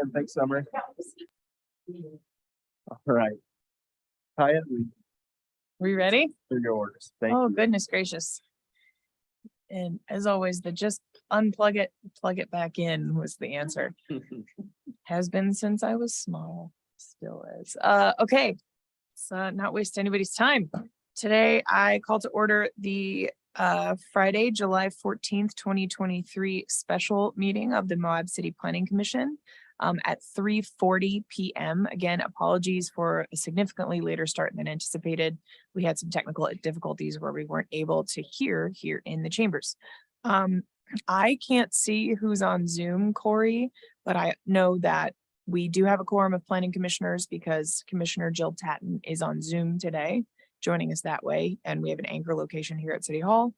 And thanks, Summer. All right. Kaya, We ready? for your orders. Thank Oh, you. goodness gracious. And as always, the just unplug it, plug it back in was the answer. Has been since I was small, still is. Okay, so not waste anybody's time. Today, I call to order the Friday, July 14th, 2023 special meeting of the Moab City Planning Commission at 3:40 p.m. Again, apologies for a significantly later start than anticipated. We had some technical difficulties where we weren't able to hear here in the chambers. I can't see who's on Zoom, Corey, but I know that we do have a quorum of planning commissioners because Commissioner Jill Tatton is on Zoom today, joining us that way. And we have an anchor location here at City Hall.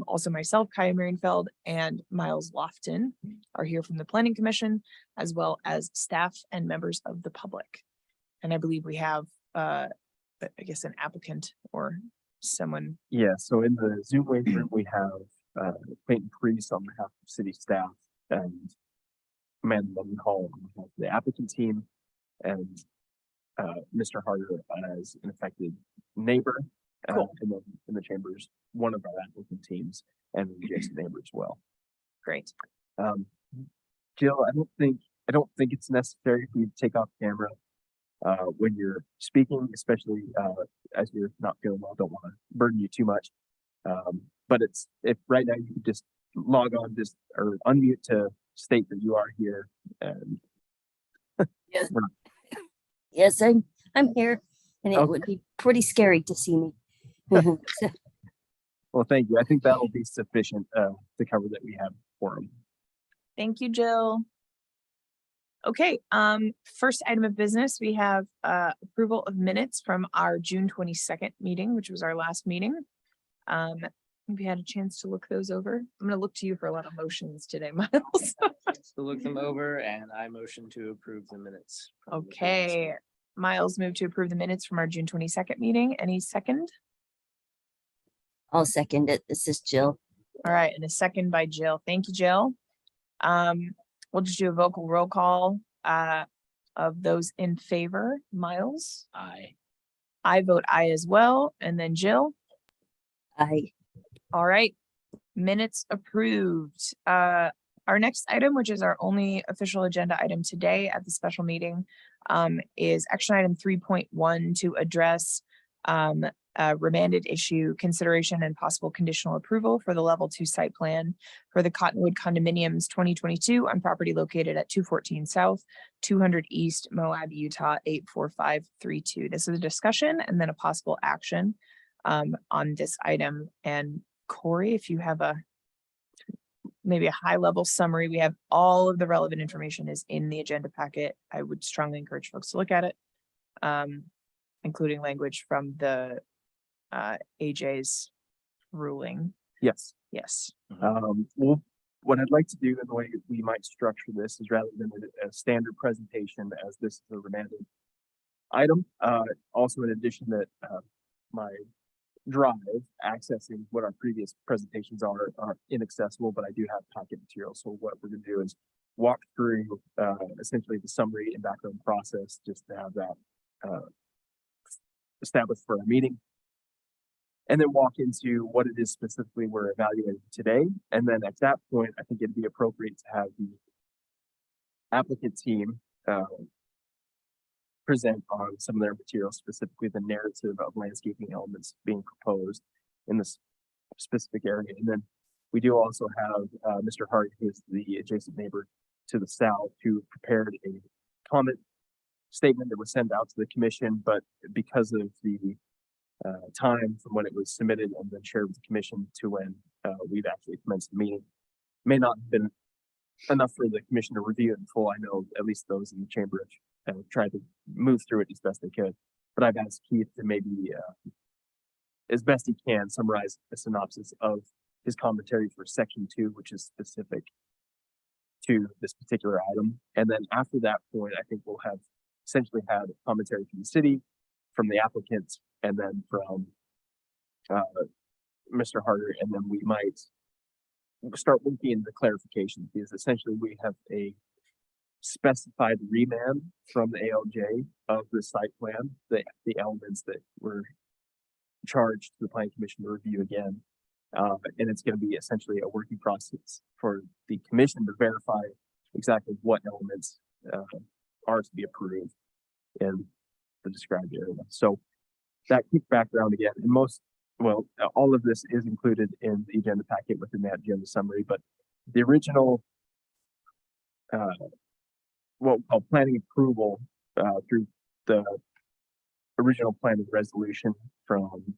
Also myself, Kaya Marienfeld, and Miles Lofton are here from the Planning Commission, as well as staff and members of the public. And I believe we have, I guess, an applicant or someone. Yeah, so in the Zoom waiting room, we have Clayton Priest on behalf of city staff and Amanda Levin Hall on behalf of the applicant team, and Mr. Harder as an affected neighbor. Cool. And then in the chambers, one of our applicant teams and an adjacent neighbor as well. Great. Jill, I don't think it's necessary for you to take off camera when you're speaking, especially as you're not feeling well. Don't want to burden you too much. But if right now you could just log on, or unmute to state that you are here. And Yes, yes, I'm here, and it would be pretty scary to see me. So, well, thank you. I think that'll be sufficient to cover that we have for them. Thank you, Jill. Okay, first item of business, we have approval of minutes from our June 22nd meeting, which was our last meeting. Have you had a chance to look those over? I'm gonna look to you for a lot of motions today, Miles. To look them over, and I motion to approve the minutes. from the previous Okay, meeting. Miles moved to approve the minutes from our June 22nd meeting. Any second? I'll second it. This is Jill. All right, and a second by Jill. Thank you, Jill. We'll just do a vocal roll call of those in favor. Miles? Aye. I vote aye as well. And then Jill? All right, minutes approved. Our next item, which is our only official agenda item today at the special meeting, is action item 3.1 to address remanded issue consideration and possible conditional approval for the level 2 site plan for the Cottonwood condominiums 2022 on property located at 214 South, 200 East, Moab, Utah 84532. This is a discussion and then a possible action on this item. And Corey, if you have maybe a high level summary, we have all of the relevant information is in the agenda packet. I would strongly encourage folks to look at it, including language from the AJ's ruling. Yes. Yes. Well, what I'd like to do and the way we might structure this is rather than a standard presentation, as this is a remanded item. Also, in addition, that my drive accessing what our previous presentations are inaccessible, but I do have packet material. So what we're going to do is walk through essentially the summary and background process, just to have that established for our meeting, and then walk into what it is specifically we're evaluating today. And then at that point, I think it'd be appropriate to have the applicant team present on some of their materials, specifically the narrative of landscaping elements being proposed in this specific area. And then we do also have Mr. Hart, who is the adjacent neighbor to the south, who prepared a comment statement that was sent out to the commission, but because of the time from when it was submitted and then shared with the commission to when we've actually commenced the meeting, may not have been enough for the commission to review it in full. I know at least those in the chamber have tried to move through it as best they could, but I've asked Keith to maybe, as best he can, summarize a synopsis of his commentary for section 2, which is specific to this particular item. And then after that point, I think we'll have essentially had commentary from the city, from the applicant, and then from Mr. Harder, and then we might start looking into the clarification, because essentially we have a specified remand from the ALJ of the site plan, the elements that were charged to the planning commission to review again. And it's going to be essentially a working process for the commission to verify exactly what elements are to be approved in the described area. So that quick background again, and all of this is included in the agenda packet within that agenda summary, but the original what we call planning approval through the original planning resolution from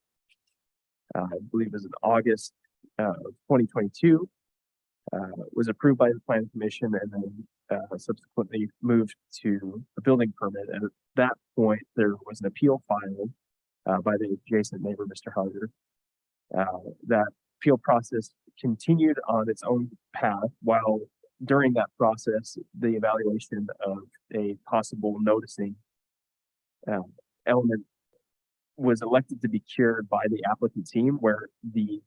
I believe it was in August of 2022 was approved by the planning commission and then subsequently moved to a building permit. And at that point, there was an appeal filed by the adjacent neighbor, Mr. Harder. That appeal process continued on its own path, while during that process, the evaluation of a possible noticing element was elected to be cured by the applicant team, where the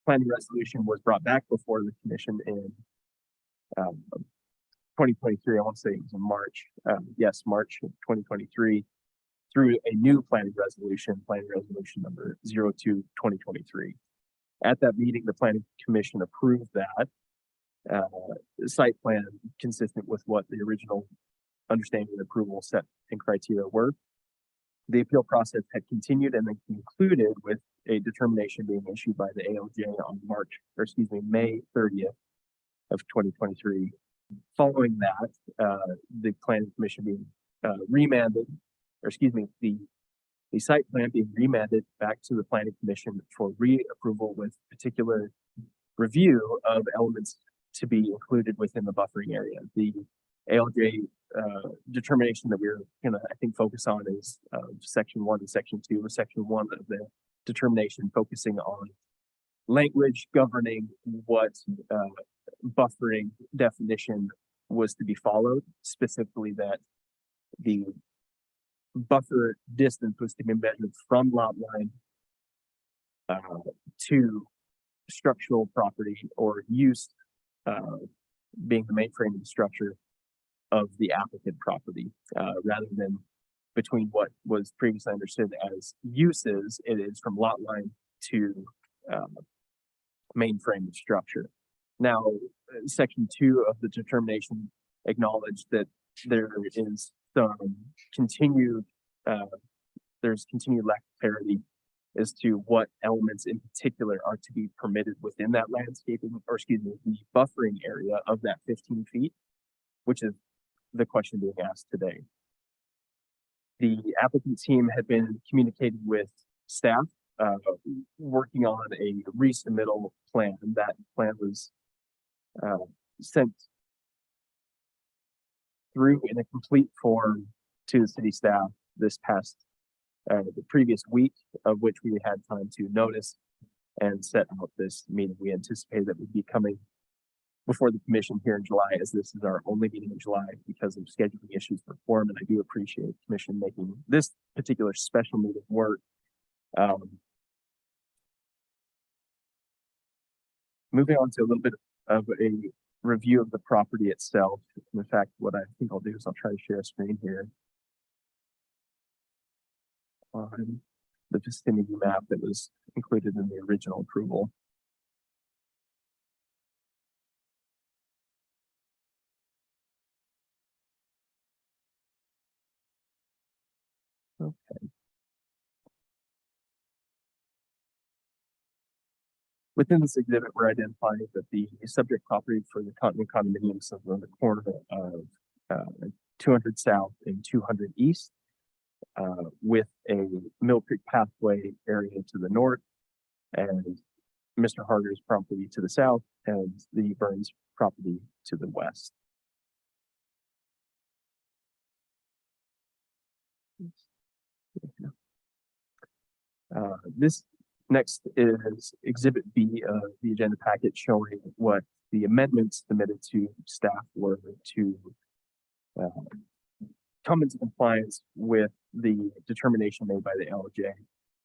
planning resolution was brought back before the commission in 2023. I want to say it was in March. Yes, March of 2023, through a new planning resolution number 02/2023. At that meeting, the planning commission approved that site plan consistent with what the original understanding and approval set and criteria were. The appeal process had continued and then concluded with a determination being issued by the ALJ on May 30th of 2023. Following that, the planning commission being remanded, or excuse me, the site plan being remanded back to the planning commission for reapproval with particular review of elements to be included within the buffering area. The ALJ determination that we're gonna, I think, focus on is section 1 and section 2. Or section 1 of the determination focusing on language governing what buffering definition was to be followed, specifically that the buffer distance was to be measured from lot line to structural property or use being the main frame of the structure of the applicant property, rather than between what was previously understood as uses. It is from lot line to main frame of structure. Now, section 2 of the determination acknowledged that there is some continued lack of clarity as to what elements in particular are to be permitted within that landscaping, or excuse me, the buffering area of that 15 feet, which is the question being asked today. The applicant team had been communicating with staff, working on a resubmittal plan. That plan was sent through in a complete form to the city staff this past the previous week, of which we had time to notice and set out this meeting. We anticipated that would be coming before the commission here in July, as this is our only meeting in July because of scheduling issues for quorum, and I do appreciate the commission making this particular special meeting work. Moving on to a little bit of a review of the property itself. In fact, what I think I'll do is I'll try to share a screen here on the vicinity map that was included in the original approval. Okay. Within this exhibit, we're identifying that the subject property for the Cottonwood condominiums is on the corner of 200 South and 200 East, with a Mill Creek pathway area to the north, and Mr. Harder's property to the south, and the Burns property to the west. This next is Exhibit B of the agenda packet, showing what the amendments submitted to staff were to come into compliance with the determination made by the LJ.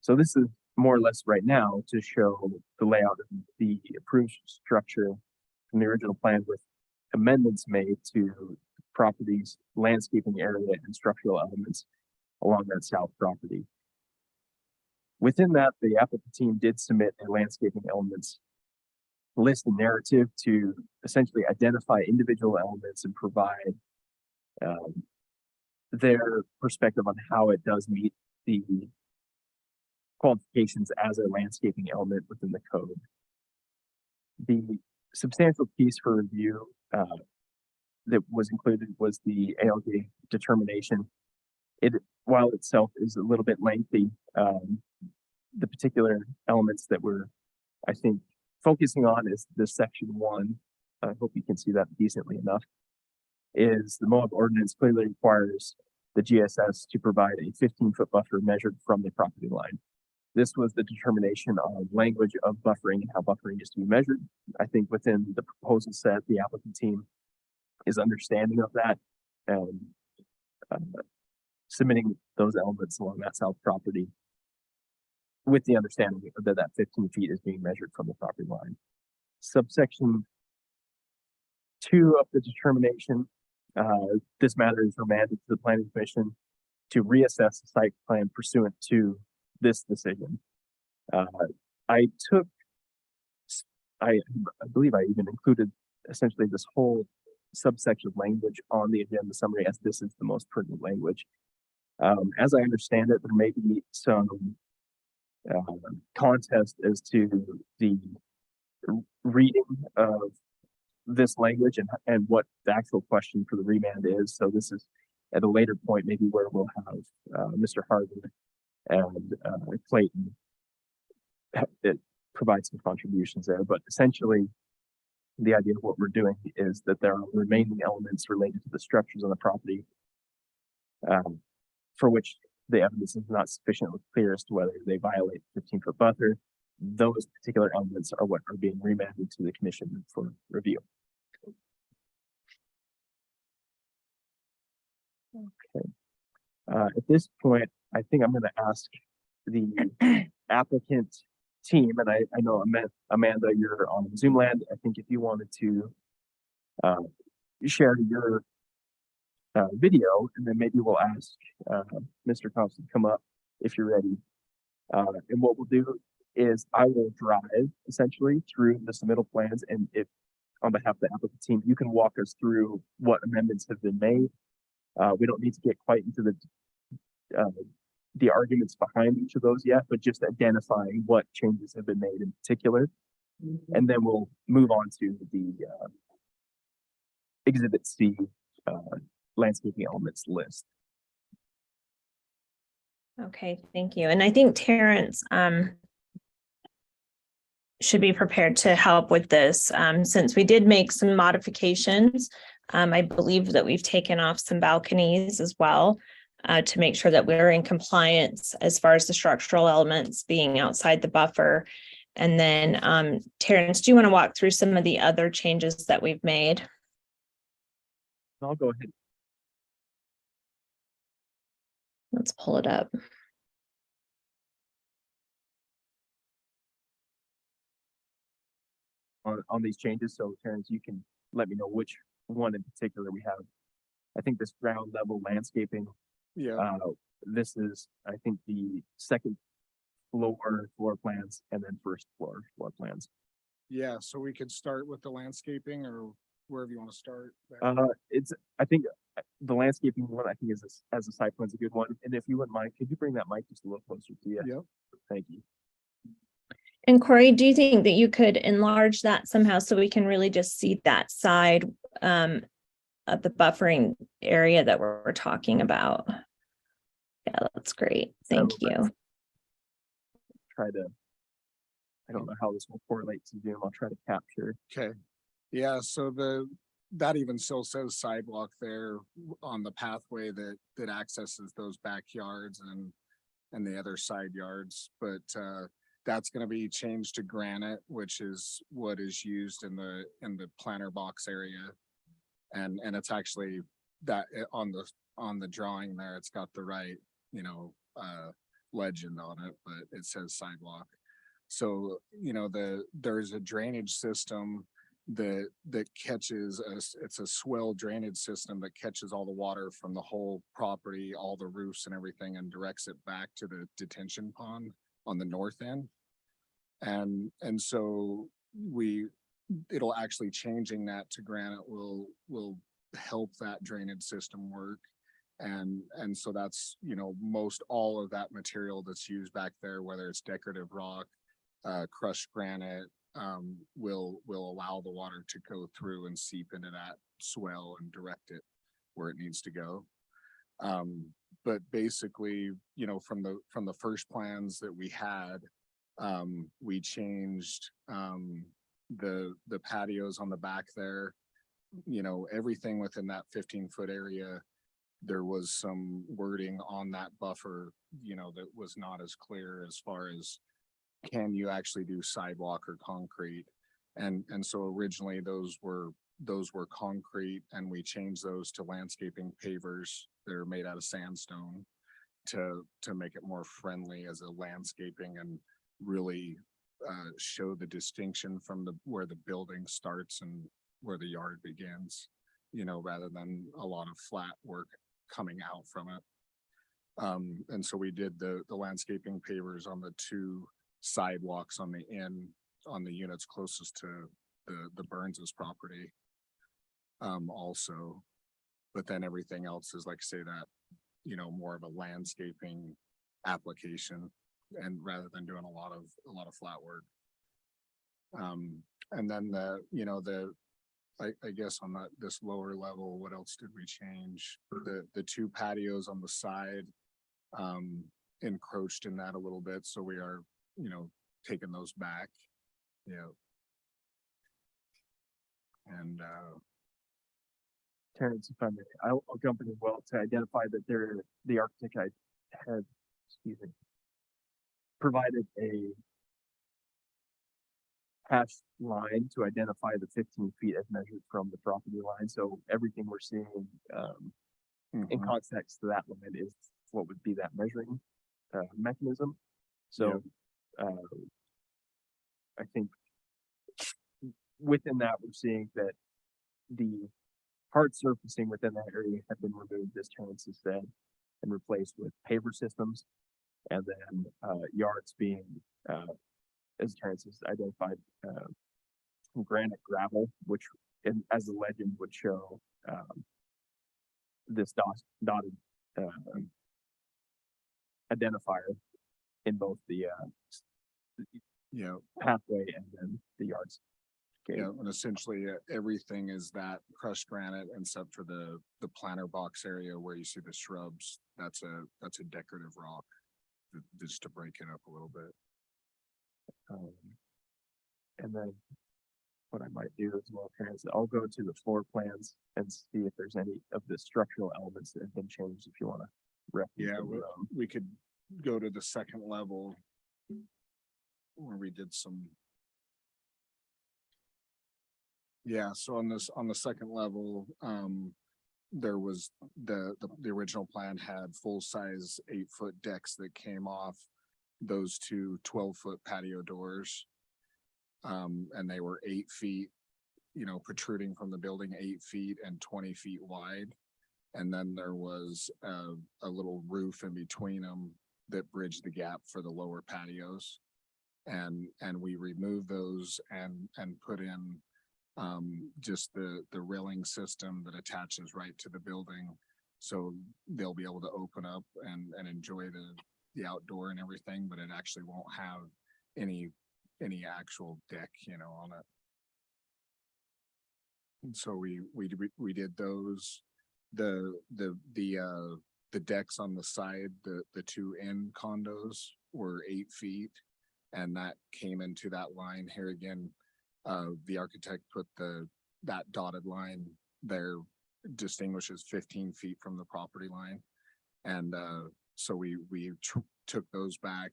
So this is more or less right now to show the layout of the approved structure from the original plan, with amendments made to properties, landscaping area and structural elements along that south property. Within that, the applicant team did submit a landscaping elements list and narrative to essentially identify individual elements and provide their perspective on how it does meet the qualifications as a landscaping element within the code. The substantial piece for review that was included was the ALJ determination. It, while itself is a little bit lengthy, the particular elements that we're, I think, focusing on is this section 1. I hope you can see that decently enough. Is the Moab ordinance clearly requires the GSS to provide a 15-foot buffer measured from the property line. This was the determination on language of buffering and how buffering is to be measured. I think within the proposal set, the applicant team is understanding of that and submitting those elements along that south property with the understanding that that 15 feet is being measured from the property line. Subsection 2 of the determination, this matter is remanded to the planning commission to reassess the site plan pursuant to this decision. I believe I even included essentially this whole subsection language on the agenda summary, as this is the most pertinent language. As I understand it, there may be some contest as to the reading of this language and what the actual question for the remand is. So this is at a later point, maybe where we'll have Mr. Harden and Clayton provide some contributions there. But essentially, the idea of what we're doing is that there are remaining elements related to the structures on the property for which the evidence is not sufficiently clear as to whether they violate 15-foot buffer. Those particular elements are what are being remanded to the commission for review. Okay. At this point, I think I'm going to ask the applicant team, and I know Amanda, you're on Zoom land. I think if you wanted to share your video, and then maybe we'll ask Mr. Thompson to come up if you're ready. And what we'll do is I will drive essentially through the submittal plans, and if on behalf of the applicant team, you can walk us through what amendments have been made. We don't need to get quite into the arguments behind each of those yet, but just identifying what changes have been made in particular. And then we'll move on to the Exhibit C landscaping elements list. Okay, thank you. And I think Terrence should be prepared to help with this since we did make some modifications. I believe that we've taken off some balconies as well to make sure that we're in compliance as far as the structural elements being outside the buffer. And then Terrence, do you want to walk through some of the other changes that we've made? I'll go ahead. Let's pull it up. On these changes. So Terrence, you can let me know which one in particular we have. I think this ground level landscaping. Yeah, This is, I think, the second floor plans and then first floor plans. yeah, so we could start with the landscaping or wherever you want to start. I think the landscaping one, I think is as a site plan is a good one. And if you wouldn't mind, could you bring that mic just a little closer to you? Yep. Thank you. And Corey, do you think that you could enlarge that somehow so we can really just see that side of the buffering area that we're talking about? Yeah, that's great. Thank you. I don't know how this will correlate to Zoom. I'll try to capture. Okay, yeah, so that even still says sidewalk there on the pathway that accesses those backyards and the other side yards, but that's going to be changed to granite, which is what is used in the planter box area, and it's actually that on the drawing there, it's got the right legend on it, but it says sidewalk. So there's a drainage system that catches it's a swell drainage system that catches all the water from the whole property, all the roofs and everything, and directs it back to the detention pond on the north end. And so it'll actually changing that to granite will help that drainage system work. And so that's, most all of that material that's used back there, whether it's decorative rock, crushed granite, will allow the water to go through and seep into that swell and direct it where it needs to go. But basically, from the first plans that we had, we changed the patios on the back there, everything within that 15-foot area. There was some wording on that buffer, that was not as clear as far as can you actually do sidewalk or concrete. And so originally those were concrete, and we changed those to landscaping pavers that are made out of sandstone to make it more friendly as a landscaping and really show the distinction from where the building starts and where the yard begins, rather than a lot of flat work coming out from it. And so we did the landscaping pavers on the two sidewalks on the units closest to the Burns's property. Also, but then everything else is, like I say, that, more of a landscaping application, and rather than doing a lot of flat work. And then I guess on this lower level, what else did we change? The two patios on the side encroached in that a little bit, so we are, taking those back. Yeah. And Terrence, if I may, I'll jump in as well to identify that the architect had, provided a hatched line to identify the 15 feet as measured from the property line. So everything we're seeing in context to that line is what would be that measuring mechanism. So I think within that, we're seeing that the hard surfacing within that area had been removed, as Terrence has said, and replaced with paver systems, and then yards being, as Terrence has identified, granite gravel, which, as the legend would show, this dotted identifier in both the pathway and then the yards. Yeah, and essentially everything is that crushed granite, except for the planter box area where you see the shrubs. That's a decorative rock, just to break it up a little bit. And then what I might do as well, Terrence, I'll go to the floor plans and see if there's any of the structural elements that have been changed. If you want to reference. Yeah, we could go to the second level where we did some. Yeah, so on the second level, there was the original plan had full-size 8-foot decks that came off those two 12-foot patio doors. And they were 8 feet, protruding from the building, 8 feet and 20 feet wide. And then there was a little roof in between them that bridged the gap for the lower patios. And we removed those and put in just the railing system that attaches right to the building, so they'll be able to open up and enjoy the outdoor and everything, but it actually won't have any actual deck, on it. And so we did those. The decks on the side, the two end condos were 8 feet, and that came into that line here again. The architect put that dotted line there distinguishes 15 feet from the property line. And so we took those back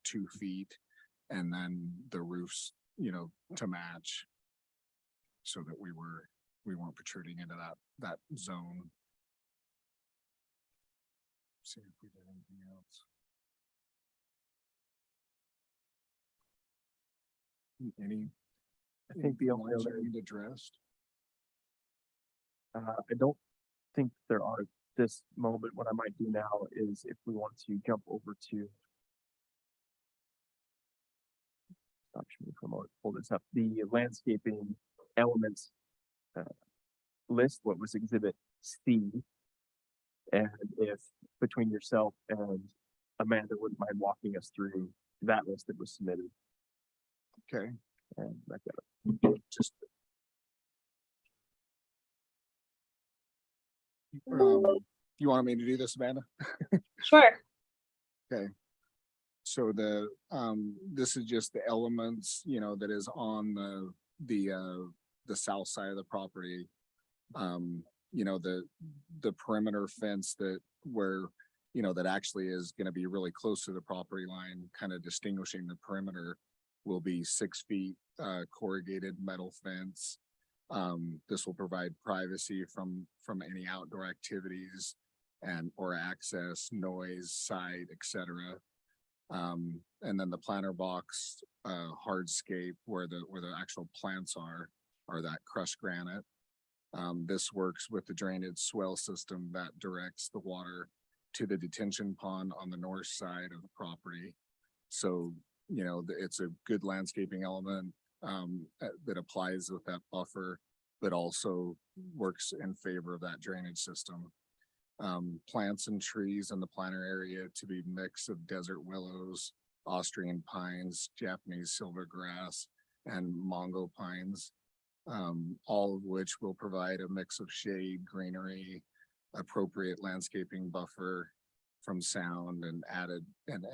2 feet, and then the roofs, to match, so that we weren't protruding into that zone. See if we did anything else. I think the only lines other, need addressed. I don't think there are at this moment. What I might do now is if we want to jump over to stop me from pull this up, the landscaping elements list, what was exhibit C. And if between yourself and Amanda wouldn't mind walking us through that list that was submitted. Okay, And I got it. Just you want me to do this, Amanda? Sure. So this is just the elements, that is on the south side of the property. The perimeter fence that actually is gonna be really close to the property line, kind of distinguishing the perimeter, will be 6 feet corrugated metal fence. This will provide privacy from any outdoor activities or access, noise, sight, etc. And then the planter box, hardscape where the actual plants are that crushed granite. This works with the drainage swell system that directs the water to the detention pond on the north side of the property. So, it's a good landscaping element that applies with that buffer, but also works in favor of that drainage system. Plants and trees in the planter area to be mix of desert willows, Austrian pines, Japanese silvergrass, and Mongo pines, all of which will provide a mix of shade, greenery, appropriate landscaping buffer from sound and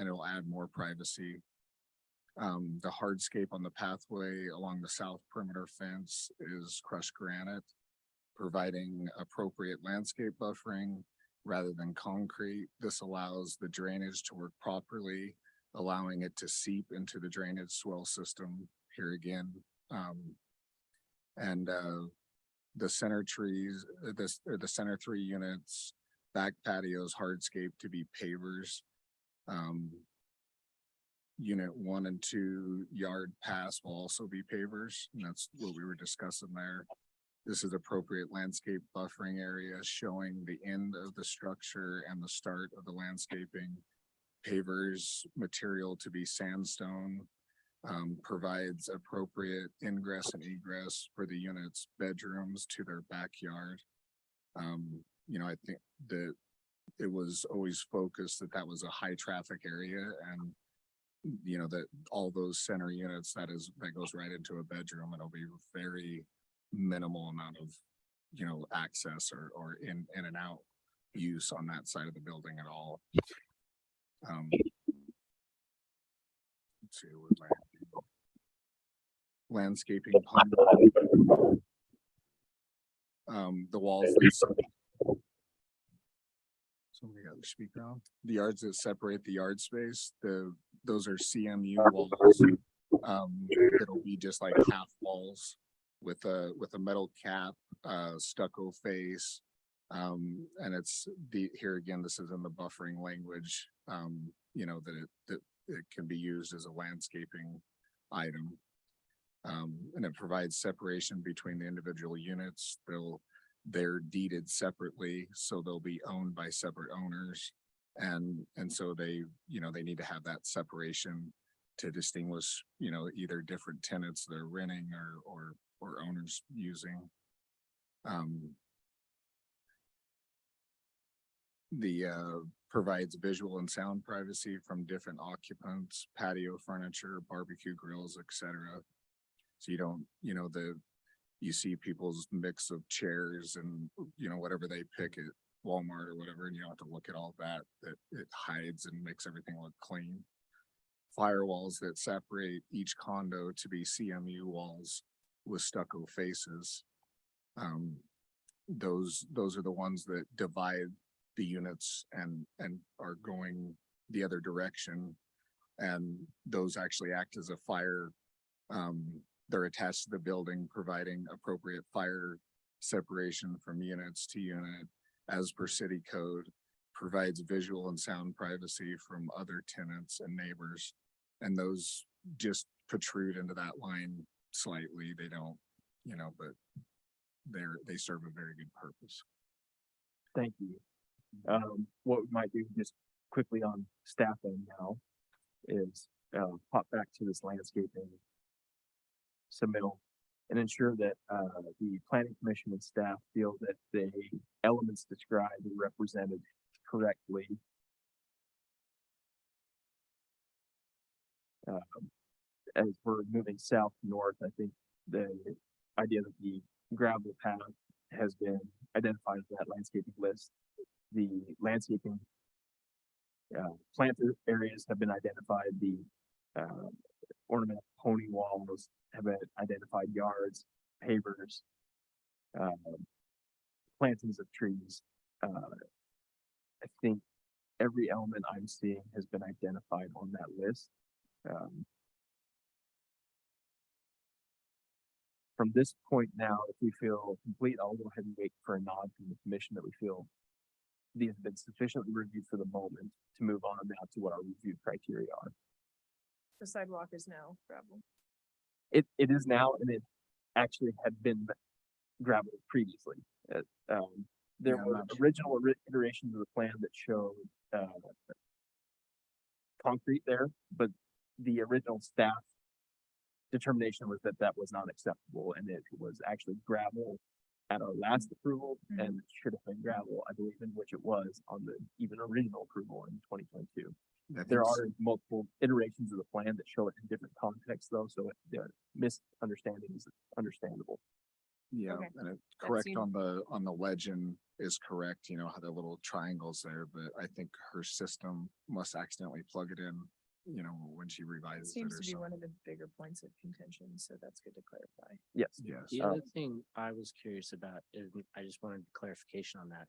it'll add more privacy. The hardscape on the pathway along the south perimeter fence is crushed granite, providing appropriate landscape buffering rather than concrete. This allows the drainage to work properly, allowing it to seep into the drainage swell system here again. The center trees, the center 3 units, back patios, hardscape to be pavers. Unit 1 and 2 yard pass will also be pavers, and that's what we were discussing there. This is appropriate landscape buffering area showing the end of the structure and the start of the landscaping. Pavers material to be sandstone, provides appropriate ingress and egress for the unit's bedrooms to their backyard. I think that it was always focused that was a high traffic area, and that all those center units that goes right into a bedroom. It'll be very minimal amount of access or in and out use on that side of the building at all. Let's see what landscaping the walls somebody got the speaker on. The yards that separate the yard space, those are CMU walls. It'll be just like half walls with a metal cap, stucco face. And it's here again, this is in the buffering language, that it can be used as a landscaping item. And it provides separation between the individual units. They're deeded separately, so they'll be owned by separate owners. And so they need to have that separation to distinguish, either different tenants they're renting or owners using. Provides visual and sound privacy from different occupants, patio furniture, barbecue grills, etc. So you don't, you see people's mix of chairs and, whatever they pick at Walmart or whatever, and you don't have to look at all that it hides and makes everything look clean. Firewalls that separate each condo to be CMU walls with stucco faces. Those are the ones that divide the units and are going the other direction. And those actually act as a fire. They're attached to the building, providing appropriate fire separation from units to unit as per city code, provides visual and sound privacy from other tenants and neighbors. And those just protrude into that line slightly. They don't, but they serve a very good purpose. Thank you. What we might do just quickly on staffing now is pop back to this landscaping submittal and ensure that the planning commission and staff feel that the elements described and represented correctly. As we're moving south north, I think the idea that the gravel path has been identified in that landscaping list. The landscaping planted areas have been identified. The ornamental pony walls have been identified. Yards, pavers, plantings of trees. I think every element I'm seeing has been identified on that list. From this point now, if we feel complete, I'll go ahead and wait for a nod from the commission that we feel these have been sufficiently reviewed for the moment to move on now to what our review criteria are. The sidewalk is now gravel. It is now, and it actually had been gravel previously. There Yeah, were I'm not original iterations of the plan that showed concrete there, but the original staff determination was that that was not acceptable, and it was actually gravel at our last approval, and it should have been gravel, I believe, in which it was on the even original approval in 2022. I think There s- are multiple iterations of the plan that show it in different contexts, though, so the misunderstanding is understandable. Yeah, Okay. and correct seemed- on the legend is correct, how the little triangles there, but I think her system must accidentally plug it in, when she It revises it seems or to be something. one of the bigger points of contention, so that's good to clarify. Yes. Yes. The Um, other thing I was curious about, is I just wanted clarification on that.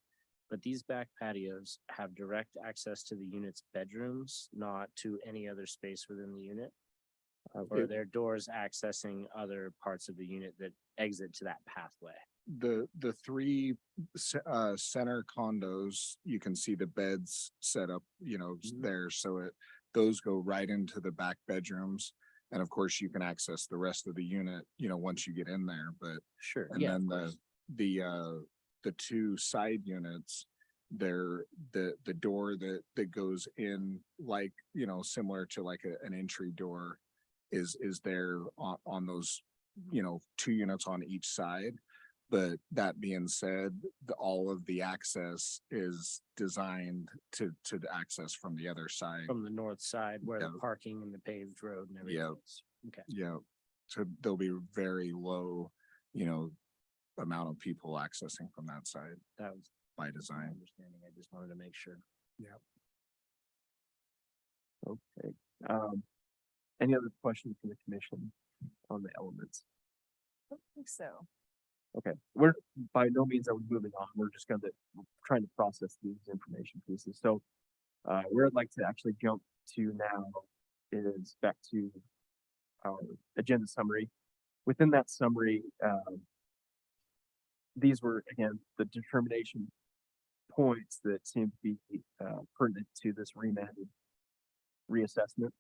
But these back patios have direct access to the unit's bedrooms, not to any other space within the unit? Or are there doors accessing other parts of the unit that exit to that pathway? The three center condos, you can see the beds set up, there, so those go right into the back bedrooms. And of course, you can access the rest of the unit, once you get in there, but Sure. and Yeah, then of course. the two side units, the door that goes in, like, similar to like an entry door is there on those, two units on each side. But that being said, all of the access is designed to access from the other side. From the north side where the Yeah. parking and the paved road and everything Yeah. is. Okay. Yeah, so there'll be very low, amount of people accessing from that side That was by my design. understanding. I just wanted to make sure. Okay. Any other questions from the commission on the elements? I don't think so. Okay, we're by no means are we moving on. We're just trying to process these information pieces. So where I'd like to actually jump to now is back to our agenda summary. Within that summary, these were again the determination points that seem to be pertinent to this remanded reassessment.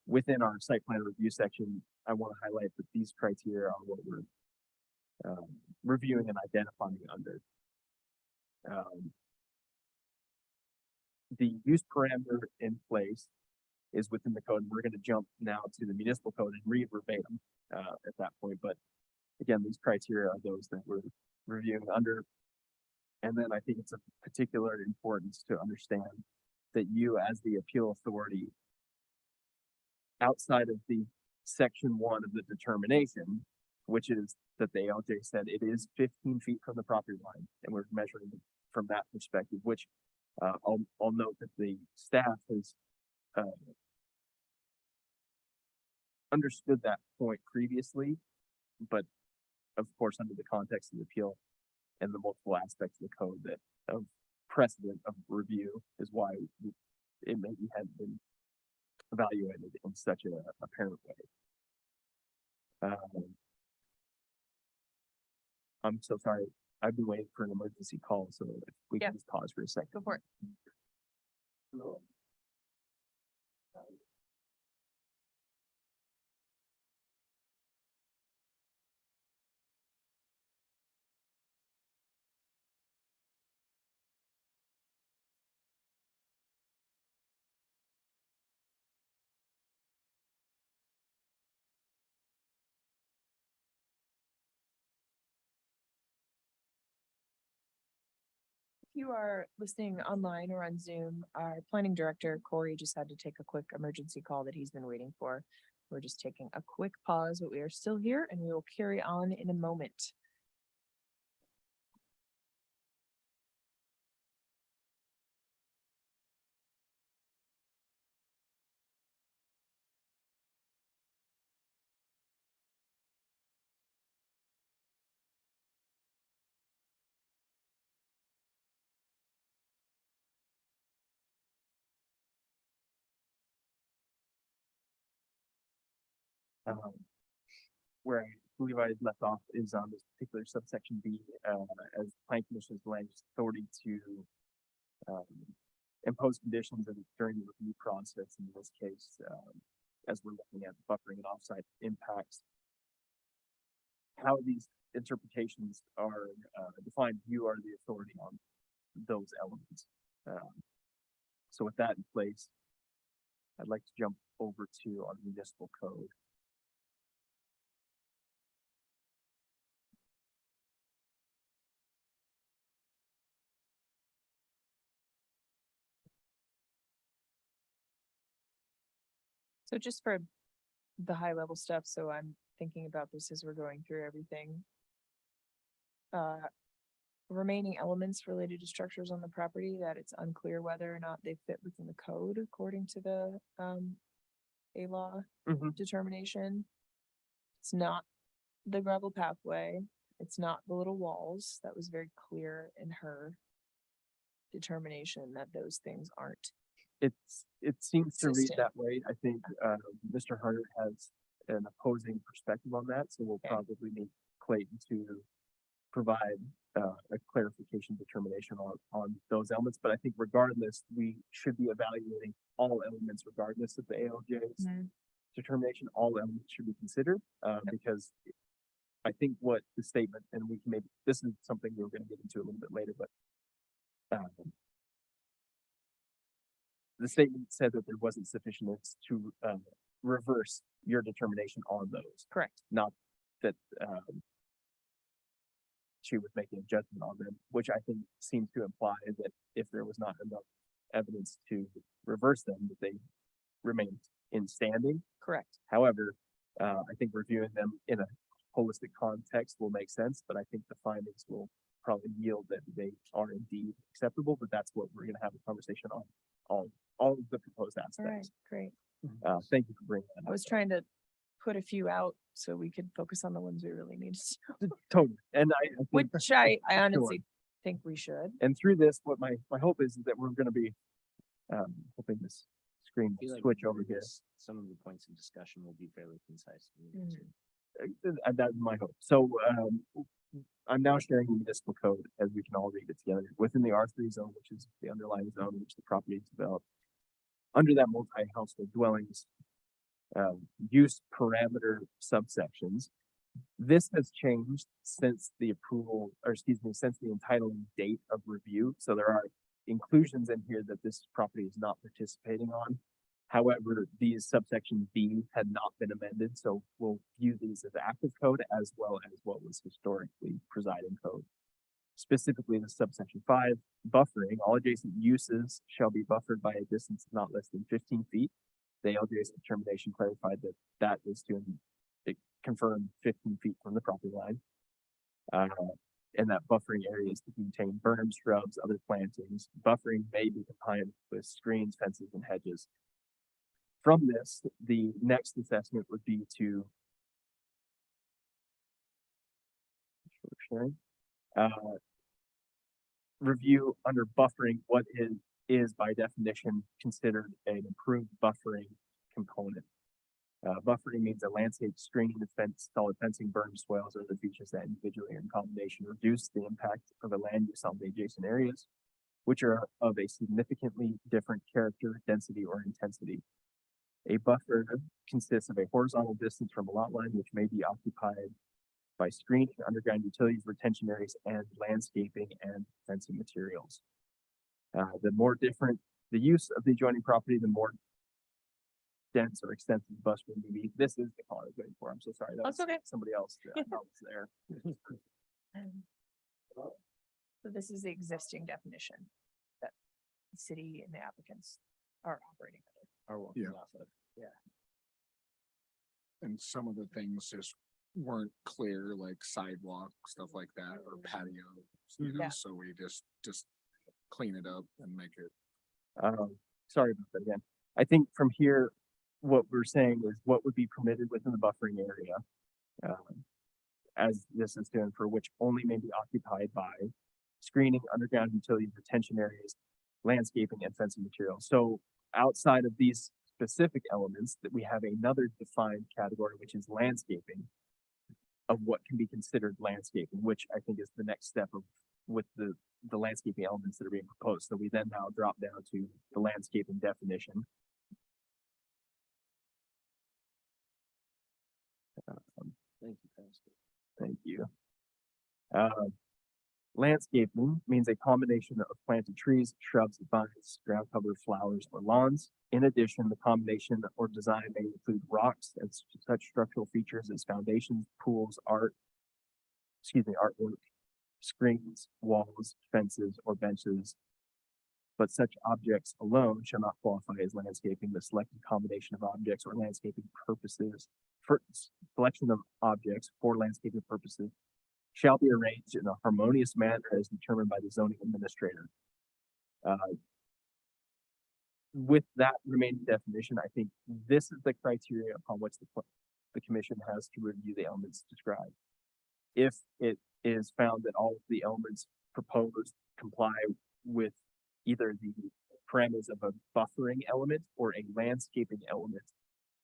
Within our site plan review section, I want to highlight that these criteria are what we're reviewing and identifying under. The use parameter in place is within the code, and we're going to jump now to the municipal code and read verbatim at that point. But again, these criteria are those that we're reviewing under. And then I think it's of particular importance to understand that you, as the appeal authority, outside of the section 1 of the determination, which is that the ALJ said it is 15 feet from the property line, and we're measuring from that perspective, which I'll note that the staff has understood that point previously, but of course, under the context of the appeal and the multiple aspects of the code that of precedent of review is why it maybe hadn't been evaluated in such a apparent way. I'm so sorry. I've been waiting for an emergency call, so if we Yeah. can just pause for a second. Go for it. you are listening online or on Zoom, our planning director, Corey, just had to take a quick emergency call that he's been waiting for. We're just taking a quick pause, but we are still here and we will carry on in a moment. Um, where I believe I left off is on this particular subsection B, as planning commission's land use authority to impose conditions and during the review process, in this case, as we're looking at buffering and offsite impacts. How these interpretations are defined, you are the authority on those elements. So with that in place, I'd like to jump over to our municipal code. So just for the high level stuff, so I'm thinking about this as we're going through everything. Remaining elements related to structures on the property that it's unclear whether or not they fit within the code according to the A-law determination. It's not the gravel pathway. It's not the little walls. That was very clear in her determination that those things aren't. It seems to read Consistent. that way. I think Mr. Hunter has an opposing perspective on that, so we'll Okay. probably need Clayton to provide a clarification determination on those elements. But I think regardless, we should be evaluating all elements regardless of the ALJ's determination. All elements should be considered because I think what the statement, and we can maybe, this is something we're going to get into a little bit later, but the statement said that there wasn't sufficient evidence to reverse your determination on those. Correct. Not that she was making a judgment on them, which I think seems to imply that if there was not enough evidence to reverse them, that they remained in standing. Correct. However, I think reviewing them in a holistic context will make sense, but I think the findings will probably yield that they are indeed acceptable, but that's what we're going to have a conversation on all of the proposed All right, aspects. great. Thank you for bringing that I up. was trying to put a few out so we could focus on the ones we really need to, Totally. And I think, which I Sure. honestly think we should. and through this, what my hope is that we're going to be hoping this screen I feel will like switch over here. some of the points of discussion will be fairly concise. That's my hope. So I'm now sharing the municipal code as we can all read it together within the R3 zone, which is the underlying zone in which the property is developed. Under that multi-household dwellings use parameter subsections, this has changed since the approval, or excuse me, since the entitling date of review. So there are inclusions in here that this property is not participating on. However, these subsection B had not been amended, so we'll view these as active code as well as what was historically presiding code. Specifically, the subsection 5, buffering, all adjacent uses shall be buffered by a distance of not less than 15 feet. The ALJ's determination clarified that that is to confirm 15 feet from the property line. And that buffering area is to contain berms, shrubs, other plantings. Buffering may be combined with screens, fences, and hedges. From this, the next assessment would be to review under buffering what is by definition considered an improved buffering component. Buffering means a landscape screening, fence, solid fencing, berm, swales, or other features that individually or in combination reduce the impact of a land use on the adjacent areas, which are of a significantly different character, density, or intensity. A buffer consists of a horizontal distance from a lot line, which may be occupied by screening, underground utilities, retention areas, and landscaping and fencing materials. The more different the use of the adjoining property, the more dense or extensive buffering may be. This is the call I was waiting for. I'm so sorry. That That's was okay. somebody else that was there. So this is the existing definition that the city and the applicants are operating under. Are working Yeah. off of. And some of the things just weren't clear, like sidewalk, stuff like that, or patio. You know, Yeah. so we just clean it up and make it. Sorry about that again. I think from here, what we're saying is what would be permitted within the buffering area. As this is doing for which only may be occupied by screening, underground utility retention areas, landscaping and fencing materials. So outside of these specific elements that we have another defined category, which is landscaping of what can be considered landscaping, which I think is the next step of with the landscaping elements that are being proposed. So we then now drop down to the landscaping definition. Thank you, Pastor. Thank you. Landscaping means a combination of planted trees, shrubs, vines, ground cover, flowers, or lawns. In addition, the combination or design may include rocks and such structural features as foundations, pools, artwork, screens, walls, fences, or benches. But such objects alone shall not qualify as landscaping. The selected combination of objects or landscaping purposes, for selection of objects for landscaping purposes shall be arranged in a harmonious manner as determined by the zoning administrator. With that remaining definition, I think this is the criteria upon which the commission has to review the elements described. If it is found that all of the elements proposed comply with either the parameters of a buffering element or a landscaping element,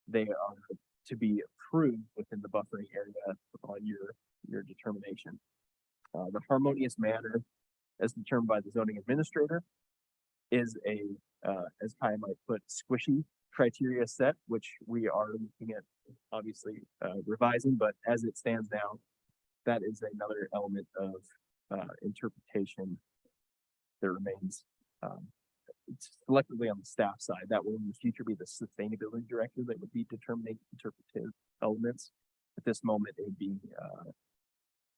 they are to be approved within the buffering area upon your determination. The harmonious manner, as determined by the zoning administrator, is a, as Kai might put, squishy criteria set, which we are looking at, obviously revising, but as it stands now, that is another element of interpretation that remains selectively on the staff side. That will in the future be the sustainability director that would be determining interpretive elements. At this moment, it would be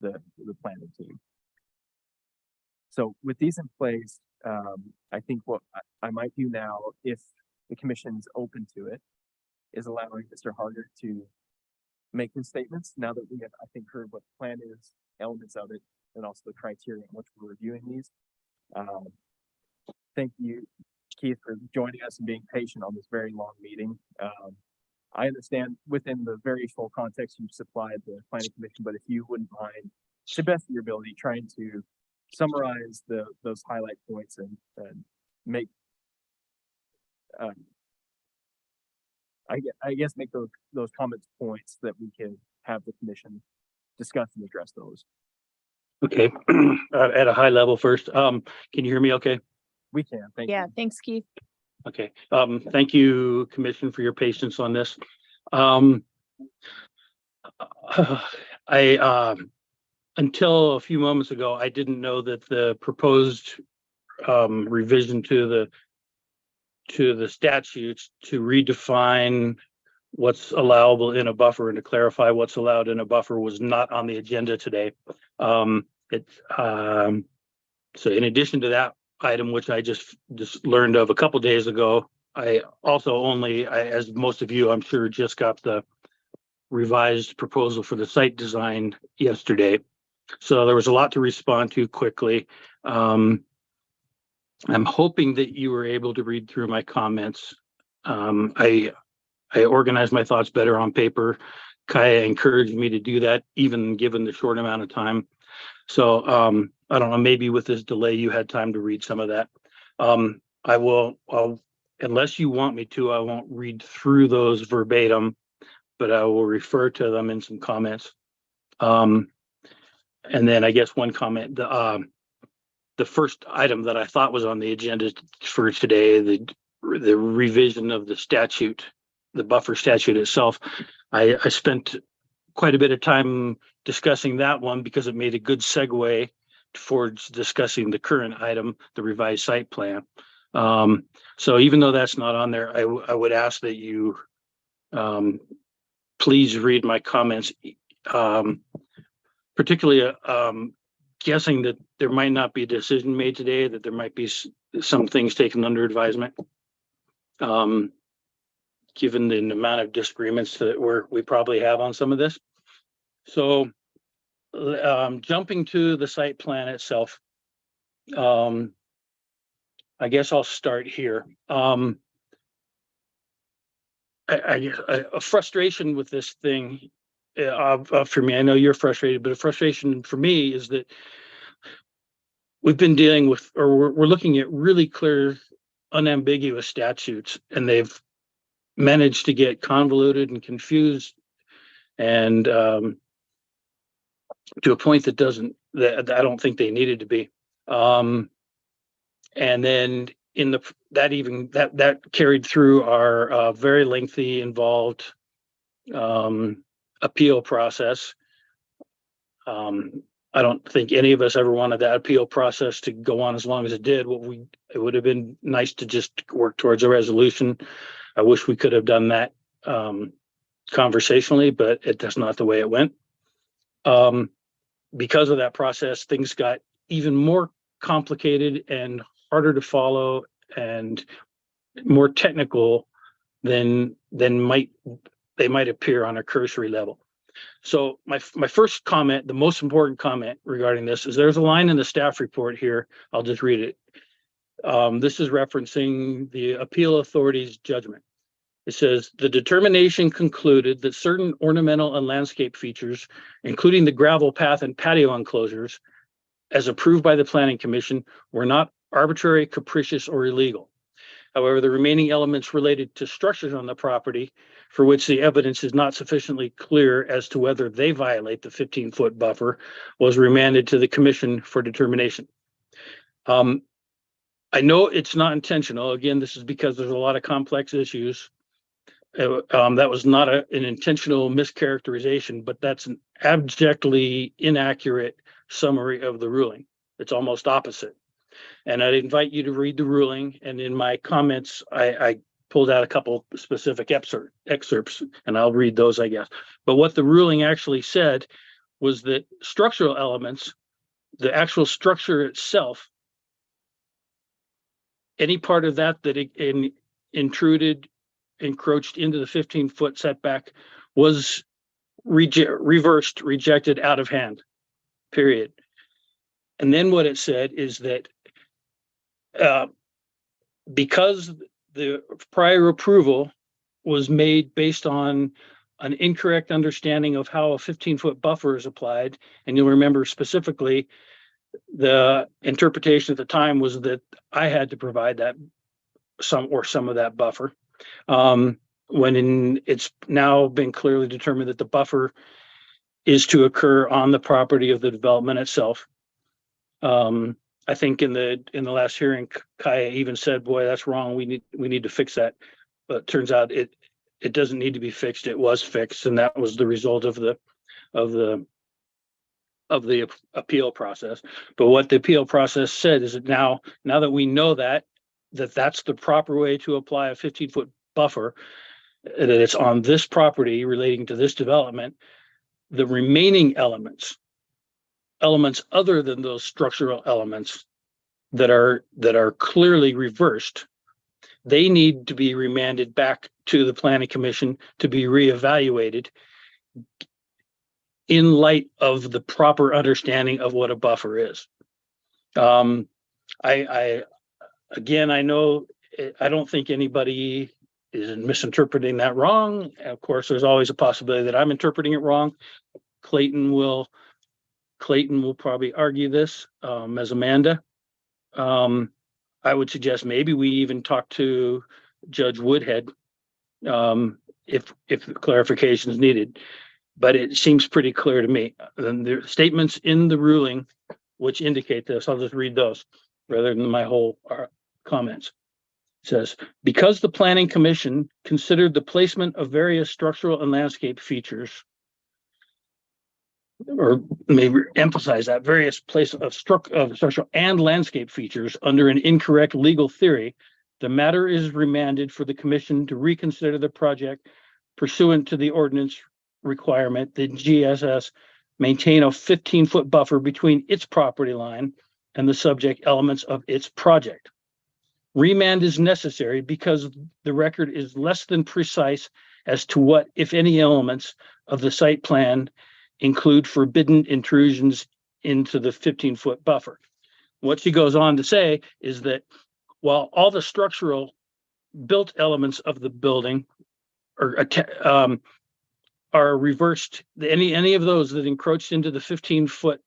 the planning team. So with these in place, I think what I might do now, if the commission's open to it, is allowing Mr. Harder to make his statements now that we have, I think, heard what the plan is, elements of it, and also the criteria in which we're reviewing these. Thank you, Keith, for joining us and being patient on this very long meeting. I understand within the very full context you supplied the planning commission, but if you wouldn't mind, to the best of your ability, trying to summarize those highlight points and make, I guess make those comments points that we can have the commission discuss and address those. Okay, at a high level first, can you hear me okay? We can, thank you. Yeah, thanks, Keith. Okay, thank you, Commission, for your patience on this. Until a few moments ago, I didn't know that the proposed revision to the statutes to redefine what's allowable in a buffer and to clarify what's allowed in a buffer was not on the agenda today. So in addition to that item, which I just learned of a couple days ago, I also as most of you, I'm sure, just got the revised proposal for the site design yesterday. So there was a lot to respond to quickly. I'm hoping that you were able to read through my comments. I organized my thoughts better on paper. Kaya encouraged me to do that, even given the short amount of time. So I don't know, maybe with this delay, you had time to read some of that. Unless you want me to, I won't read through those verbatim, but I will refer to them in some comments. And then I guess one comment, the first item that I thought was on the agenda for today, the revision of the statute, the buffer statute itself. I spent quite a bit of time discussing that one because it made a good segue towards discussing the current item, the revised site plan. So even though that's not on there, I would ask that you please read my comments, particularly guessing that there might not be a decision made today, that there might be some things taken under advisement. Given the amount of disagreements that we probably have on some of this. So jumping to the site plan itself, I guess I'll start here. A frustration with this thing for me, I know you're frustrated, but a frustration for me is that we've been dealing with, or we're looking at really clear, unambiguous statutes, and they've managed to get convoluted and confused and to a point that I don't think they needed to be. And then that carried through our very lengthy, involved appeal process. I don't think any of us ever wanted that appeal process to go on as long as it did. It would have been nice to just work towards a resolution. I wish we could have done that conversationally, but that's not the way it went. Because of that process, things got even more complicated and harder to follow and more technical than they might appear on a cursory level. So my first comment, the most important comment regarding this, is there's a line in the staff report here. I'll just read it. This is referencing the appeal authority's judgment. It says, the determination concluded that certain ornamental and landscape features, including the gravel path and patio enclosures, as approved by the Planning Commission, were not arbitrary, capricious, or illegal. However, the remaining elements related to structures on the property for which the evidence is not sufficiently clear as to whether they violate the 15-foot buffer was remanded to the Commission for determination. I know it's not intentional. Again, this is because there's a lot of complex issues. That was not an intentional mischaracterization, but that's an abjectly inaccurate summary of the ruling. It's almost opposite. And I'd invite you to read the ruling. And in my comments, I pulled out a couple specific excerpts, and I'll read those, I guess. But what the ruling actually said was that structural elements, the actual structure itself, any part of that encroached into the 15-foot setback was rejected out of hand, period. And then what it said is that because the prior approval was made based on an incorrect understanding of how a 15-foot buffer is applied, and you'll remember specifically the interpretation at the time was that I had to provide that some of that buffer. It's now been clearly determined that the buffer is to occur on the property of the development itself. I think in the last hearing, Kaya even said, "Boy, that's wrong. We need to fix that." But it turns out it doesn't need to be fixed. It was fixed, and that was the result of the appeal process. But what the appeal process said is that now that we know that's the proper way to apply a 15-foot buffer, that it's on this property relating to this development, the remaining elements other than those structural elements that are clearly reversed, they need to be remanded back to the Planning Commission to be reevaluated in light of the proper understanding of what a buffer is. I know I don't think anybody is misinterpreting that wrong. Of course, there's always a possibility that I'm interpreting it wrong. Clayton will probably argue this, as Amanda. I would suggest maybe we even talk to Judge Woodhead if clarification is needed. But it seems pretty clear to me. And there are statements in the ruling which indicate this. I'll just read those rather than my whole comments. It says, because the Planning Commission considered the placement of various structural and landscape features, or maybe emphasize that, various places of structural and landscape features under an incorrect legal theory, the matter is remanded for the Commission to reconsider the project pursuant to the ordinance requirement, the GSS maintain a 15-foot buffer between its property line and the subject elements of its project. Remand is necessary because the record is less than precise as to what, if any, elements of the site plan include forbidden intrusions into the 15-foot buffer. What she goes on to say is that while all the structural built elements of the building are reversed, any of those that encroached into the 15-foot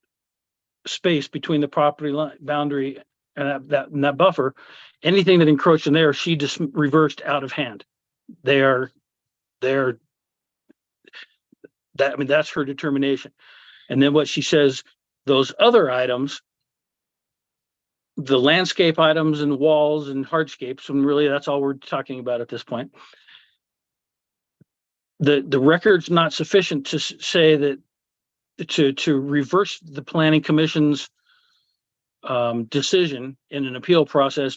space between the property line boundary and that buffer, anything that encroached in there, she just reversed out of hand. They're that, I mean, that's her determination. And then what she says, those other items, the landscape items and walls and hardscapes, and really that's all we're talking about at this point. The record's not sufficient to say that to reverse the planning commission's decision in an appeal process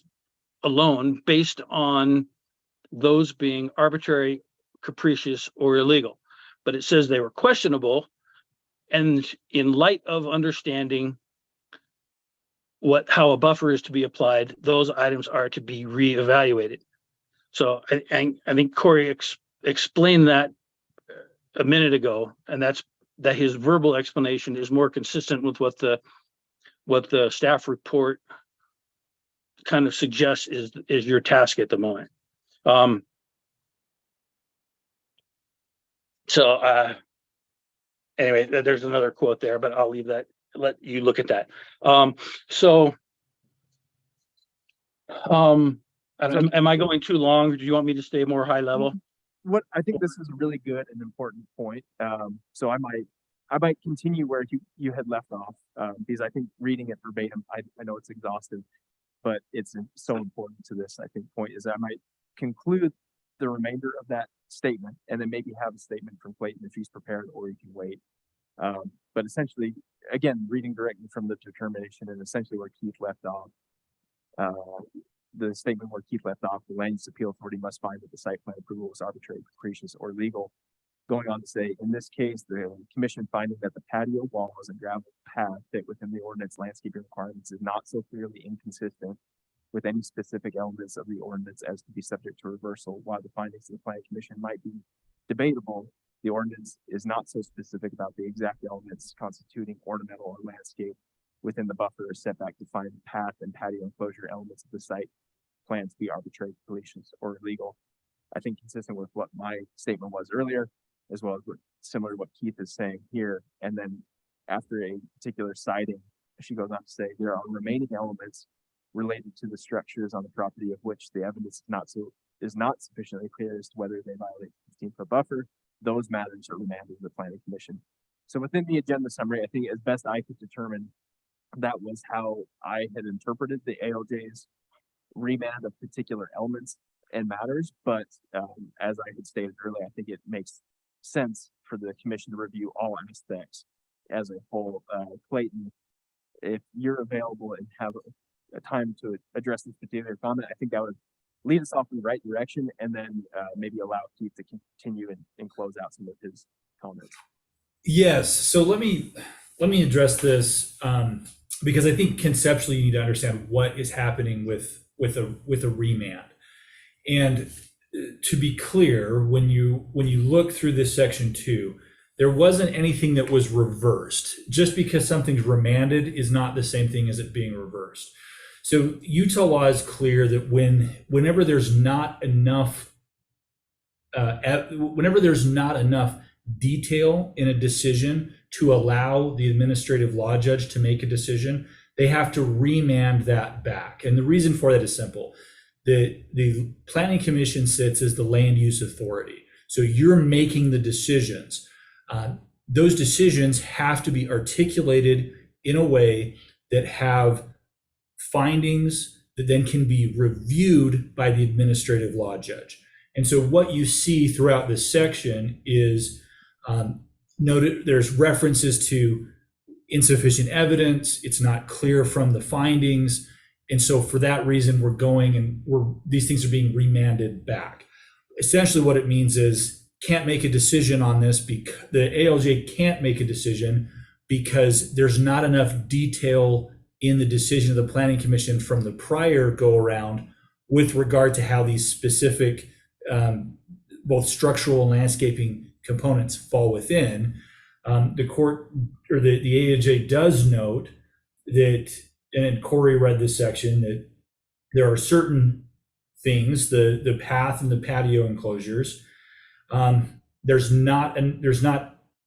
alone based on those being arbitrary, capricious, or illegal. But it says they were questionable, and in light of understanding how a buffer is to be applied, those items are to be reevaluated. So I think Corey explained that a minute ago, and that his verbal explanation is more consistent with what the staff report kind of suggests is your task at the moment. Anyway, there's another quote there, but I'll leave that, let you look at that. Am I going too long? Do you want me to stay more high level? What I think this is a really good and important point. So I might continue where you had left off, because I think reading it verbatim, I know it's exhaustive, but it's so important to this, I think, point is I might conclude the remainder of that statement and then maybe have a statement from Clayton if he's prepared, or you can wait. But essentially, again, reading directly from the determination and essentially where Keith left off, the statement where Keith left off, the Land Use Appeal Authority must find that the site plan approval was arbitrary, capricious, or illegal. Going on to say, in this case, the commission finding that the patio walls and gravel path fit within the ordinance landscaping requirements is not so clearly inconsistent with any specific elements of the ordinance as to be subject to reversal. While the findings of the planning commission might be debatable, the ordinance is not so specific about the exact elements constituting ornamental or landscape within the buffer or setback to find path and patio enclosure elements of the site plan to be arbitrary, capricious, or illegal. I think consistent with what my statement was earlier, as well as similar to what Keith is saying here. And then after a particular citing, she goes on to say there are remaining elements related to the structures on the property of which the evidence is not sufficiently clear as to whether they violate the 15-foot buffer. Those matters are remanded to the planning commission. So within the agenda summary, I think as best I could determine, that was how I had interpreted the ALJ's remand of particular elements and matters. But as I had stated earlier, I think it makes sense for the commission to review all aspects as a whole. Clayton, if you're available and have a time to address this particular comment, I think that would lead us off in the right direction, and then maybe allow Keith to continue and close out some of his comments. Yes. So let me address this, because I think conceptually you need to understand what is happening with a remand. And to be clear, when you look through this section 2, there wasn't anything that was reversed. Just because something's remanded is not the same thing as it being reversed. So Utah law is clear that whenever there's not enough detail in a decision to allow the administrative law judge to make a decision, they have to remand that back. And the reason for that is simple. The planning commission sits as the land use authority. So you're making the decisions. Those decisions have to be articulated in a way that have findings that then can be reviewed by the administrative law judge. And so what you see throughout this section is noted there's references to insufficient evidence. It's not clear from the findings. And so for that reason, we're going and these things are being remanded back. Essentially what it means is can't make a decision on this because the ALJ can't make a decision because there's not enough detail in the decision of the planning commission from the prior go around with regard to how these specific both structural and landscaping components fall within. The court or the AOJ does note that, and Corey read this section, that there are certain things, the path and the patio enclosures. There's not,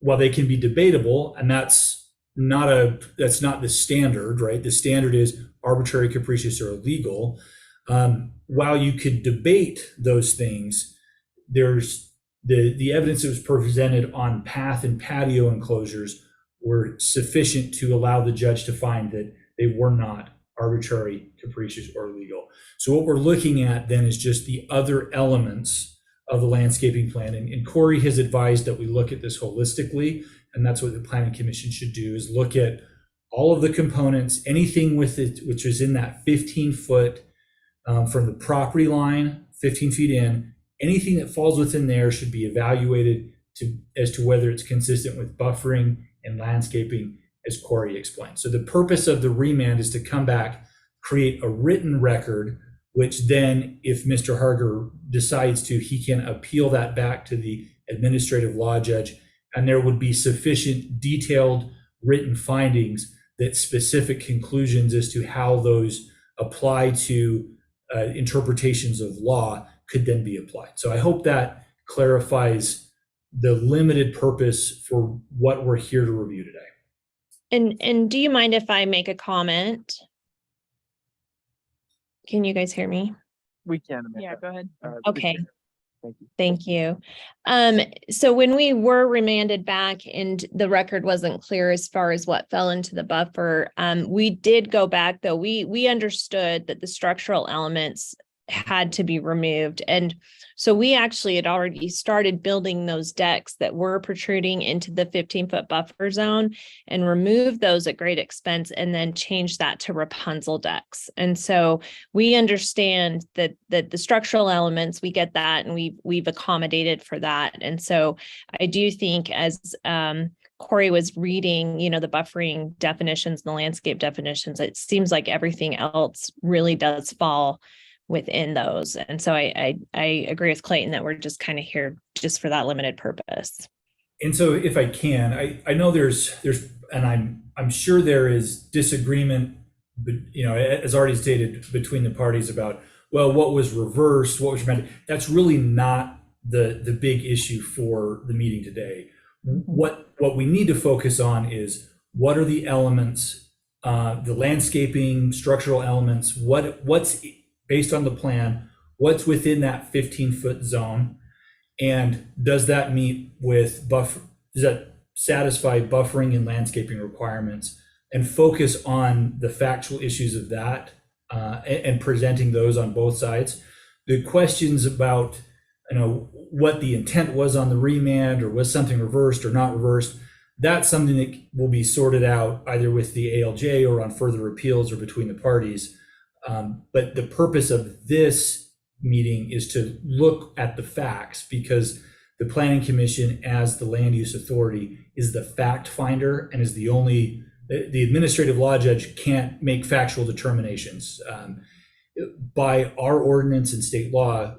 while they can be debatable, and that's not the standard, right? The standard is arbitrary, capricious, or illegal. While you could debate those things, there's the evidence that was presented on path and patio enclosures were sufficient to allow the judge to find that they were not arbitrary, capricious, or illegal. So what we're looking at then is just the other elements of the landscaping plan. And Corey has advised that we look at this holistically, and that's what the planning commission should do, is look at all of the components, anything with it, which is in that 15-foot from the property line, 15 feet in, anything that falls within there should be evaluated as to whether it's consistent with buffering and landscaping, as Corey explained. So the purpose of the remand is to come back, create a written record, which then, if Mr. Harger decides to, he can appeal that back to the administrative law judge, and there would be sufficient detailed written findings that specific conclusions as to how those apply to interpretations of law could then be applied. So I hope that clarifies the limited purpose for what we're here to review today. And do you mind if I make a comment? Can you guys hear me? We can. Amanda. Yeah, go ahead. Okay. Thank you. Thank you. So when we were remanded back and the record wasn't clear as far as what fell into the buffer, we did go back though. We understood that the structural elements had to be removed. And so we actually had already started building those decks that were protruding into the 15-foot buffer zone and removed those at great expense and then changed that to Rapunzel decks. And so we understand that the structural elements, we get that, and we've accommodated for that. And so I do think, as Corey was reading, the buffering definitions and the landscape definitions, it seems like everything else really does fall within those. And so I agree with Clayton that we're just kind of here just for that limited purpose. And so if I can, I know there's, and I'm sure there is disagreement, but as already stated, between the parties about, well, what was reversed, what was remanded. That's really not the big issue for the meeting today. What we need to focus on is what are the elements, the landscaping, structural elements, what's based on the plan, what's within that 15-foot zone, and does that meet with does that satisfy buffering and landscaping requirements, and focus on the factual issues of that and presenting those on both sides. The questions about what the intent was on the remand, or was something reversed or not reversed, that's something that will be sorted out either with the ALJ or on further appeals or between the parties. But the purpose of this meeting is to look at the facts, because the Planning Commission, as the land use authority, is the fact finder and is the administrative law judge can't make factual determinations. By our ordinance and state law,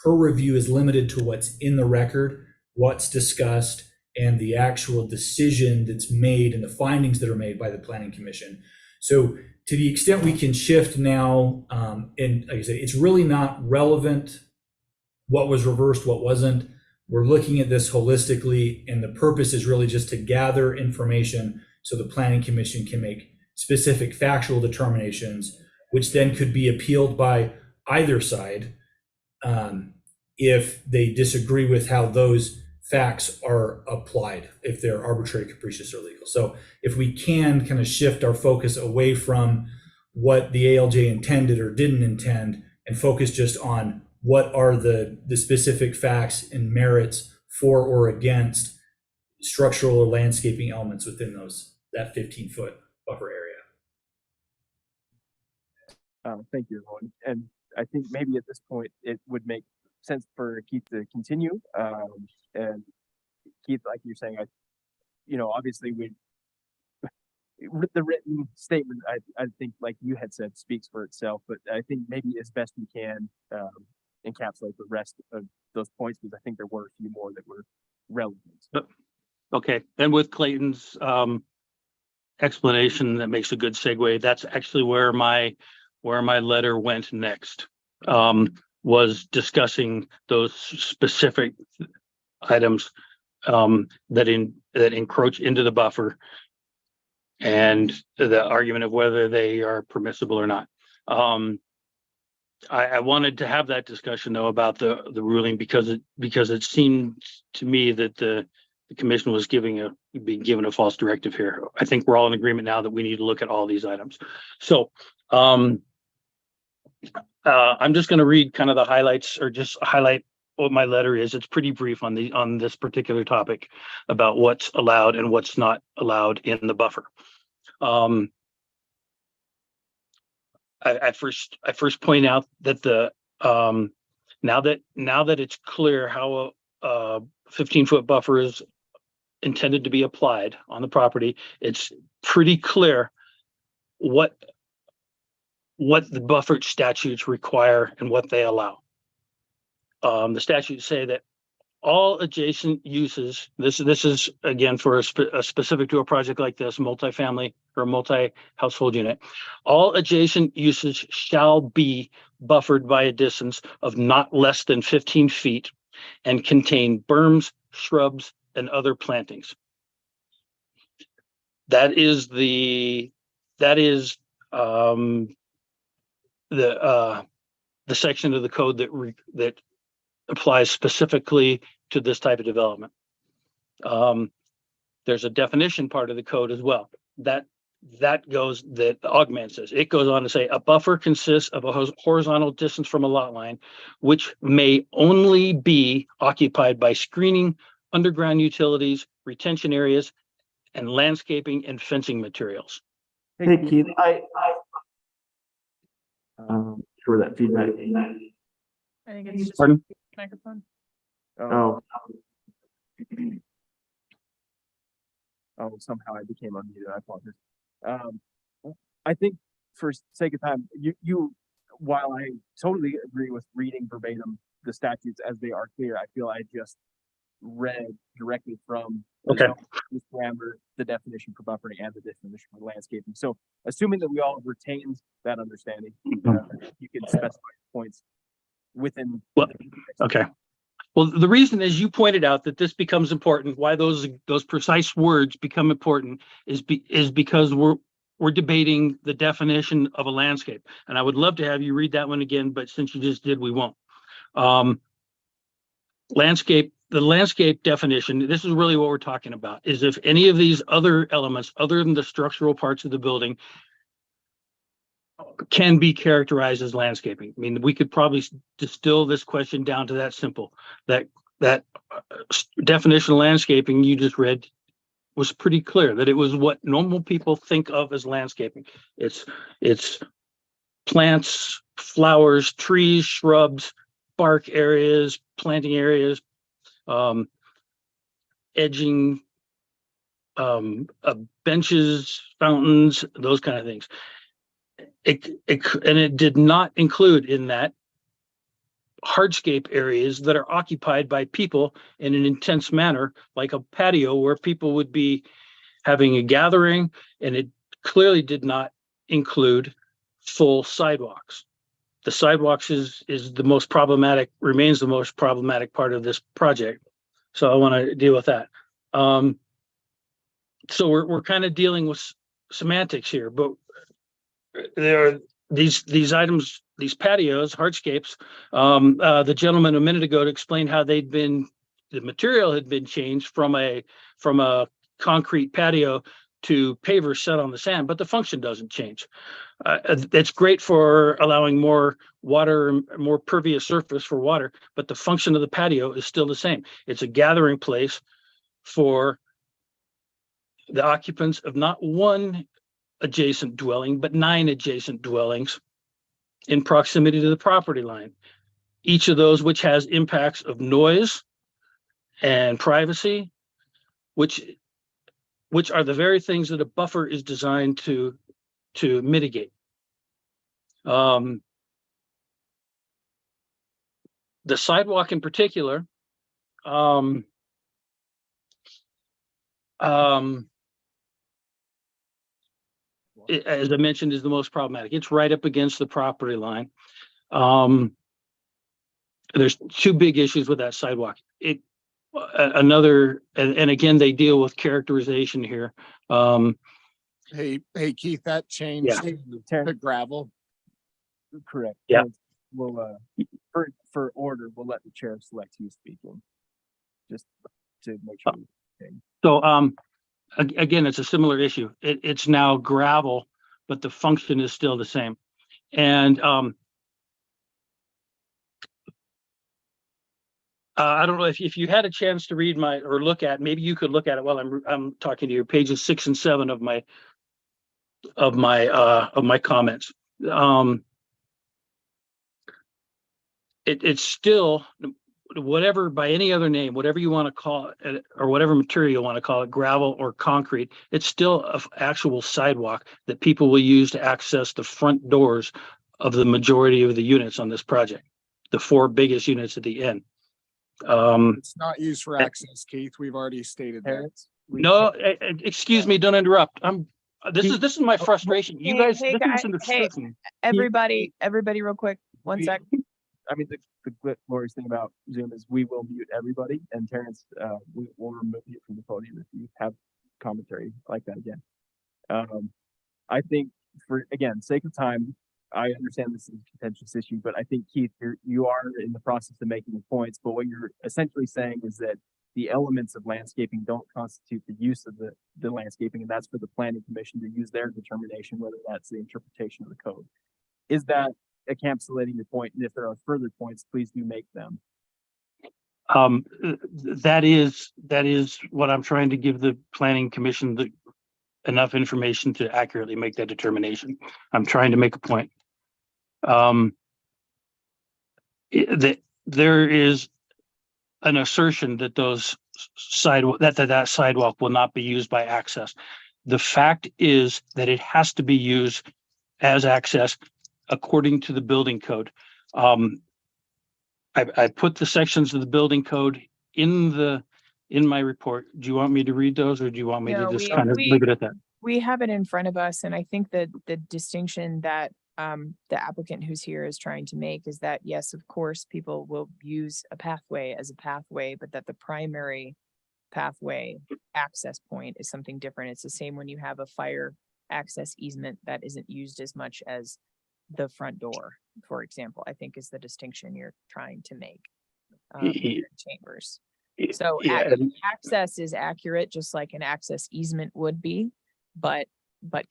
her review is limited to what's in the record, what's discussed, and the actual decision that's made and the findings that are made by the Planning Commission. So to the extent we can shift now, and like I said, it's really not relevant what was reversed, what wasn't. We're looking at this holistically, and the purpose is really just to gather information so the Planning Commission can make specific factual determinations, which then could be appealed by either side if they disagree with how those facts are applied, if they're arbitrary, capricious, or legal. So if we can kind of shift our focus away from what the ALJ intended or didn't intend and focus just on what are the specific facts and merits for or against structural or landscaping elements within that 15-foot buffer area. Thank you, everyone. And I think maybe at this point, it would make sense for Keith to continue. And Keith, like you're saying, obviously with the written statement, I think, like you had said, speaks for itself, but I think maybe as best we can, encapsulate the rest of those points, because I think there were a few more that were relevant. Okay, and with Clayton's explanation, that makes a good segue. That's actually where my letter went next. Was discussing those specific items that encroach into the buffer, and the argument of whether they are permissible or not. I wanted to have that discussion though about the ruling because it seemed to me that the commission was being given a false directive here. I think we're all in agreement now that we need to look at all these items. So I'm just going to read kind of the highlights, or just highlight what my letter is. It's pretty brief on this particular topic about what's allowed and what's not allowed in the buffer. I first point out that now that it's clear how a 15-foot buffer is intended to be applied on the property, it's pretty clear what the buffer statutes require and what they allow. The statutes say that all adjacent uses, this is again for a specific to a project like this, multifamily or multi-household unit, all adjacent uses shall be buffered by a distance of not less than 15 feet and contain berms, shrubs, and other plantings. That is the section of the code that applies specifically to this type of development. There's a definition part of the code as well that augments this. It goes on to say a buffer consists of a horizontal distance from a lot line, which may only be occupied by screening, underground utilities, retention areas, and landscaping and fencing materials. Hey Keith, sure that feedback. I think it's just Pardon? microphone. Oh, Oh, somehow I became unmuted. I apologize. I think for sake of time, while I totally agree with reading verbatim the statutes as they are clear, I feel I just read directly from the Okay. zone, this parameter, the definition for buffering, and the definition for landscaping. So assuming that we all retained that understanding, you can specify points within. Well, okay. Well, the reason, as you pointed out, that this becomes important, why those precise words become important, is because we're debating the definition of a landscape. And I would love to have you read that one again, but since you just did, we won't. The landscape definition, this is really what we're talking about, is if any of these other elements, other than the structural parts of the building, can be characterized as landscaping. I mean, we could probably distill this question down to that simple. That definition of landscaping you just read was pretty clear, that it was what normal people think of as landscaping. It's plants, flowers, trees, shrubs, bark areas, planting areas, edging, benches, fountains, those kind of things. It did not include in that hardscape areas that are occupied by people in an intense manner, like a patio where people would be having a gathering, and it clearly did not include full sidewalks. The sidewalks is the most problematic, remains the most problematic part of this project. So I want to deal with that. So we're kind of dealing with semantics here, but there are these items, these patios, hardscapes. The gentleman a minute ago to explain how the material had been changed from a concrete patio to pavers set on the sand, but the function doesn't change. It's great for allowing more water, more pervious surface for water, but the function of the patio is still the same. It's a gathering place for the occupants of not one adjacent dwelling, but 9 adjacent dwellings in proximity to the property line. Each of those which has impacts of noise and privacy, which which are the very things that a buffer is designed to mitigate. The sidewalk in particular, as I mentioned, is the most problematic. It's right up against the property line. There's two big issues with that sidewalk. And again, they deal with characterization here. Hey, Keith, that changed to gravel. Correct. Yeah. We'll, for order, we'll let the chair select who's speaking. Just to make sure. So, again, it's a similar issue. It's now gravel, but the function is still the same. And, I don't know if you had a chance to read or look at, maybe you could look at it while I'm talking to you, pages 6 and 7 of my comments. It's still, whatever, by any other name, whatever you want to call it, or whatever material you want to call it, gravel or concrete, it's still an actual sidewalk that people will use to access the front doors of the majority of the units on this project, the 4 biggest units at the end. It's not used for access, Keith. We've already stated that. No, excuse me, don't interrupt. This is my frustration. You Hey, guys, hey, this guys, isn't a hey. discussion. Everybody, real quick, one sec. I mean, the glorious thing about Zoom is we will mute everybody, and Terrence, we will remove you from the podium if you have commentary like that again. I think, for again, sake of time, I understand this is a contentious issue, but I think, Keith, you are in the process of making the points, but what you're essentially saying is that the elements of landscaping don't constitute the use of the landscaping, and that's for the planning commission to use their determination, whether that's the interpretation of the code. Is that encapsulating your point? And if there are further points, please do make them. That is what I'm trying to give the planning commission enough information to accurately make that determination. I'm trying to make a point. There is an assertion that that sidewalk will not be used by access. The fact is that it has to be used as access according to the building code. I put the sections of the building code in my report. Do you want me to read those, or do you want me to just kind of leave it at that? We have it in front of us, and I think that the distinction that the applicant who's here is trying to make is that, yes, of course, people will use a pathway as a pathway, but that the primary pathway access point is something different. It's the same when you have a fire access easement that isn't used as much as the front door, for example, I think is the distinction you're trying to make in Chambers. So access is accurate, just like an access easement would be, but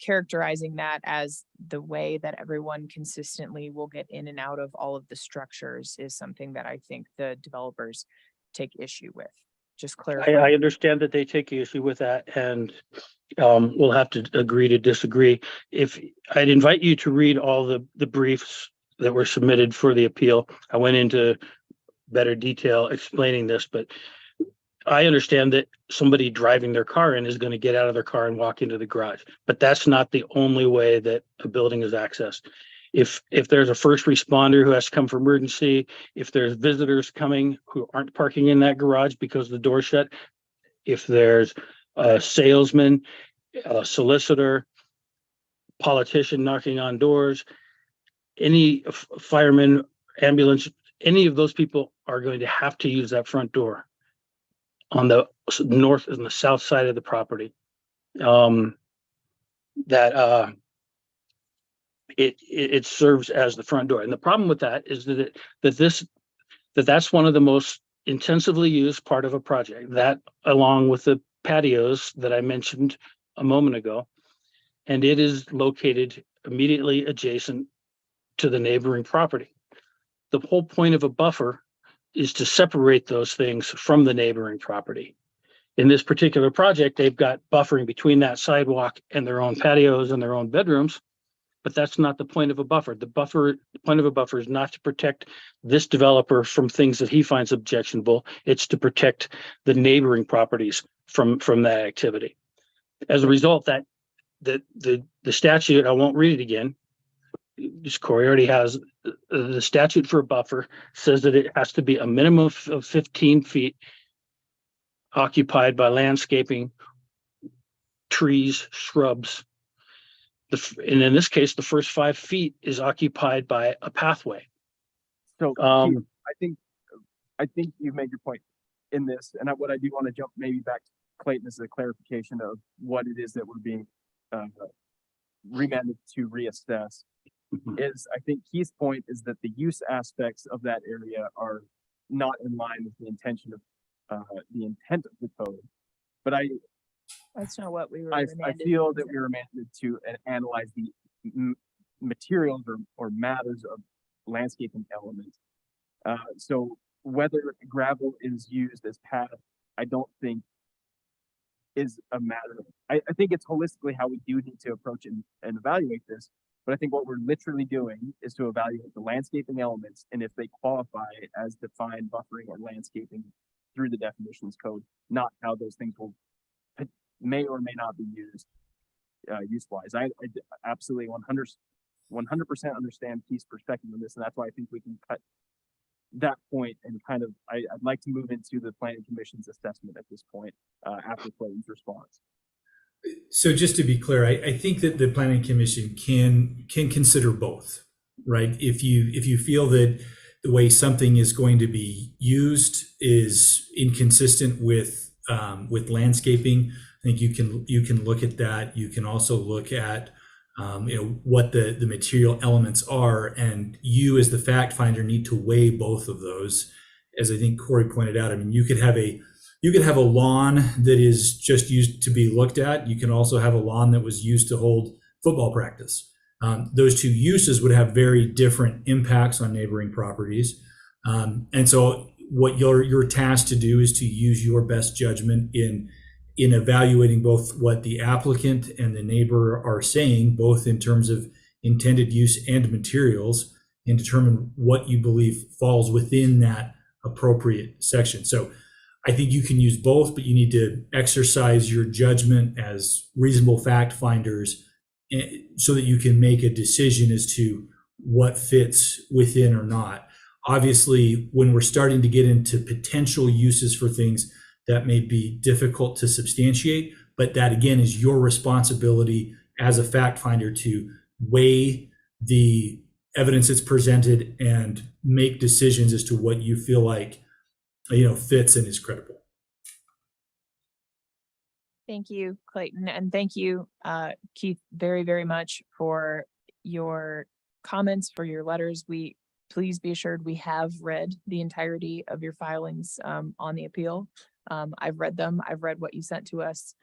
characterizing that as the way that everyone consistently will get in and out of all of the structures is something that I think the developers take issue with. Just clarify. I understand that they take issue with that, and we'll have to agree to disagree. If I'd invite you to read all the briefs that were submitted for the appeal. I went into better detail explaining this, but I understand that somebody driving their car in is going to get out of their car and walk into the garage, but that's not the only way that a building is accessed. If there's a first responder who has to come for emergency, if there's visitors coming who aren't parking in that garage because the door's shut, if there's a salesman, a solicitor, politician knocking on doors, any fireman, ambulance, any of those people are going to have to use that front door on the north and the south side of the property. It serves as the front door. And the problem with that is that's one of the most intensively used part of a project, that along with the patios that I mentioned a moment ago. And it is located immediately adjacent to the neighboring property. The whole point of a buffer is to separate those things from the neighboring property. In this particular project, they've got buffering between that sidewalk and their own patios and their own bedrooms, but that's not the point of a buffer. The point of a buffer is not to protect this developer from things that he finds objectionable. It's to protect the neighboring properties from that activity. As a result, that the statute, I won't read it again. Just Corey already has the statute for a buffer says that it has to be a minimum of 15 feet occupied by landscaping, trees, shrubs. And in this case, the first 5 feet is occupied by a pathway. So Keith, I think you've made your point in this, and what I do want to jump maybe back to Clayton as a clarification of what it is that we're being remanded to reassess. Is I think Keith's point is that the use aspects of that area are not in line with the intention of the intent of the code. But That's not what we were. I remanded feel to. that we were mandated to analyze the materials or matters of landscaping elements. So whether gravel is used as path, I don't think is a matter. I think it's holistically how we do need to approach and evaluate this. But I think what we're literally doing is to evaluate the landscaping elements and if they qualify as defined buffering or landscaping through the definitions code, not how those things may or may not be used use-wise. I absolutely 100% understand Keith's perspective on this, and that's why I think we can cut that point and kind of I'd like to move into the planning commission's assessment at this point after Clayton's response. So just to be clear, I think that the planning commission can consider both, right? If you feel that the way something is going to be used is inconsistent with landscaping, I think you can look at that. You can also look at what the material elements are, and you as the fact finder need to weigh both of those. As I think Corey pointed out, I mean, you could have a lawn that is just used to be looked at. You can also have a lawn that was used to hold football practice. Those two uses would have very different impacts on neighboring properties. And so what you're tasked to do is to use your best judgment in evaluating both what the applicant and the neighbor are saying, both in terms of intended use and materials, and determine what you believe falls within that appropriate section. So I think you can use both, but you need to exercise your judgment as reasonable fact finders so that you can make a decision as to what fits within or not. Obviously, when we're starting to get into potential uses for things, that may be difficult to substantiate, but that again is your responsibility as a fact finder to weigh the evidence that's presented and make decisions as to what you feel like fits and is credible. Thank you, Clayton, and thank you, Keith, very, very much for your comments, for your letters. Please be assured we have read the entirety of your filings on the appeal. I've read them. I've read what you sent to us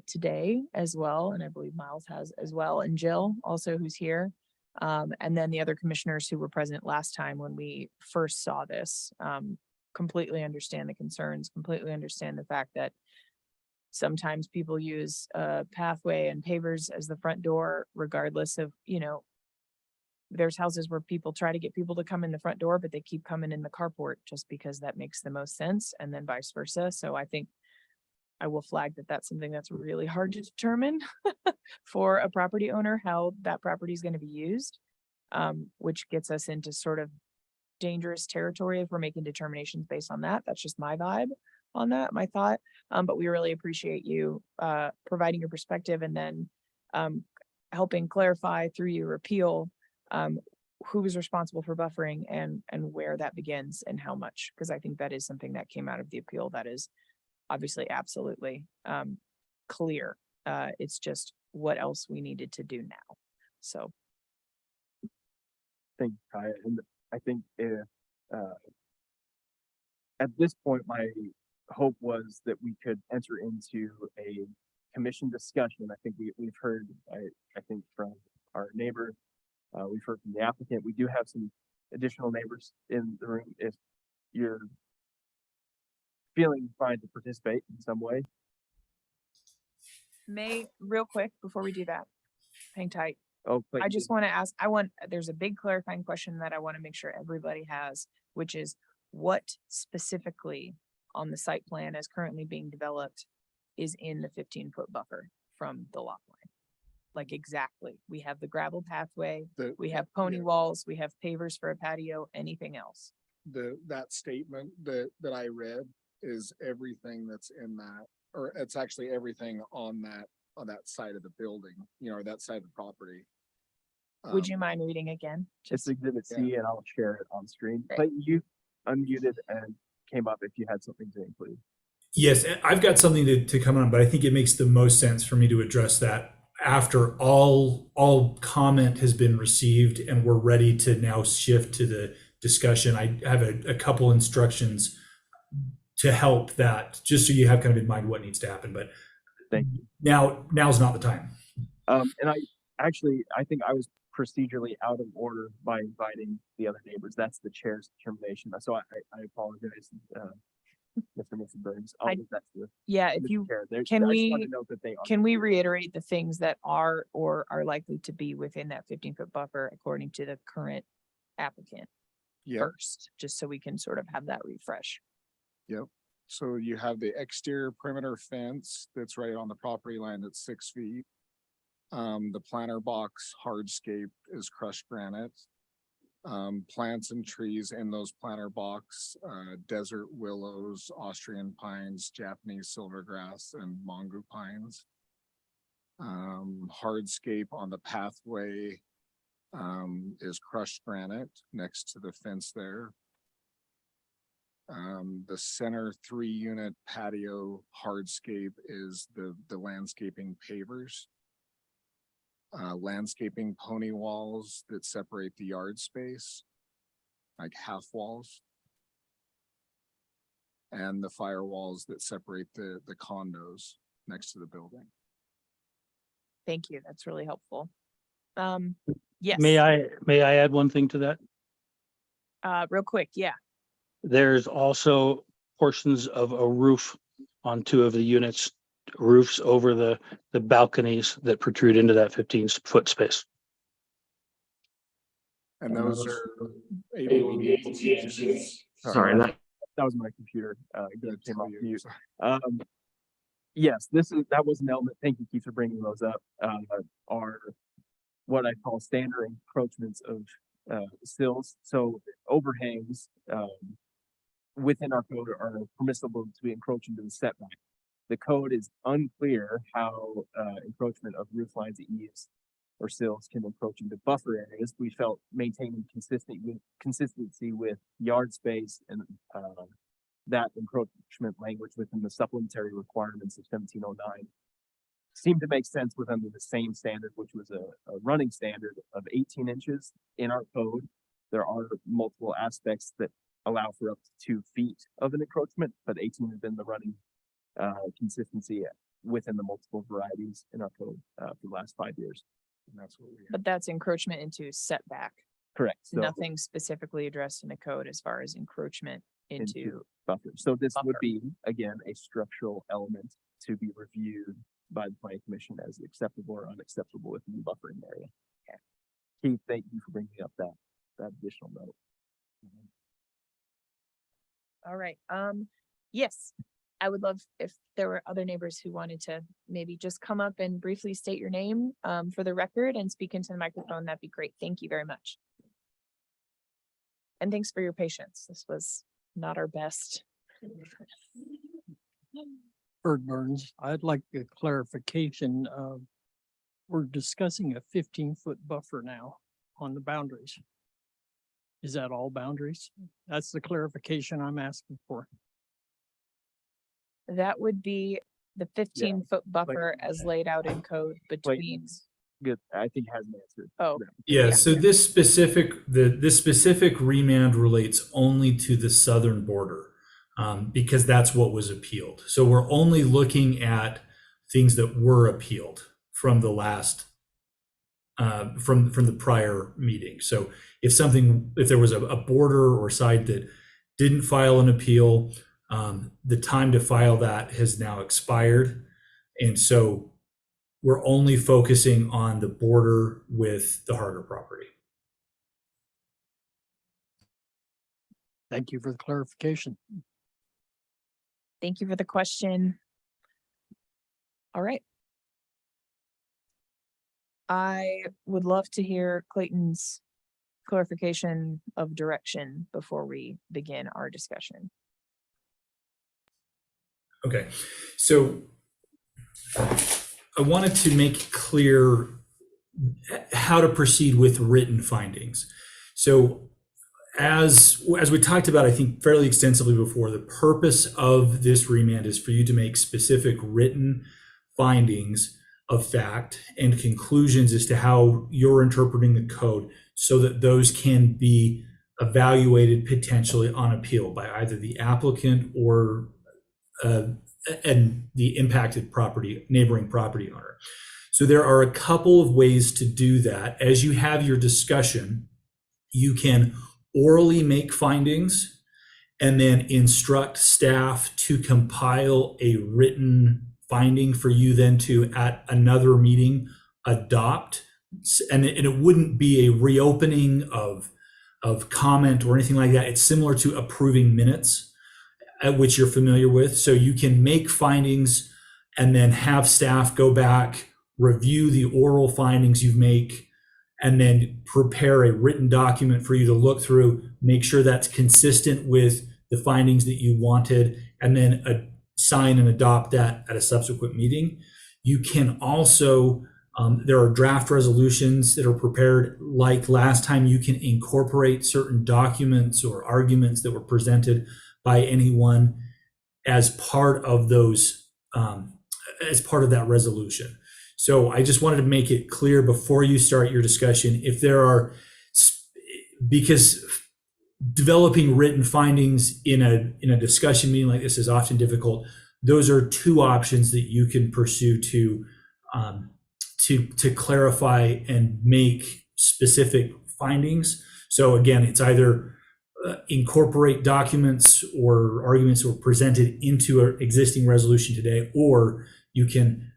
today as well, and I believe Miles has as well, and Jill also, who's here, and then the other commissioners who were present last time when we first saw this. Completely understand the concerns, completely understand the fact that sometimes people use a pathway and pavers as the front door, regardless of, there's houses where people try to get people to come in the front door, but they keep coming in the carport just because that makes the most sense, and then vice versa. So I think I will flag that that's something that's really hard to determine for a property owner, how that property is going to be used, which gets us into sort of dangerous territory if we're making determinations based on that. That's just my vibe on that, my thought. But we really appreciate you providing your perspective and then helping clarify through your appeal who is responsible for buffering and where that begins and how much, because I think that is something that came out of the appeal that is obviously absolutely clear. It's just what else we needed to do now. So Thank you, Kaya. And I think if at this point, my hope was that we could enter into a commission discussion. I think we've heard, I think from our neighbor, we've heard from the applicant. We do have some additional neighbors in the room. If you're feeling inclined to participate in some way. real quick before we do that, hang tight. Oh, I just want to ask, there's a big clarifying question that I want to make sure everybody has, which is what specifically on the site plan as currently being developed is in the 15-foot buffer? from the lot line? Like exactly, we have the gravel pathway, we have Yeah. pony walls, we have pavers for a patio, anything else? That statement that I read is everything that's in that, or it's actually everything on that side of the building, you know, or that side of the property. Would you mind reading again? It's Just, exhibit C and I'll share it on screen. Great. But you unmuted and came up if you had something to include. Yes, I've got something to come on, but I think it makes the most sense for me to address that after all comment has been received and we're ready to now shift to the discussion. I have a couple instructions to help that, just so you have kind of in mind what needs to happen. But Thank you. now's not the time. And I think I was procedurally out of order by inviting the other neighbors. That's the chair's determination. So I apologize, Mr. Burns. I'll I- leave that to yeah, if Mr. you, Chair. I can just we- wanted to note that they are. can we reiterate the things that are or are likely to be within that 15-foot buffer according to the current applicant Yep. first, just so we can sort of have that refresh? So you have the exterior perimeter fence that's right on the property line that's 6 feet. The planter box hardscape is crushed granite. Plants and trees in those planter box, desert willows, Austrian pines, Japanese silvergrass, and mongo pines. Hardscape on the pathway, is crushed granite next to the fence there. The center 3-unit patio hardscape is the landscaping pavers. Landscaping pony walls that separate the yard space, like half walls. And the firewalls that separate the condos next to the building. Thank you. That's really helpful. Yes. May I add one thing to that? Real quick, yeah. There's also portions of a roof on 2 of the units, roofs over the balconies that protrude into that 15-foot space. And those are able to be 18 inches. Sorry, that That was my computer. Good Came to off you. mute. Yes, that was an element. Thank you, Keith, for bringing those up. Are what I call standard encroachments of sills. So overhangs within our code are permissible to be encroaching to the setback. The code is unclear how encroachment of roof lines, eaves, or sills can encroach into buffer areas. We felt maintaining consistency with yard space and that encroachment language within the supplementary requirements of 1709 seemed to make sense within the same standard, which was a running standard of 18 inches in our code. There are multiple aspects that allow for up to 2 feet of an encroachment, but 18 has been the running consistency within the multiple varieties in our code for the last 5 years. And that's what we have. But that's encroachment into setback. Correct. So Nothing specifically addressed in the code as far as encroachment into, buffer. So this would buffer. be, again, a structural element to be reviewed by the planning commission as acceptable or unacceptable within the buffering area. Okay. Keith, thank you for bringing up that additional note. all right. Yes, I would love if there were other neighbors who wanted to maybe just come up and briefly state your name for the record and speak into the microphone. That'd be great. Thank you very much. And thanks for your patience. This was not our best. Bert Burns, I'd like a clarification. We're discussing a 15-foot buffer now on the boundaries. Is that all boundaries? That's the clarification I'm asking for. That would be the 15-foot buffer as laid out in code between, Good. I think has an answer. oh, Yeah, Yeah. so this specific remand relates only to the southern border, because that's what was appealed. So we're only looking at things that were appealed from the last, from the prior meeting. So if there was a border or side that didn't file an appeal, the time to file that has now expired. And so we're only focusing on the border with the Harder property. Thank you for the clarification. thank you for the question. All right. I would love to hear Clayton's clarification of direction before we begin our discussion. Okay, so I wanted to make clear how to proceed with written findings. So as we talked about, I think fairly extensively before, the purpose of this remand is for you to make specific written findings of fact and conclusions as to how you're interpreting the code so that those can be evaluated potentially on appeal by either the applicant or and the impacted neighboring property owner. So there are a couple of ways to do that. As you have your discussion, you can orally make findings and then instruct staff to compile a written finding for you then to, at another meeting, adopt. And it wouldn't be a reopening of comment or anything like that. It's similar to approving minutes, at which you're familiar with. So you can make findings and then have staff go back, review the oral findings you make, and then prepare a written document for you to look through, make sure that's consistent with the findings that you wanted, and then sign and adopt that at a subsequent meeting. You can also, there are draft resolutions that are prepared. Like last time, you can incorporate certain documents or arguments that were presented by anyone as part of those, as part of that resolution. So I just wanted to make it clear before you start your discussion, if there are, because developing written findings in a discussion meeting like this is often difficult. Those are two options that you can pursue to clarify and make specific findings. So again, it's either incorporate documents or arguments that were presented into an existing resolution today, or you can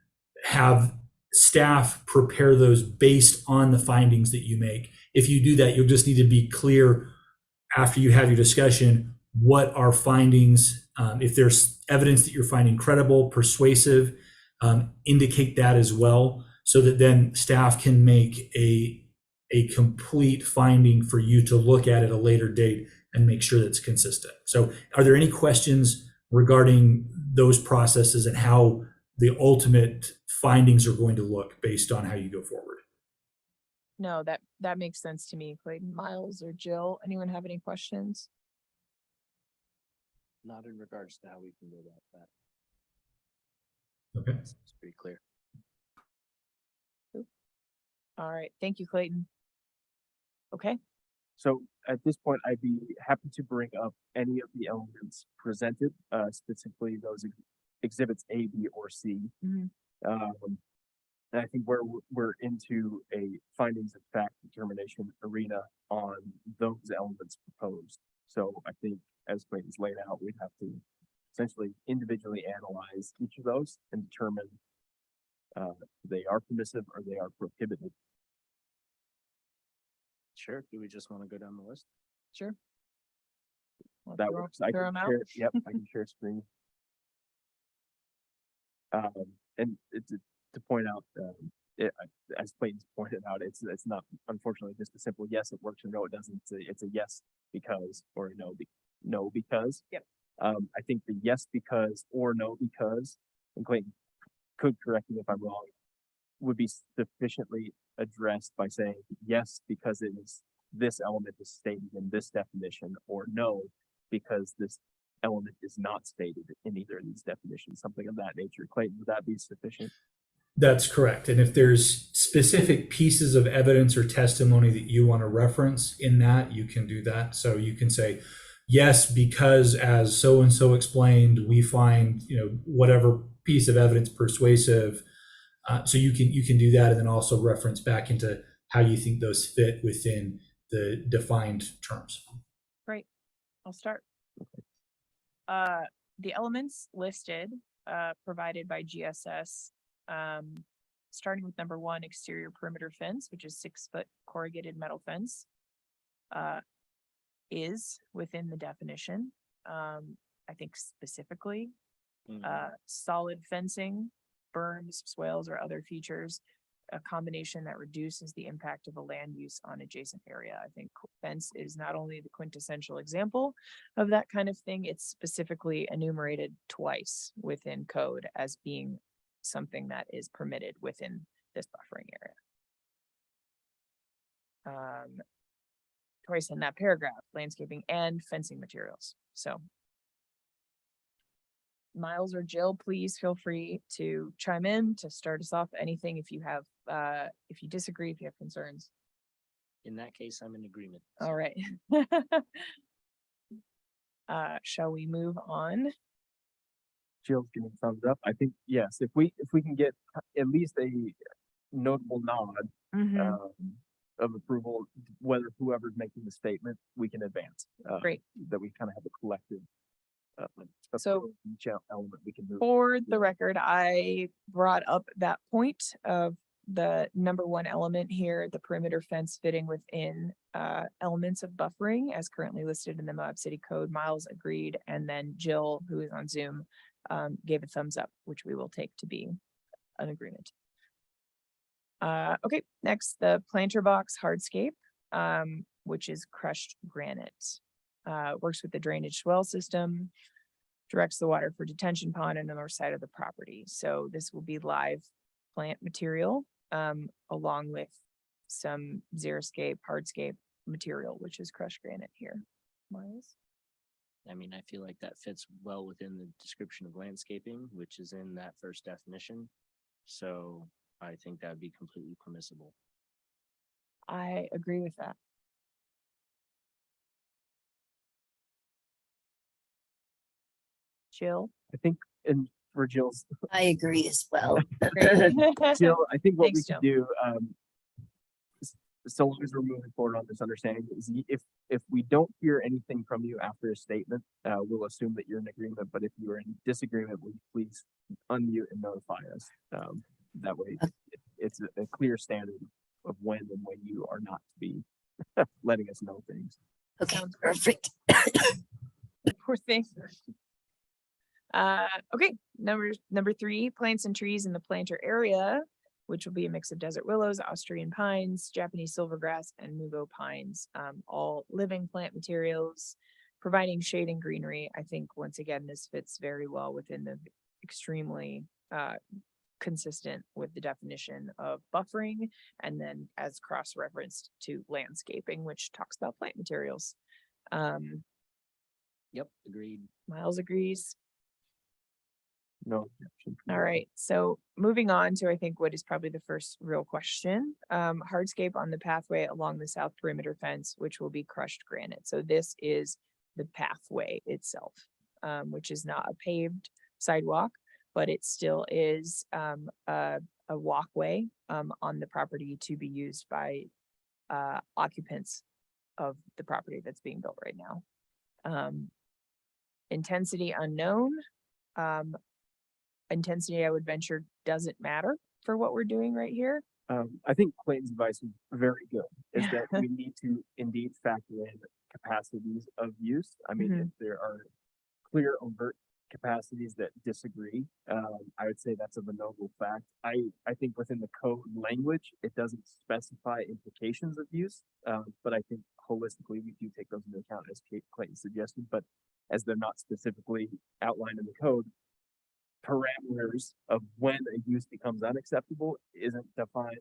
have staff prepare those based on the findings that you make. If you do that, you'll just need to be clear after you have your discussion, what are findings? If there's evidence that you're finding credible, persuasive, indicate that as well, so that then staff can make a complete finding for you to look at a later date and make sure that's consistent. So are there any questions regarding those processes and how the ultimate findings are going to look based on how you go forward? No, that makes sense to me. Clayton, Miles, or Jill, anyone have any questions? Not in regards to how we can go about that. Okay. It's pretty clear. All right, thank you, Clayton. Okay, So at this point, I'd be happy to bring up any of the elements presented, specifically those exhibits A, B, or C. Mhm. And I think we're into a findings of fact determination arena on those elements proposed. So I think as Clayton's laid out, we'd have to essentially individually analyze each of those and determine they are permissive or they are prohibited. Sure. Do we just want to go down the list? sure. Wanna That throw- works. I throw can 'em out? share, yep, I can share screen. And to point out, as Clayton's pointed out, it's not, unfortunately, just a simple yes, it works, or no, it doesn't. It's a yes because, or a no because. Yep. I think the yes because or no because, and Clayton could correct me if I'm wrong, would be sufficiently addressed by saying yes because this element is stated in this definition, or no because this element is not stated in either of these definitions, something of that nature. Clayton, would that be sufficient? That's correct. And if there's specific pieces of evidence or testimony that you want to reference in that, you can do that. So you can say, yes, because as so-and-so explained, we find, whatever piece of evidence persuasive. So you can do that, and then also reference back into how you think those fit within the defined terms. Great, I'll start. The elements listed, provided by GSS, starting with number 1, exterior perimeter fence, which is 6-foot corrugated metal fence, is within the definition. I think specifically, solid fencing, berms, swales, or other features a combination that reduces the impact of a land use on adjacent area. I think fence is not only the quintessential example of that kind of thing, it's specifically enumerated twice within code as being something that is permitted within this buffering area. Twice in that paragraph, landscaping and fencing materials. So Miles or Jill, please feel free to chime in to start us off. Anything if you have, if you disagree, if you have concerns. In that case, I'm in agreement. All right. Shall we move on? Jill's giving thumbs up. I think, yes, if we can get at least a notable nod of approval, whether whoever's making the statement, we can advance. Great. That we kind of have a collective. So- approval, each element we can move. For the record, I brought up that point of the number one element here, the perimeter fence fitting within elements of buffering as currently listed in the Moab City Code. Miles agreed, and then Jill, who is on Zoom, gave a thumbs up, which we will take to be an agreement. Okay, next, the planter box hardscape, which is crushed granite. Works with the drainage swell system, directs the water for detention pond on the north side of the property. So this will be live plant material, along with some xeriscape, hardscape material, which is crushed granite here. Miles? I mean, I feel like that fits well within the description of landscaping, which is in that first definition. So I think that would be completely permissible. I agree with that. Jill? I think, and for Jill's, I agree as well. Great. Jill, I think what we Thanks, could Jill. do, so long as we're moving forward on this understanding, is if we don't hear anything from you after a statement, we'll assume that you're in agreement, but if you are in disagreement, will you please unmute and notify us? That way, it's a clear standard of when and when you are not to be letting us know things. Okay, Sounds great. perfect. Poor thing. Okay, number 3, plants and trees in the planter area, which will be a mix of desert willows, Austrian pines, Japanese silvergrass, and mugo pines, all living plant materials, providing shade and greenery. I think once again, this fits very well within the extremely consistent with the definition of buffering, and then as cross-referenced to landscaping, which talks about plant materials. Yep, agreed. Miles agrees. No objection. All right, so moving on to, I think, what is probably the first real question. Hardscape on the pathway along the south perimeter fence, which will be crushed granite. So this is the pathway itself, which is not a paved sidewalk, but it still is a walkway on the property to be used by occupants of the property that's being built right now. Intensity unknown. Intensity, I would venture, doesn't matter for what we're doing right here. I think Clayton's advice is very good, is Yeah. that we need to indeed factor in capacities of use. I mean, if there are clear overt capacities that disagree, I would say that's of a noble fact. I think within the code language, it doesn't specify implications of use, but I think holistically, we do take those into account as Clayton suggested, but as they're not specifically outlined in the code, parameters of when a use becomes unacceptable isn't defined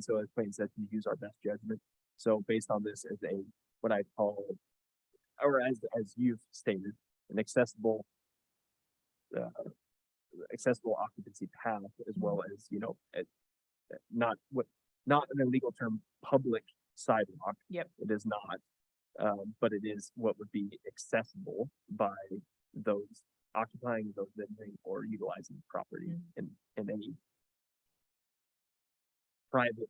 so as Clayton said, to use our best judgment. So based on this as a, what I call, or as you've stated, an accessible occupancy path, as well as, not an illegal term, public sidewalk. Yep. It is not, but it is what would be accessible by those occupying, those living or utilizing the property in any private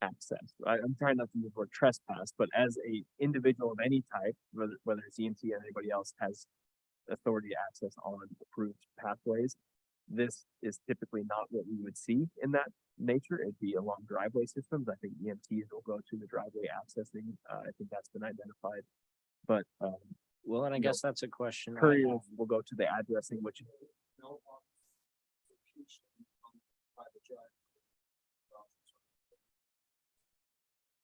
access. I'm trying not to use the word trespass, but as a individual of any type, whether it's EMT or anybody else has authority to access on approved pathways, this is typically not what we would see in that nature. It'd be along driveway systems. I think EMTs will go to the driveway accessing. I think that's been identified, but Well, and I No. guess that's a question. I couriers have. will go to the addressing, which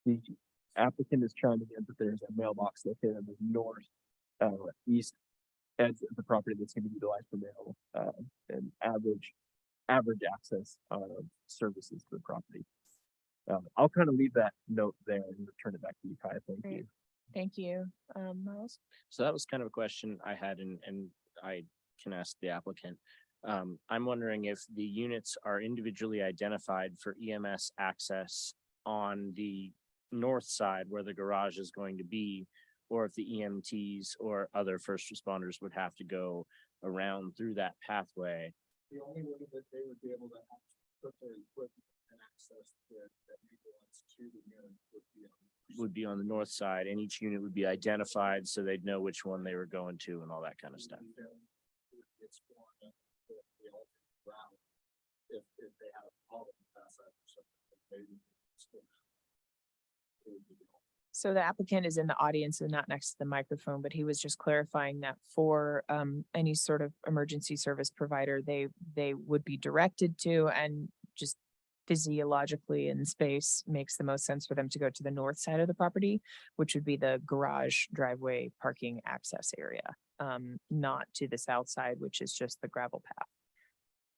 The applicant is chiming in that there's a mailbox located on the north, east edge of the property that's gonna be utilized for mail, and average access, services to the property. I'll kind of leave that note there and return it back to you, Kai. Thank Great. you. Thank you. Miles? So that was kind of a question I had and I can ask the applicant. I'm wondering if the units are individually identified for EMS access on the north side where the garage is going to be, or if the EMTs or other first responders would have to go around through that pathway. The only way that they would be able to put their equipment and access the ambulance to the unit Would be on the north side, and each unit would be identified so they'd know which one they were going to and all that kind of stuff. It's more than the alternate route. If they have all of the pass out or something, maybe. So the applicant is in the audience and not next to the microphone, but he was just clarifying that for any sort of emergency service provider, they would be directed to, and just physiologically in space makes the most sense for them to go to the north side of the property, which would be the garage, driveway, parking access area, not to the south side, which is just the gravel path.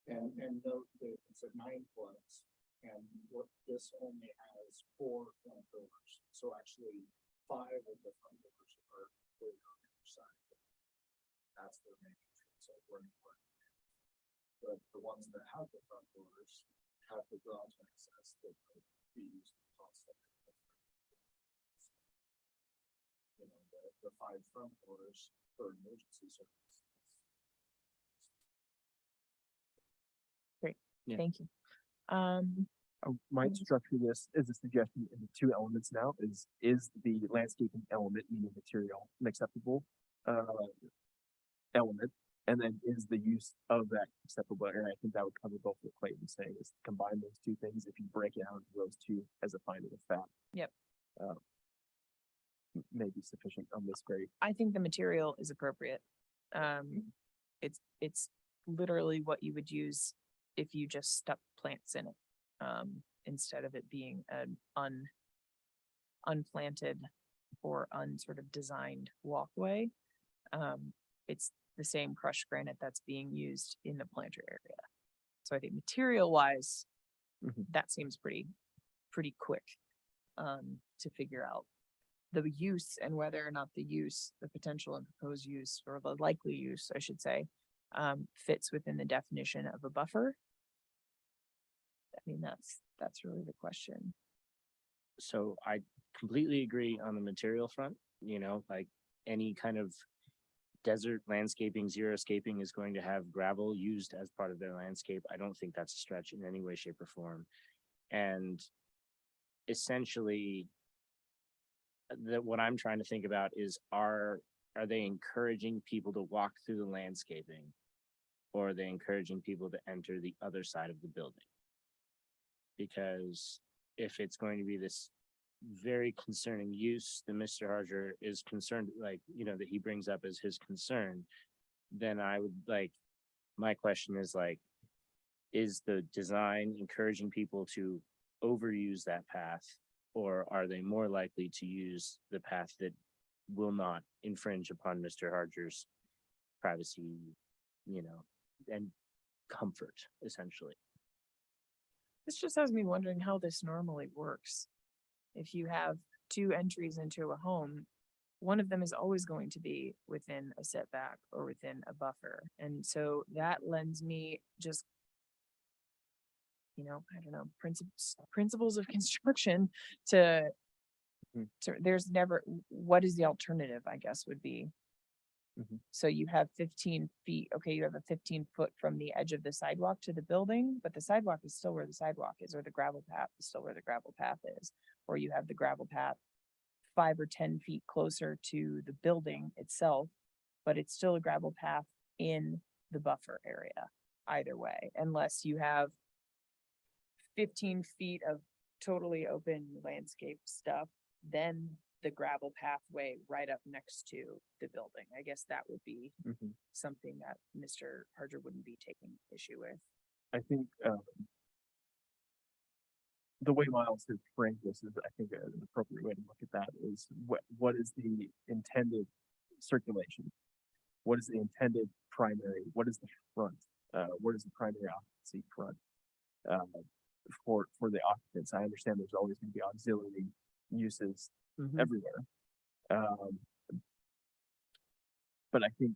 And note that it's a 9 foot, and what this only has 4 front doors. So actually 5 of the front doors are clear on the other side. That's their main entrance. So we're in front. But the ones that have the front doors have the garage access that could be used constantly. You know, the 5 front doors for emergency services. Yeah. Thank you. I might structure this as a suggestion into 2 elements now. Is the landscaping element, meaning material, an acceptable element? And then is the use of that acceptable area? I think that would cover both what Clayton was saying, is combine those 2 things. If you break it out into those 2 as a finding of fact. Yep. May be sufficient on this very. I think the material is appropriate. It's literally what you would use if you just stuck plants in it, instead of it being an unplanted or unsort of designed walkway. It's the same crushed granite that's being used in the planter area. So I think material wise, that seems pretty quick to figure out. The use and whether or not the potential and proposed use, or the likely use, I should say, fits within the definition of a buffer. I mean, that's really the question. So I completely agree on the material front, you know, like any kind of desert landscaping, xeriscaping is going to have gravel used as part of their landscape. I don't think that's a stretch in any way, shape, or form. And essentially, what I'm trying to think about is, are they encouraging people to walk through the landscaping, or are they encouraging people to enter the other side of the building? Because if it's going to be this very concerning use that Mr. Harger is concerned, like, you know, that he brings up as his concern, then I would like, my question is like, is the design encouraging people to overuse that path, or are they more likely to use the path that will not infringe upon Mr. Harger's privacy, you know, and comfort, essentially? This just has me wondering how this normally works. If you have 2 entries into a home, one of them is always going to be within a setback or within a buffer. And so that lends me just, you know, I don't know, principles of construction to there's never, what is the alternative, I guess, would be. So you have 15 feet, okay, you have a 15-foot from the edge of the sidewalk to the building, but the sidewalk is still where the sidewalk is, or the gravel path is still where the gravel path is. Or you have the gravel path 5 or 10 feet closer to the building itself, but it's still a gravel path in the buffer area, either way, unless you have 15 feet of totally open landscape stuff, then the gravel pathway right up next to the building. I guess that would be something that Mr. Harger wouldn't be taking issue with. I think the way Miles has framed this is, I think, an appropriate way to look at that is what is the intended circulation? What is the intended primary? What is the front? What is the primary occupancy front for the occupants? I understand there's always going to be auxiliary uses everywhere, but I think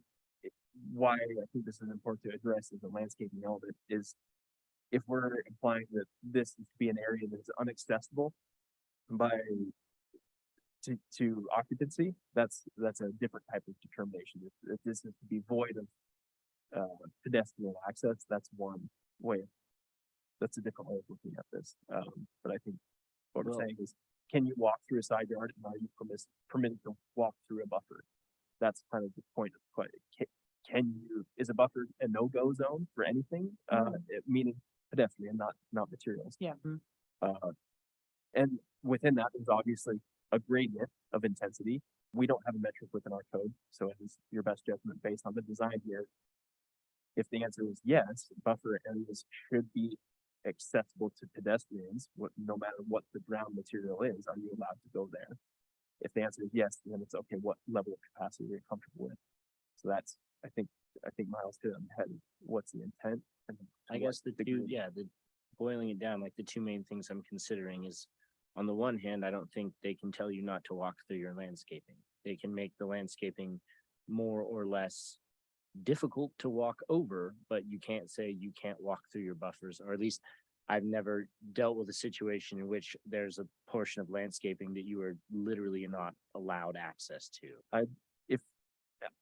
why I think this is important to address as a landscaping element is if we're implying that this is to be an area that is inaccessible to occupancy, that's a different type of determination. If this is to be void of pedestrian access, that's one way. That's a different way of looking at this. But I think what we're saying is, can you walk through a side yard and are you permitted to walk through a buffer? That's kind of the point of the question. Is a buffer a no-go zone for anything? Meaning pedestrian, not materials. Yeah. And within that, there's obviously a gradient of intensity. We don't have a metric within our code, so it is your best judgment based on the design here. If the answer is yes, buffer areas should be accessible to pedestrians, no matter what the ground material is. Are you allowed to go there? If the answer is yes, then it's okay. What level of capacity are you comfortable with? So that's, I think Miles hit on the head. What's the intent? And I guess the boiling it down, like the two main things I'm considering is, on the one hand, I don't think they can tell you not to walk through your landscaping. They can make the landscaping more or less difficult to walk over, but you can't say you can't walk through your buffers, or at least I've never dealt with a situation in which there's a portion of landscaping that you are literally not allowed access to.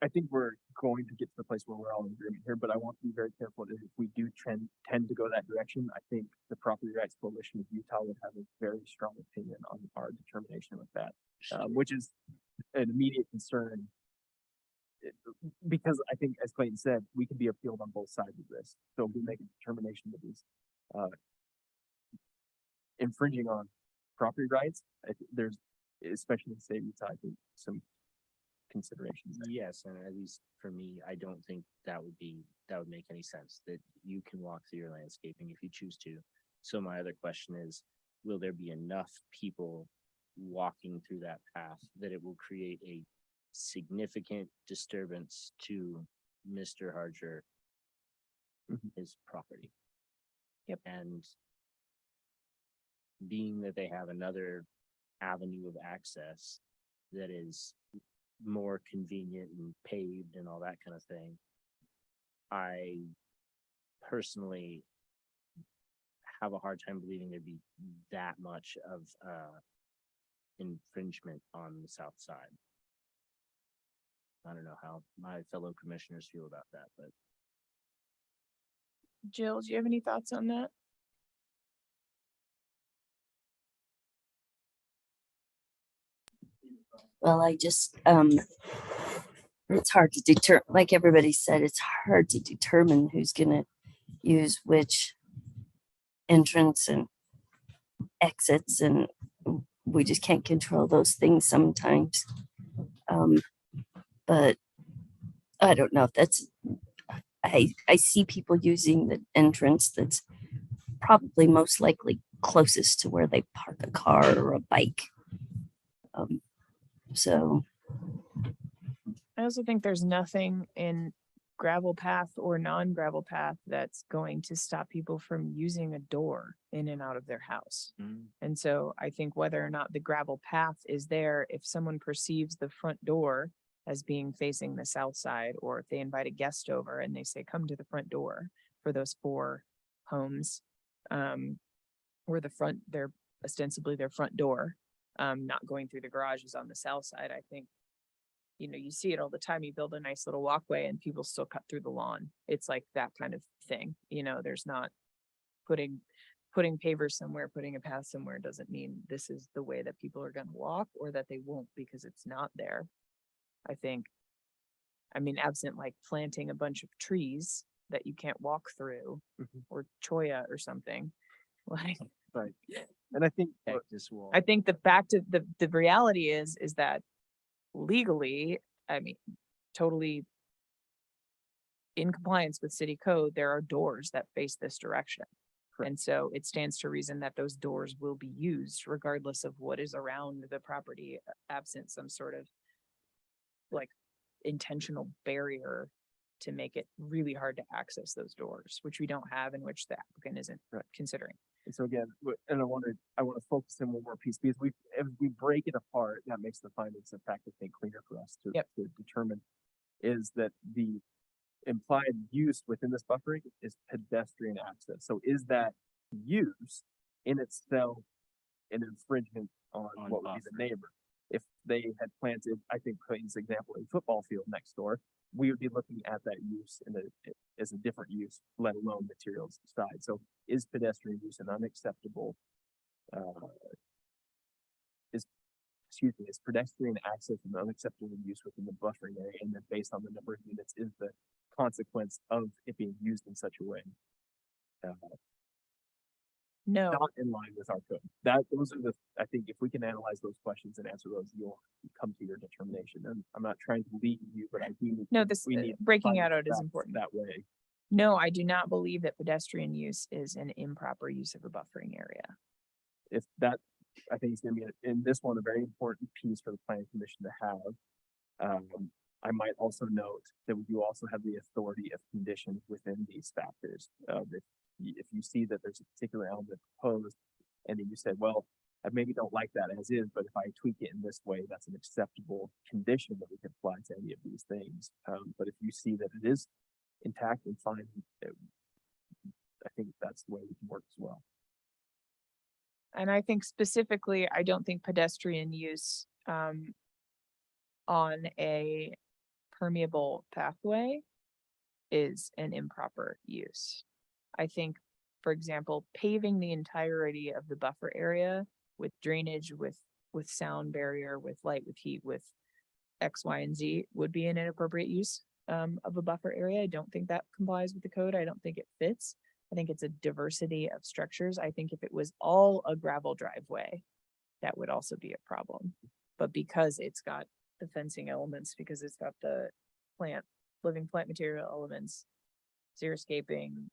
I think we're going to get to the place where we're all in agreement here, but I want to be very careful that if we do tend to go that direction, I think the Property Rights Coalition of Utah would have a very strong opinion on our determination with that, which is an immediate concern. Because I think, as Clayton said, we can be appealed on both sides of this. So if we make a determination that is infringing on property rights, there's, especially in the state of Utah, I think some considerations there. Yes, and at least for me, I don't think that would make any sense, that you can walk through your landscaping if you choose to. So my other question is, will there be enough people walking through that path that it will create a significant disturbance to Mr. Harger, his property? Yep. And being that they have another avenue of access that is more convenient and paved and all that kind of thing, I personally have a hard time believing there'd be that much of infringement on the south side. I don't know how my fellow commissioners feel about that, but Jill, do you have any thoughts on that? Well, I just, it's hard to deter, like everybody said, it's hard to determine who's gonna use which entrance and exits, and we just can't control those things sometimes. But I don't know if that's, I see people using the entrance that's probably most likely closest to where they park a car or a bike. So I also think there's nothing in gravel path or non-gravel path that's going to stop people from using a door in and out of their house. And so I think whether or not the gravel path is there, if someone perceives the front door as being facing the south side, or if they invite a guest over and they say, come to the front door for those 4 homes, where the front, they're ostensibly their front door, not going through the garages on the south side. I think, you see it all the time. You build a nice little walkway and people still cut through the lawn. It's like that kind of thing. There's not putting pavers somewhere, putting a path somewhere doesn't mean this is the way that people are going to walk, or that they won't because it's not there. I think, absent like planting a bunch of trees that you can't walk through, or cholla or something like. Right. And I think the reality is that legally, totally in compliance with city code, there are doors that face this direction. Correct. And so it stands to reason that those doors will be used regardless of what is around the property, absent some sort of like intentional barrier to make it really hard to access those doors, which we don't have and which the applicant isn't Right. considering. And so again, and I want to focus in one more piece because if we break it apart, that makes the findings of fact, I think, cleaner for us to, Yep. to determine is that the implied use within this buffering is pedestrian access. So is that use in itself an infringement on On what would be the buffering. neighbor? If they had planted, I think, Clayton's example, a football field next door, we would be looking at that use as a different use, let alone materials side. So is pedestrian use an unacceptable, is pedestrian access an unacceptable use within the buffering area? And then based on the number of units, is the consequence of it being used in such a way No, not in line with our code? Those are I think if we can analyze those questions and answer those, you'll come to your determination. And I'm not trying to lead you, but I do. no, we need breaking findings out of out is facts important. that way. No, I do not believe that pedestrian use is an improper use of a buffering area. If that, I think it's gonna be, in this one, a very important piece for the planning commission to have. I might also note that you also have the authority of conditions within these factors. If you see that there's a particular element proposed, and then you said, well, I maybe don't like that as is, but if I tweak it in this way, that's an acceptable condition that we can apply to any of these things. But if you see that it is intact and fine, I think that's the way we can work as well. And I think specifically, I don't think pedestrian use on a permeable pathway is an improper use. I think, for example, paving the entirety of the buffer area with drainage, with sound barrier, with light, with heat, with X, Y, and Z would be an inappropriate use of a buffer area. I don't think that complies with the code. I don't think it fits. I think it's a diversity of structures. I think if it was all a gravel driveway, that would also be a problem. But because it's got the fencing elements, because it's got the living plant material elements, xeriscaping,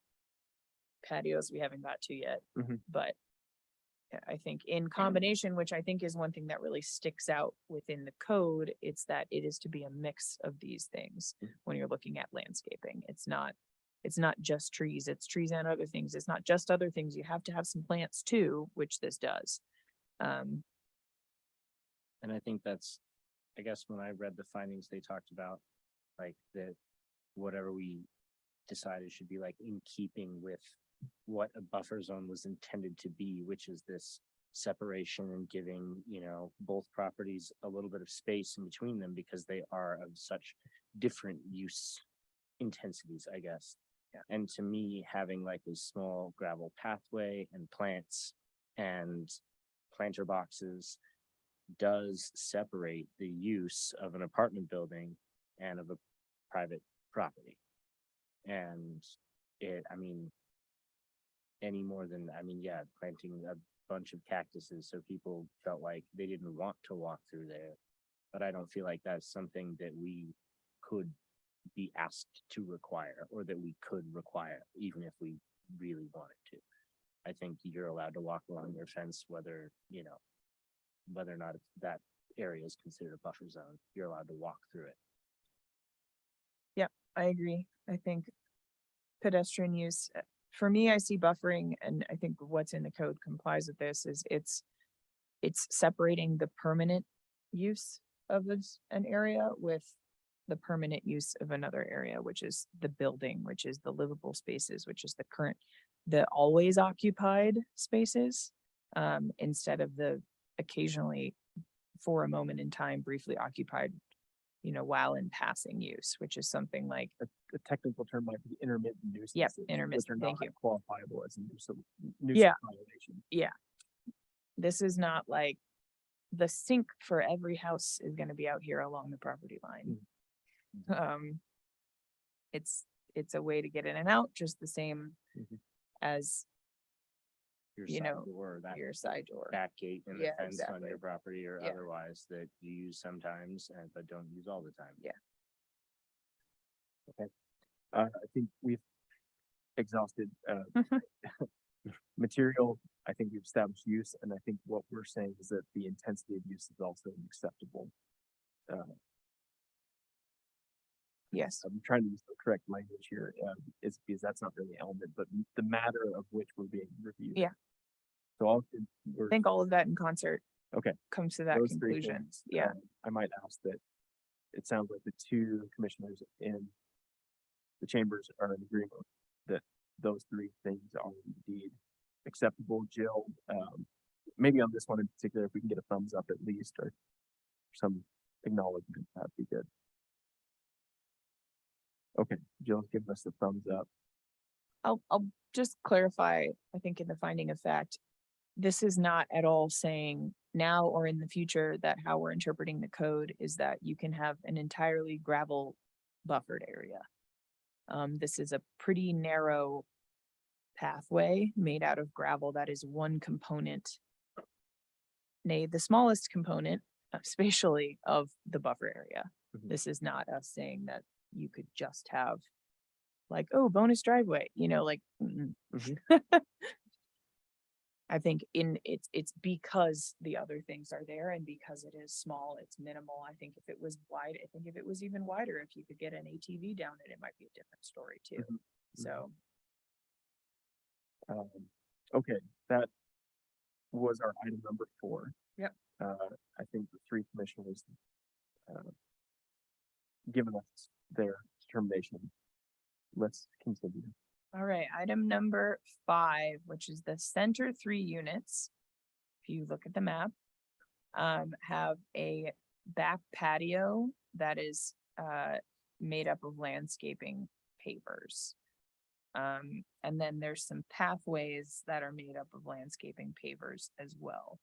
patios we haven't got to yet, Mhm. but yeah, I think in combination, which I think is one thing that really sticks out within the code, it's that it is to be a mix of these things when you're looking at landscaping. It's not just trees, it's trees and other things. It's not just other things. You have to have some plants too, which this does. And I think I guess when I read the findings, they talked about like that whatever we decided should be like in keeping with what a buffer zone was intended to be, which is this separation and giving, both properties a little bit of space in between them because they are of such different use intensities, I guess. Yeah. And to me, having like a small gravel pathway and plants and planter boxes does separate the use of an apartment building and of a private property. And any more than, planting a bunch of cactuses so people felt like they didn't want to walk through there. But I don't feel like that's something that we could be asked to require or that we could require, even if we really wanted to. I think you're allowed to walk along your fence, whether or not that area is considered a buffer zone, you're allowed to walk through it. I agree. I think pedestrian use, for me, I see buffering, and I think what's in the code complies with this, is it's separating the permanent use of an area with the permanent use of another area, which is the building, which is the livable spaces, which is the always occupied spaces, instead of the occasionally for a moment in time briefly occupied, while in passing use, which is something like, The technical term might be intermittent nuisances. Yep, Which intermittent, are thank not you. qualifiable as a nuisance Yeah. violation. this is not like the sink for every house is gonna be out here along the property line. It's a way to get in and out, just the same Mhm. as Your You side know, door, that your side door. back gate and the Yeah, fence on exactly. your property or Yeah. otherwise that you use sometimes but don't use all the time. Yeah. I think we've exhausted material, I think we've established use, and I think what we're saying is that the intensity of use is also acceptable. Yes, I'm trying to use the correct language here, is because that's not really element, but the matter of which we're being reviewed. Yeah. So I'll, I think all of that in concert okay, comes to that those three conclusion. things, Yeah, I might ask that, it sounds like the two commissioners in the chambers are in agreement that those three things are indeed acceptable. Jill, maybe on this one in particular, if we can get a thumbs up at least, or some acknowledgement, that'd be good. Okay, Jill's giving us the thumbs up. I'll just clarify, I think in the finding of fact, this is not at all saying now or in the future that how we're interpreting the code is that you can have an entirely gravel buffered area. This is a pretty narrow pathway made out of gravel. That is one component, nay, the smallest component spatially of the buffer area. Mhm. This is not us saying that you could just have like, oh, bonus driveway, like, I think it's because the other things are there and because it is small, it's minimal. I think if it was wide, I think if it was even wider, if you could get an ATV down it, it might be a different story too. Mhm. So, Okay, that was our item number 4. Yep. I think the 3 commissioners given us their determination. Let's continue. all right, item number 5, which is the center 3 units. If you look at the map, have a back patio that is made up of landscaping pavers. And then there's some pathways that are made up of landscaping pavers as well.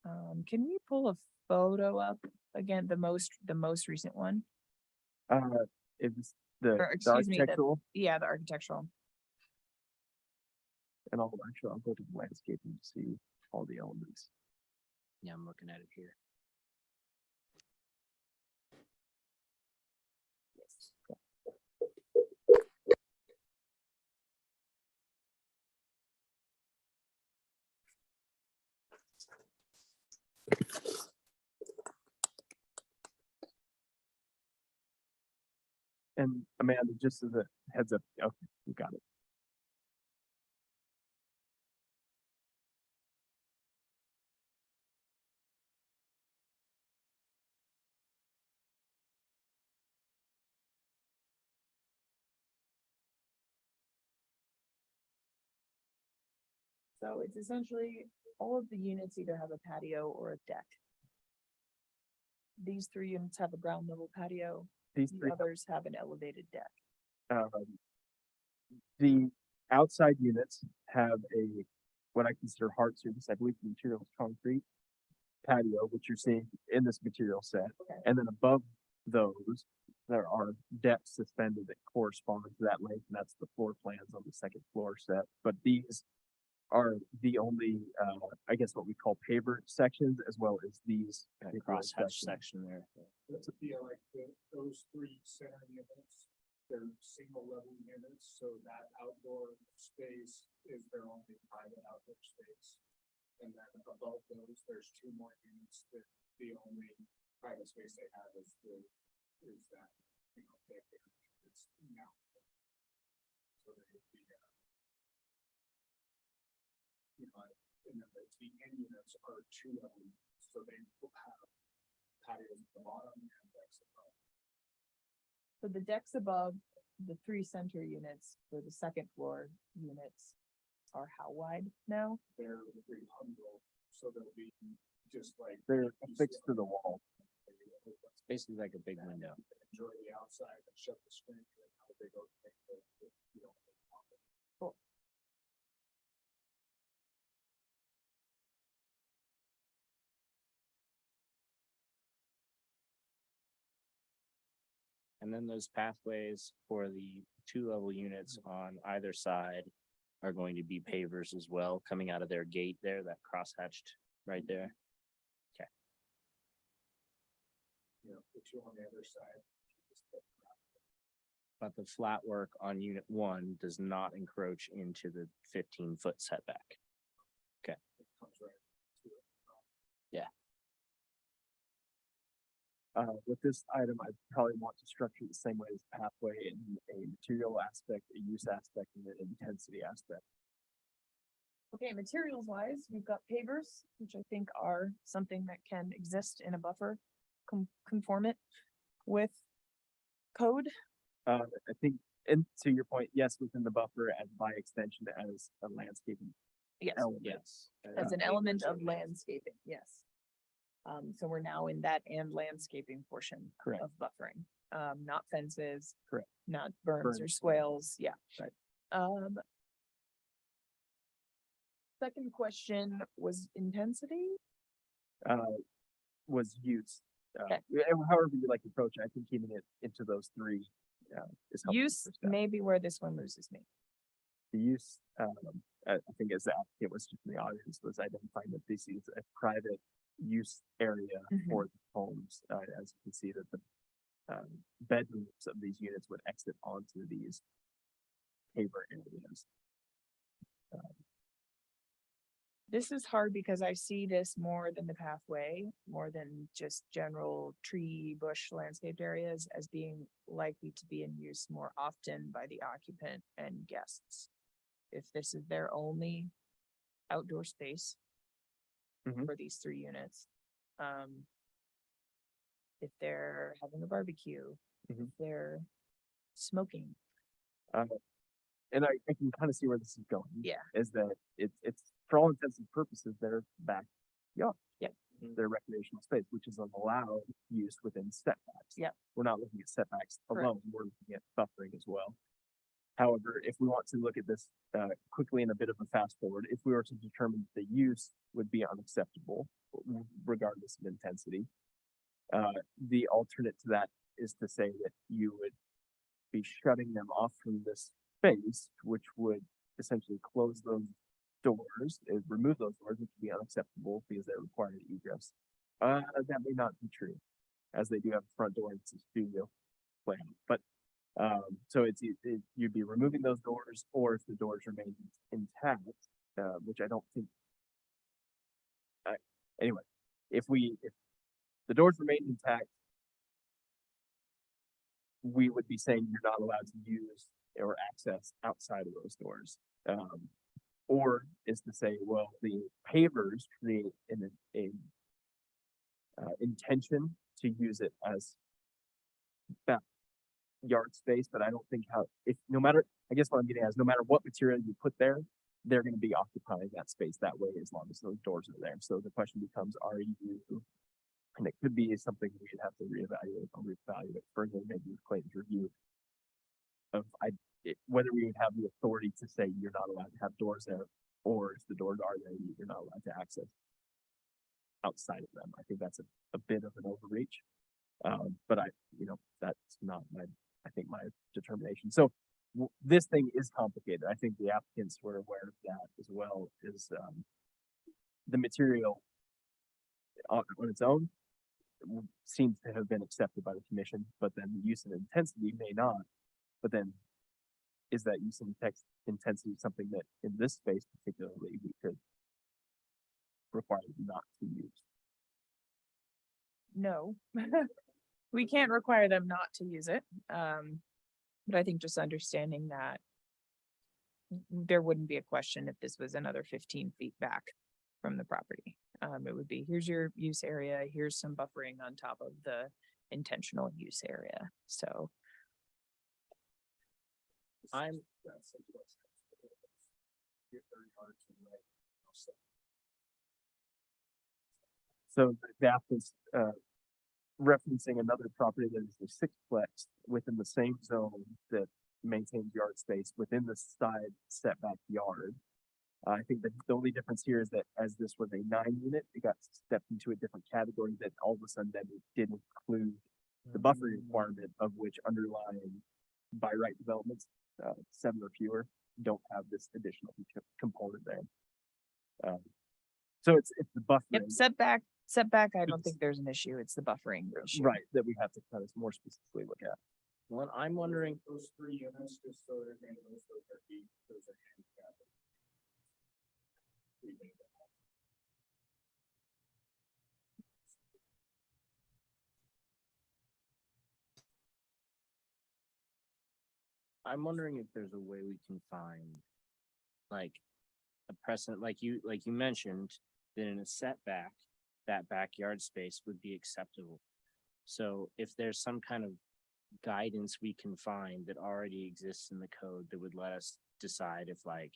Can we pull a photo up again, the most recent one? It's the Or excuse me, the- architectural, Yeah, the architectural. and I'll go to the landscaping to see all the elements. Yeah, I'm looking at it here. And Amanda, just as a heads up, okay, you got it. So it's essentially all of the units either have a patio or a deck. These 3 units have a ground level patio, These the 3, others have an elevated deck. the outside units have a, what I consider hard surface, I believe the material is concrete patio, which you're seeing in this material set. Okay. And then above those, there are decks suspended that correspond to that length, and that's the floor plans on the second floor set. But these are the only, I guess what we call paver sections, as well as these That particular crosshatch sections. section there. It's a feel like those 3 center units, they're single level units, so that outdoor space is their only private outdoor space. And then above those, there's 2 more units that the only private space they have is that, deck area that's now. So they would be, and then the end units are 2 level, so they will have patios at the bottom and decks above. So the decks above the 3 center units for the second floor units are how wide now? They're 300, so they'll be just like. They're affixed to the wall. It's basically like a big window. Enjoy the outside and shut the screen. And how they go. Cool. And then those pathways for the 2 level units on either side are going to be pavers as well, coming out of their gate there, that crosshatched right there. The 2 on the other side. but the flat work on unit one does not encroach into the 15-foot setback. With this item, I probably want to structure it the same way as pathway in a material aspect, a use aspect, and an intensity aspect. Okay, materials wise, we've got pavers, which I think are something that can exist in a buffer, conformant with code. I think, and to your point, yes, within the buffer and by extension as a landscaping Yes, element. Yes. as an element of landscaping, yes. So we're now in that and landscaping portion Correct. of buffering, not fences. Correct. Not berms or Berms. swales, yeah. Right. Second question was intensity. Was use. Okay. However you like to approach it, I think keeping it into those three is helpful. Use for staff. may be where this one loses me. The use, I think as the applicant was just in the audience, was identifying that this is a private use area Mhm. for the homes. As you can see that the bedrooms of these units would exit onto these paver areas. This is hard because I see this more than the pathway, more than just general tree, bush, landscaped areas as being likely to be in use more often by the occupant and guests. If this is their only outdoor space Mhm. for these three units. If they're having a barbecue, if Mhm. they're smoking, And I can kind of see where this is going. Yeah. Is that it's for all intents and purposes, their backyard. Yep. Their recreational space, which is an allowed use within setbacks. Yep. We're not looking at setbacks Correct. alone, we're looking at buffering as well. However, if we want to look at this quickly in a bit of a fast forward, if we were to determine that the use would be unacceptable, regardless of intensity, the alternate to that is to say that you would be shutting them off from this space, which would essentially close those doors, remove those doors, which would be unacceptable because they're required egress. That may not be true, as they do have a front door and it's a studio plan. But so you'd be removing those doors, or if the doors remain intact, which I don't think. Anyway, if the doors remain intact, we would be saying you're not allowed to use or access outside of those doors. Or is to say, well, the pavers create an intention to use it as backyard space, but I don't think I guess what I'm getting at is no matter what material you put there, they're going to be occupying that space that way as long as those doors are there. So the question becomes, are you, and it could be something we should have to reevaluate further, maybe with Clayton's review of whether we would have the authority to say you're not allowed to have doors there, or if the doors are there, you're not allowed to access outside of them. I think that's a bit of an overreach. But that's not I think my determination. So this thing is complicated. I think the applicants were aware of that as well. Is the material on its own seems to have been accepted by the commission, but then the use and intensity may not. But then, is that use and intensity something that in this space particularly we could require not to use? no. We can't require them not to use it. But I think just understanding that there wouldn't be a question if this was another 15 feet back from the property. It would be, here's your use area, here's some buffering on top of the intentional use area. So So that was referencing another property that is the sixplex within the same zone that maintains yard space within the side setback yard. I think that the only difference here is that as this was a 9-unit, it got stepped into a different category that all of a sudden then it did include the buffering requirement, of which underlying by right developments, 7 or fewer, don't have this additional component there. So it's the buffering. yep, setback, I don't think there's an issue. It's the buffering issue. Right, that we have to kind of more specifically look at. Well, I'm wondering, Those 3 units, just so they're going to, those are handicapped. We made that. I'm wondering if there's a way we can find like a precedent, like you mentioned, that in a setback, that backyard space would be acceptable. So if there's some kind of guidance we can find that already exists in the code that would let us decide if like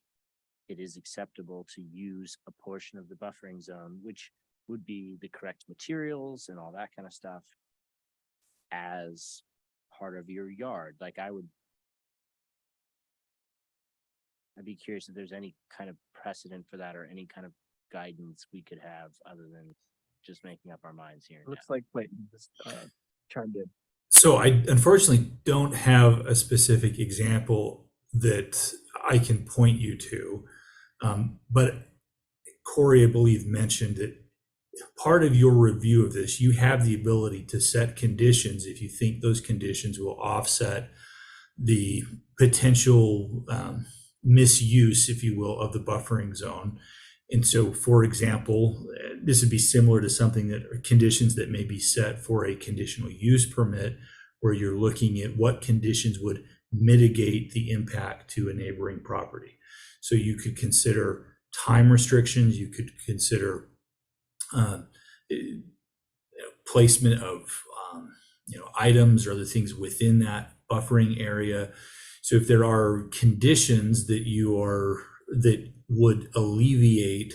it is acceptable to use a portion of the buffering zone, which would be the correct materials and all that kind of stuff as part of your yard. Like I'd be curious if there's any kind of precedent for that or any kind of guidance we could have other than just making up our minds here. and Looks now. like Clayton just chimed in. So I unfortunately don't have a specific example that I can point you to. But Corey, I believe, mentioned that part of your review of this, you have the ability to set conditions if you think those conditions will offset the potential misuse, if you will, of the buffering zone. And so, for example, this would be similar to something that are conditions that may be set for a conditional use permit, where you're looking at what conditions would mitigate the impact to a neighboring property. So you could consider time restrictions, you could consider placement of items or other things within that buffering area. So if there are conditions that would alleviate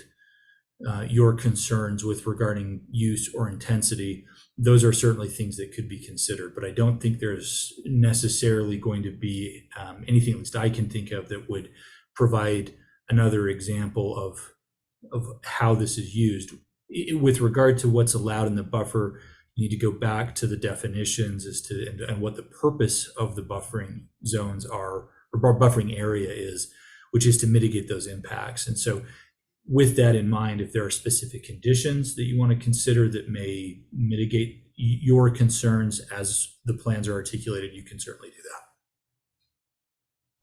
your concerns with regarding use or intensity, those are certainly things that could be considered. But I don't think there's necessarily going to be anything, at least I can think of, that would provide another example of how this is used. With regard to what's allowed in the buffer, you need to go back to the definitions as to and what the purpose of the buffering zones are, or buffering area is, which is to mitigate those impacts. And so with that in mind, if there are specific conditions that you want to consider that may mitigate your concerns as the plans are articulated, you can certainly do that.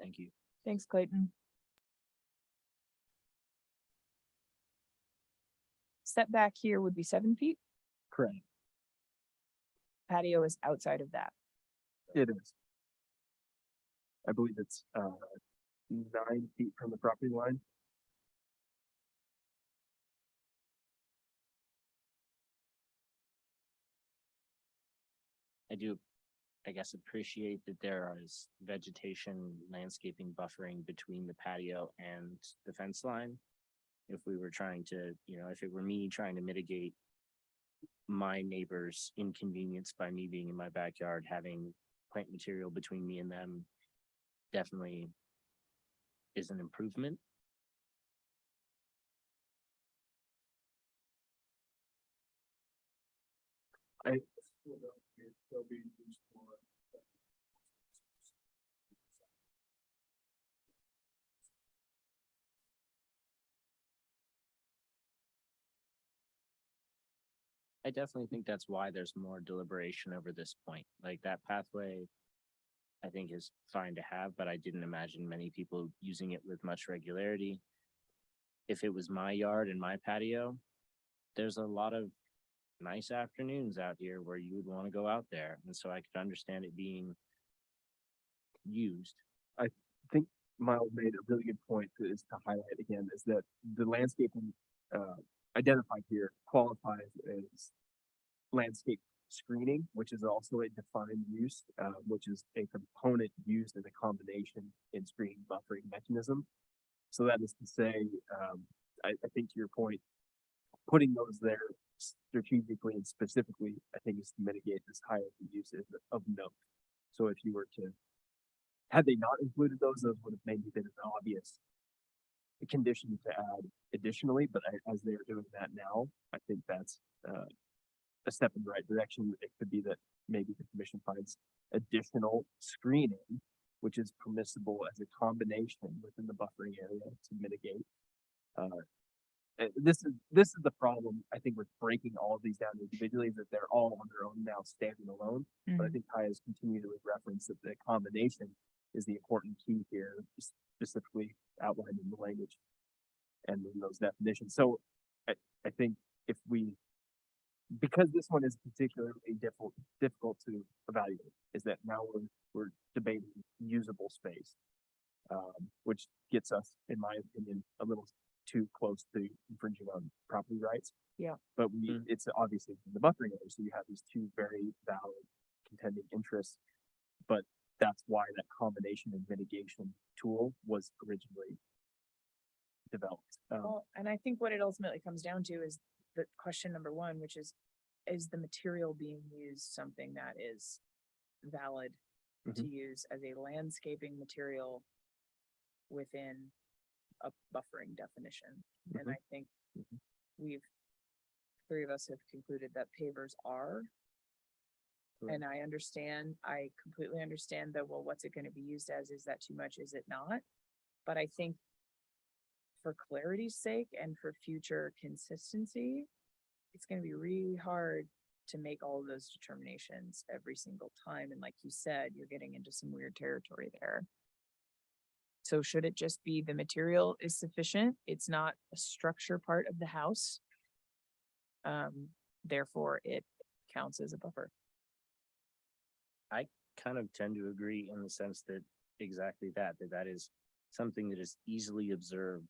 Thank you. Thanks, Clayton. Setback here would be 7 feet. Correct. Patio is outside of that. It is. I believe it's 9 feet from the property line. I do, I guess, appreciate that there is vegetation, landscaping buffering between the patio and the fence line. If we were trying to, if it were me trying to mitigate my neighbor's inconvenience by me being in my backyard, having plant material between me and them definitely is an improvement. I definitely think that's why there's more deliberation over this point. Like that pathway, I think is fine to have, but I didn't imagine many people using it with much regularity. If it was my yard and my patio, there's a lot of nice afternoons out here where you would want to go out there. And so I could understand it being used. I think Miles made a really good point that is to highlight again, is that the landscaping identified here qualifies as landscape screening, which is also a defined use, which is a component used as a combination in screening buffering mechanism. So that is to say, I think to your point, putting those there strategically and specifically, I think is to mitigate this higher use of note. So if you were to, had they not included those would have maybe been an obvious condition to add additionally, but as they are doing that now, I think that's a step in the right direction. It could be that maybe the commission finds additional screening, which is permissible as a combination within the buffering area to mitigate. This is the problem, I think, with breaking all of these down individually, is that they're all on their own now standing alone. But I think Ty has continued to reference that the combination is the important key here, specifically outlined in the language and in those definitions. So I think if we, because this one is particularly difficult to evaluate, is that now we're debating usable space, which gets us, in my opinion, a little too close to infringing on property rights. Yeah. But it's obviously the buffering area, so you have these two very valid contending interests. But that's why that combination and mitigation tool was originally developed. Well, and I think what it ultimately comes down to is the question number one, which is the material being used something that is valid to use as a landscaping material within a buffering definition? And I think three of us have concluded that pavers are. And I completely understand that, well, what's it going to be used as? Is that too much? Is it not? But I think for clarity's sake and for future consistency, it's going to be really hard to make all of those determinations every single time. And like you said, you're getting into some weird territory there. So should it just be the material is sufficient? It's not a structure part of the house. Therefore it counts as a buffer. I kind of tend to agree in the sense that exactly that is something that is easily observed.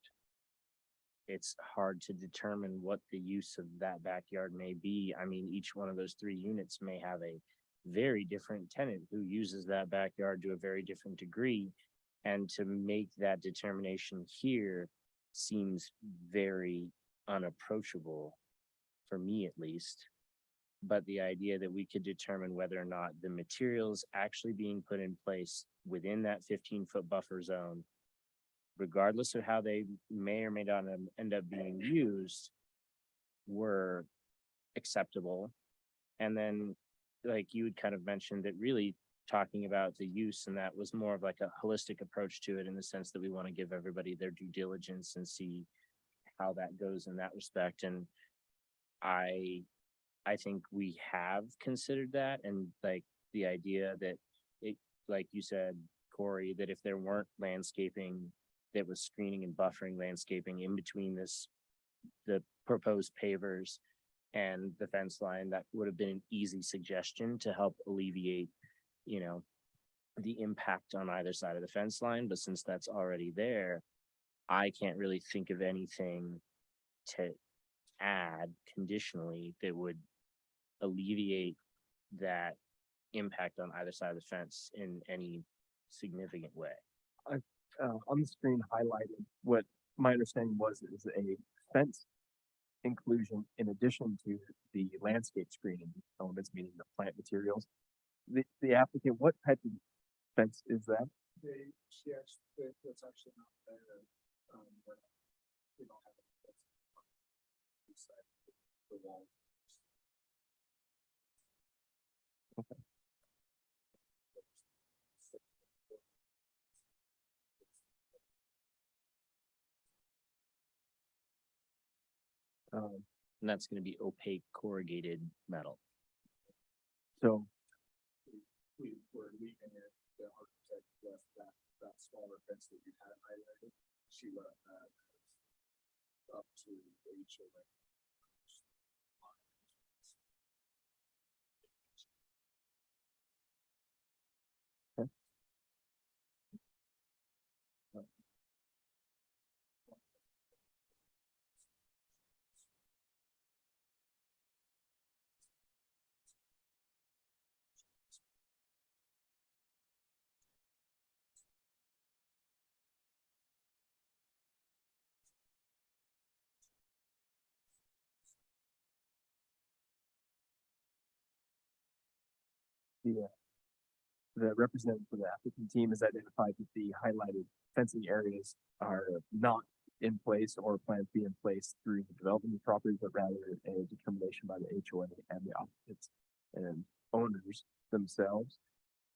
It's hard to determine what the use of that backyard may be. I mean, each one of those three units may have a very different tenant who uses that backyard to a very different degree. And to make that determination here seems very unapproachable, for me at least. But the idea that we could determine whether or not the materials actually being put in place within that 15-foot buffer zone, regardless of how they may or may not end up being used, were acceptable. And then, like you had kind of mentioned, that really talking about the use, and that was more of like a holistic approach to it, in the sense that we want to give everybody their due diligence and see how that goes in that respect. And I think we have considered that, and like the idea that it, like you said, Corey, that if there weren't landscaping that was screening and buffering landscaping in between the proposed pavers and the fence line, that would have been an easy suggestion to help alleviate, the impact on either side of the fence line. But since that's already there, I can't really think of anything to add conditionally that would alleviate that impact on either side of the fence in any significant way. On the screen highlighted, what my understanding was is a fence inclusion in addition to the landscape screening elements, meaning the plant materials. The applicant, what type of fence is that? That's actually not there. We don't have the wall. And that's going to be opaque corrugated metal. So We were leaving it, the architect left that smaller fence that you had highlighted. She left that up to HOA. the representative for the applicant team has identified that the highlighted fencing areas are not in place or planned to be in place through the development of the property, but rather a determination by the HOA and the occupants and owners themselves,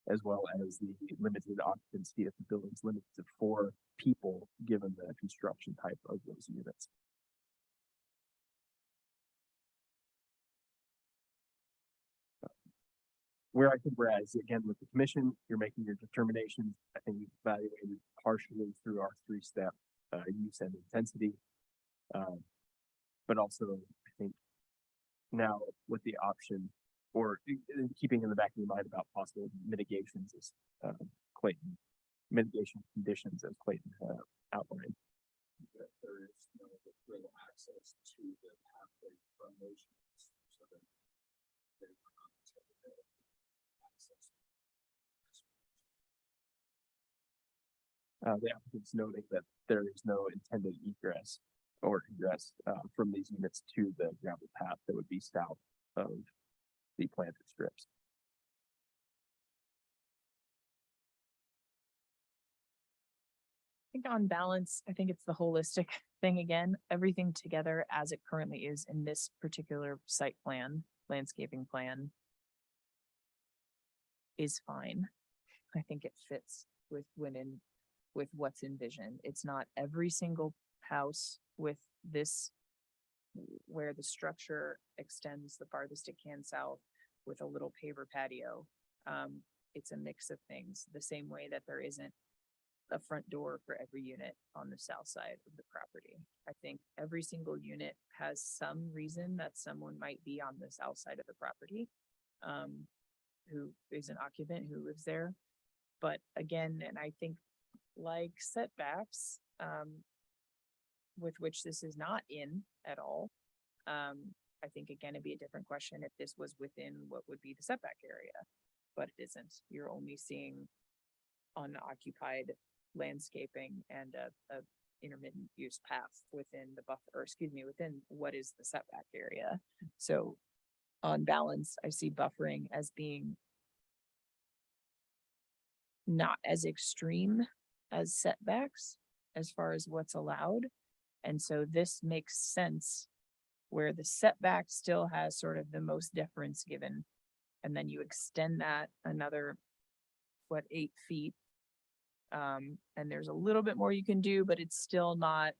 as well as the limited occupancy if the building's limited to 4 people, given the construction type of those units. where I think we're at is again with the commission, you're making your determinations. I think we've evaluated partially through our three-step use and intensity. But also, I think now with the option or keeping in the back of your mind about possible mitigations is Clayton, mitigation conditions as Clayton outlined. That there is no real access to the pathway from those units, so that they will not have access. The applicant's noting that there is no intended egress or ingress from these units to the gravel path that would be south of the planted strips. I think on balance, I think it's the holistic thing again, everything together as it currently is in this particular site plan, landscaping plan is fine. I think it fits with what's envisioned. It's not every single house with this where the structure extends the farthest it can south with a little paver patio. It's a mix of things, the same way that there isn't a front door for every unit on the south side of the property. I think every single unit has some reason that someone might be on the south side of the property, who is an occupant who lives there. But again, and I think like setbacks, with which this is not in at all. I think again, it'd be a different question if this was within what would be the setback area, but it isn't. You're only seeing unoccupied landscaping and a intermittent use path within the buffer, or excuse me, within what is the setback area. So on balance, I see buffering as being not as extreme as setbacks as far as what's allowed. And so this makes sense where the setback still has sort of the most deference given. And then you extend that another, 8 feet. And there's a little bit more you can do, but it's still not,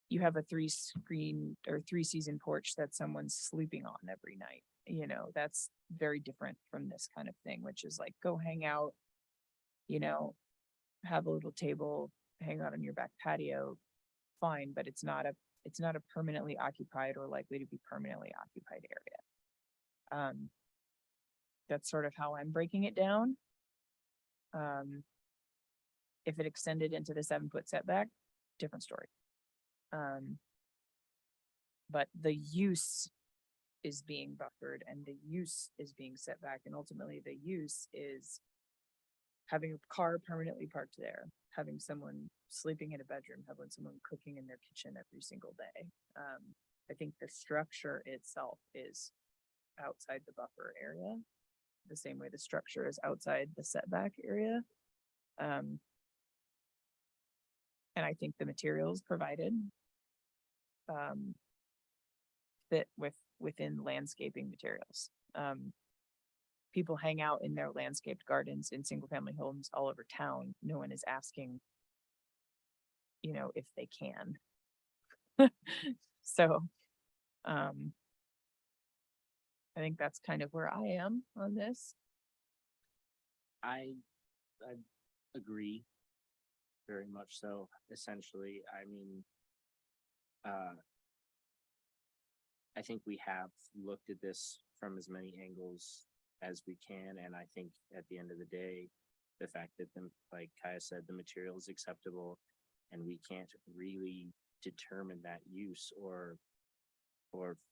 you have a 3-season porch that someone's sleeping on every night. You know, that's very different from this kind of thing, which is like, go hang out, you know, have a little table, hang out on your back patio, fine, but it's not a permanently occupied or likely to be permanently occupied area. That's sort of how I'm breaking it down. If it extended into the 7-foot setback, different story. But the use is being buffered and the use is being set back, and ultimately the use is having a car permanently parked there, having someone sleeping in a bedroom, having someone cooking in their kitchen every single day. I think the structure itself is outside the buffer area, the same way the structure is outside the setback area. And I think the materials provided fit within landscaping materials. People hang out in their landscaped gardens in single family homes all over town. No one is asking, you know, if they can. So, I think that's kind of where I am on this. I agree very much so. Essentially, I mean, I think we have looked at this from as many angles as we can, and I think at the end of the day, the fact that like Kaya said, the material is acceptable, and we can't really determine that use or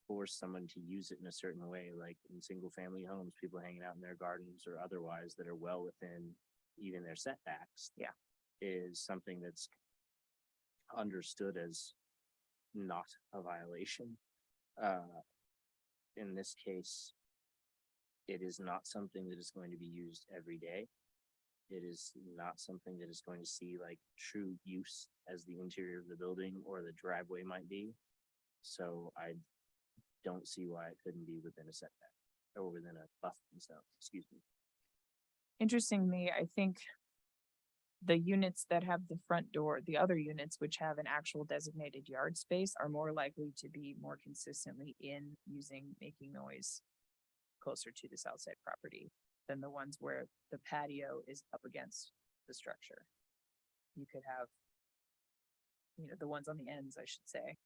force someone to use it in a certain way, like in single family homes, people hanging out in their gardens or otherwise that are well within even their setbacks. Yeah. Is something that's understood as not a violation. In this case, it is not something that is going to be used every day. It is not something that is going to see like true use as the interior of the building or the driveway might be. So I don't see why it couldn't be within a setback or within a buffer zone, excuse me. Interestingly, I think the units that have the front door, the other units which have an actual designated yard space, are more likely to be more consistently making noise closer to the south side property. than the ones where the patio is up against the structure. You could have, the ones on the ends, I should say.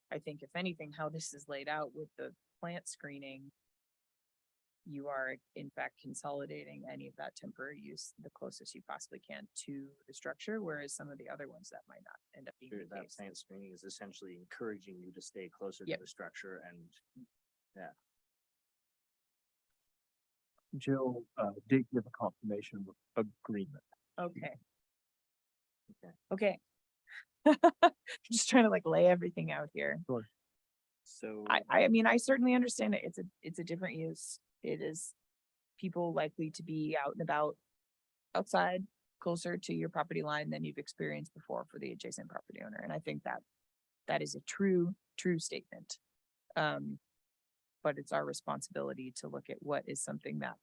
I think if anything, how this is laid out with the plant screening, you are in fact consolidating any of that temporary use the closest you possibly can to the structure, whereas some of the other ones that might not end up being Sure, the that case. plant screening is essentially encouraging you to stay closer to Yep. the structure and Jill, did give a confirmation of agreement. Okay. Okay. Okay. Just trying to like lay everything out here. so. I mean, I certainly understand it. It's a different use. It is people likely to be out and about outside closer to your property line than you've experienced before for the adjacent property owner. And I think that is a true statement. But it's our responsibility to look at what is something that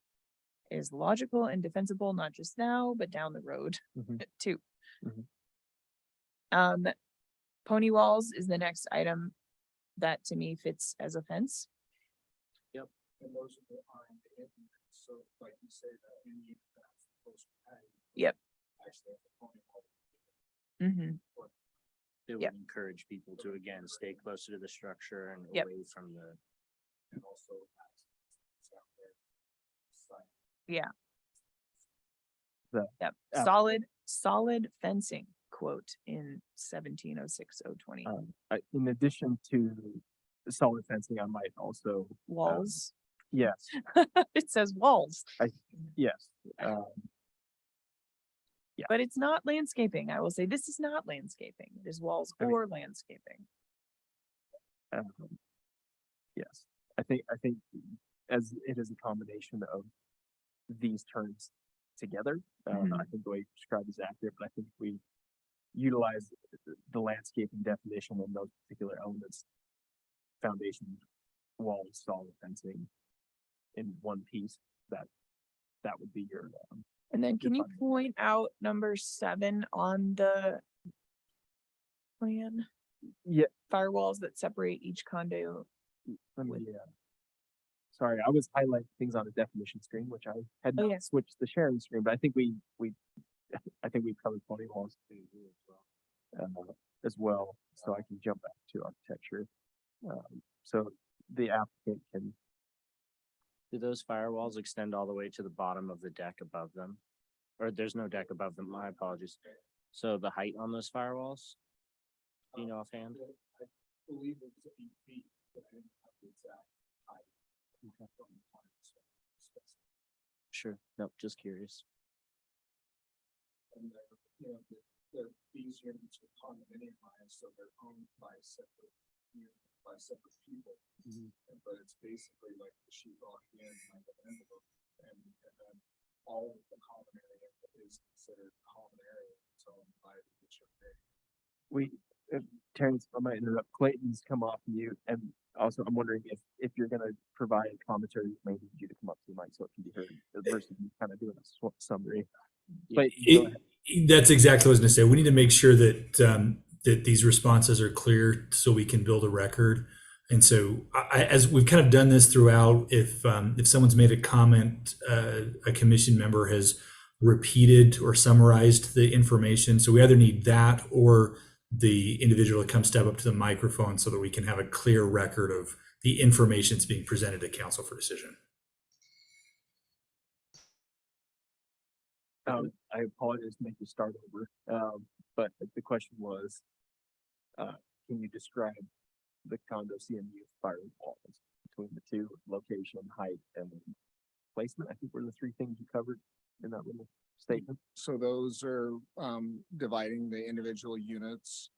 is logical and defensible, not just now, but down the road too. Mhm. Pony walls is the next item that to me fits as a fence. And those are behind the entrance, so like you say, that in you, that's close to patio. Yep. Actually, that's a pony wall. Mm-hmm. It would Yep. encourage people to again stay closer to the structure and Yep. away from the. And also. access out there. Side. Yeah. The Yep. app- Solid fencing quote in 1706-020. In addition to the solid fencing, I might also, Walls. yes, It says walls, yes. but it's not landscaping. I will say this is not landscaping. It is walls I mean- or landscaping. Yes, I think as it is a combination of these terms together, I think the way you described is accurate, but I think we utilize the landscaping definition in those particular elements, foundation, walls, solid fencing in one piece, that would be your, And then can you fine. point out number 7 on the plan? yeah, Firewalls that separate each condo. let me, sorry, I was highlighting things on a definition screen, which I had Oh, not yeah. switched the sharing screen, but I think I think we've covered pony walls as well, so I can jump back to architecture. So the applicant can, Do those firewalls extend all the way to the bottom of the deck above them? Or there's no deck above them, my apologies. So the height on those firewalls? Do you know offhand? I believe it was 8 feet, but I didn't have the exact height. From the plan, so it's- Sure, nope, just curious. And these units are condominiumized, so they're owned by separate, by separate people. But it's basically like the sheetrock in, like an envelope, and then all of the common area is considered common area, so by the HOA. Terrence, I might interrupt, Clayton's come off mute, and also I'm wondering if you're gonna provide commentary, we may need you to come up to the mic so it can be heard, versus you kind of doing a summary. But go ahead. That's exactly what I was going to say. We need to make sure that that these responses are clear so we can build a record. And so, as we've kind of done this throughout, if someone's made a comment, a commission member has repeated or summarized the information. So we either need that or the individual to come step up to the microphone so that we can have a clear record of the information that's being presented to council for decision. I apologize to make you start over, but the question was, can you describe the condo CMU firewalls between the two, location, height, and placement? I think were the 3 things you covered in that little statement. So those are dividing the individual units.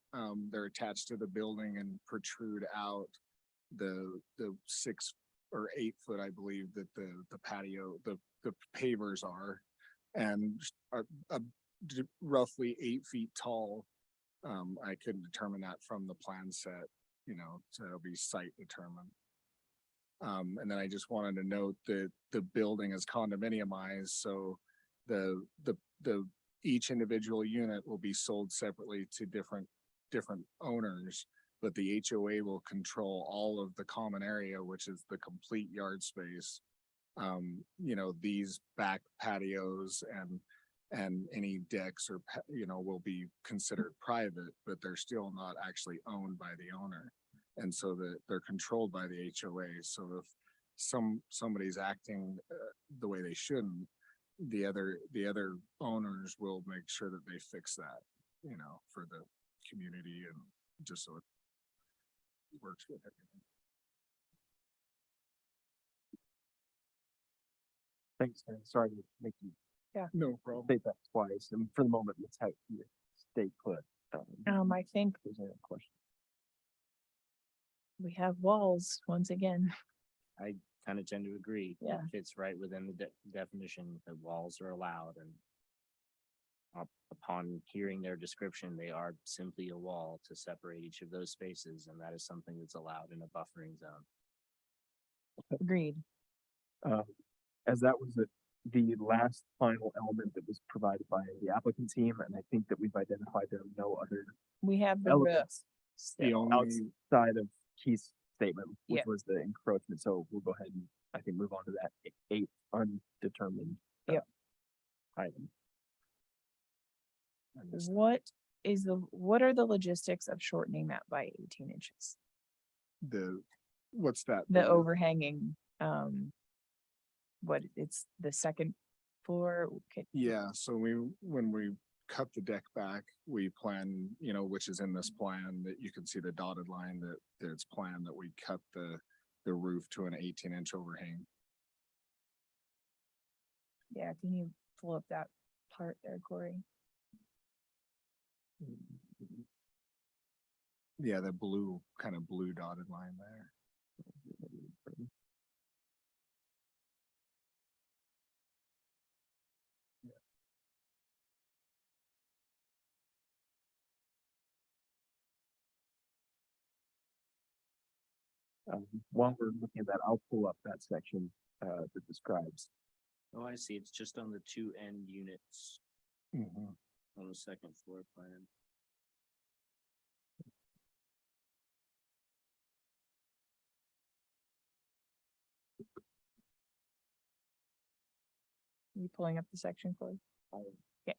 They're attached to the building and protrude out the 6 or 8 foot, I believe, that the patio, the pavers are, and are roughly 8 feet tall. I couldn't determine that from the plan set, so it'll be site determined. And then I just wanted to note that the building is condominiumized, so the each individual unit will be sold separately to different owners, but the HOA will control all of the common area, which is the complete yard space. these back patios and any decks or, will be considered private, but they're still not actually owned by the owner. And so that they're controlled by the HOA. So if somebody's acting the way they shouldn't, the other owners will make sure that they fix that, for the community and just so it works with everything. Thanks, Ken. Sorry to make you No problem. state that twice, and for the moment, let's have you stay put. I think if there's any other question. we have walls once again. I kind of tend to agree. Yeah. It fits right within the definition that walls are allowed, and upon hearing their description, they are simply a wall to separate each of those spaces, and that is something that's allowed in a buffering zone. Agreed. As that was the last final element that was provided by the applicant team, and I think that we've identified there are no other We have the roof. elements The still. only, outside of Keith's statement, which Yeah. was the encroachment. So we'll go ahead and I think move on to that eighth undetermined Yep. item. What are the logistics of shortening that by 18 inches? what's that? The overhanging, it's the second floor? Okay. Yeah, so when we cut the deck back, we plan, which is in this plan, that you can see the dotted line that it's planned that we cut the roof to an 18-inch overhang. Yeah, can you pull up that part there, Corey? Yeah, the kind of blue dotted line there. While we're looking at that, I'll pull up that section that describes. Oh, I see. It's just on the two end units Mhm. on the second floor plan. You pulling up the section, Corey? Okay.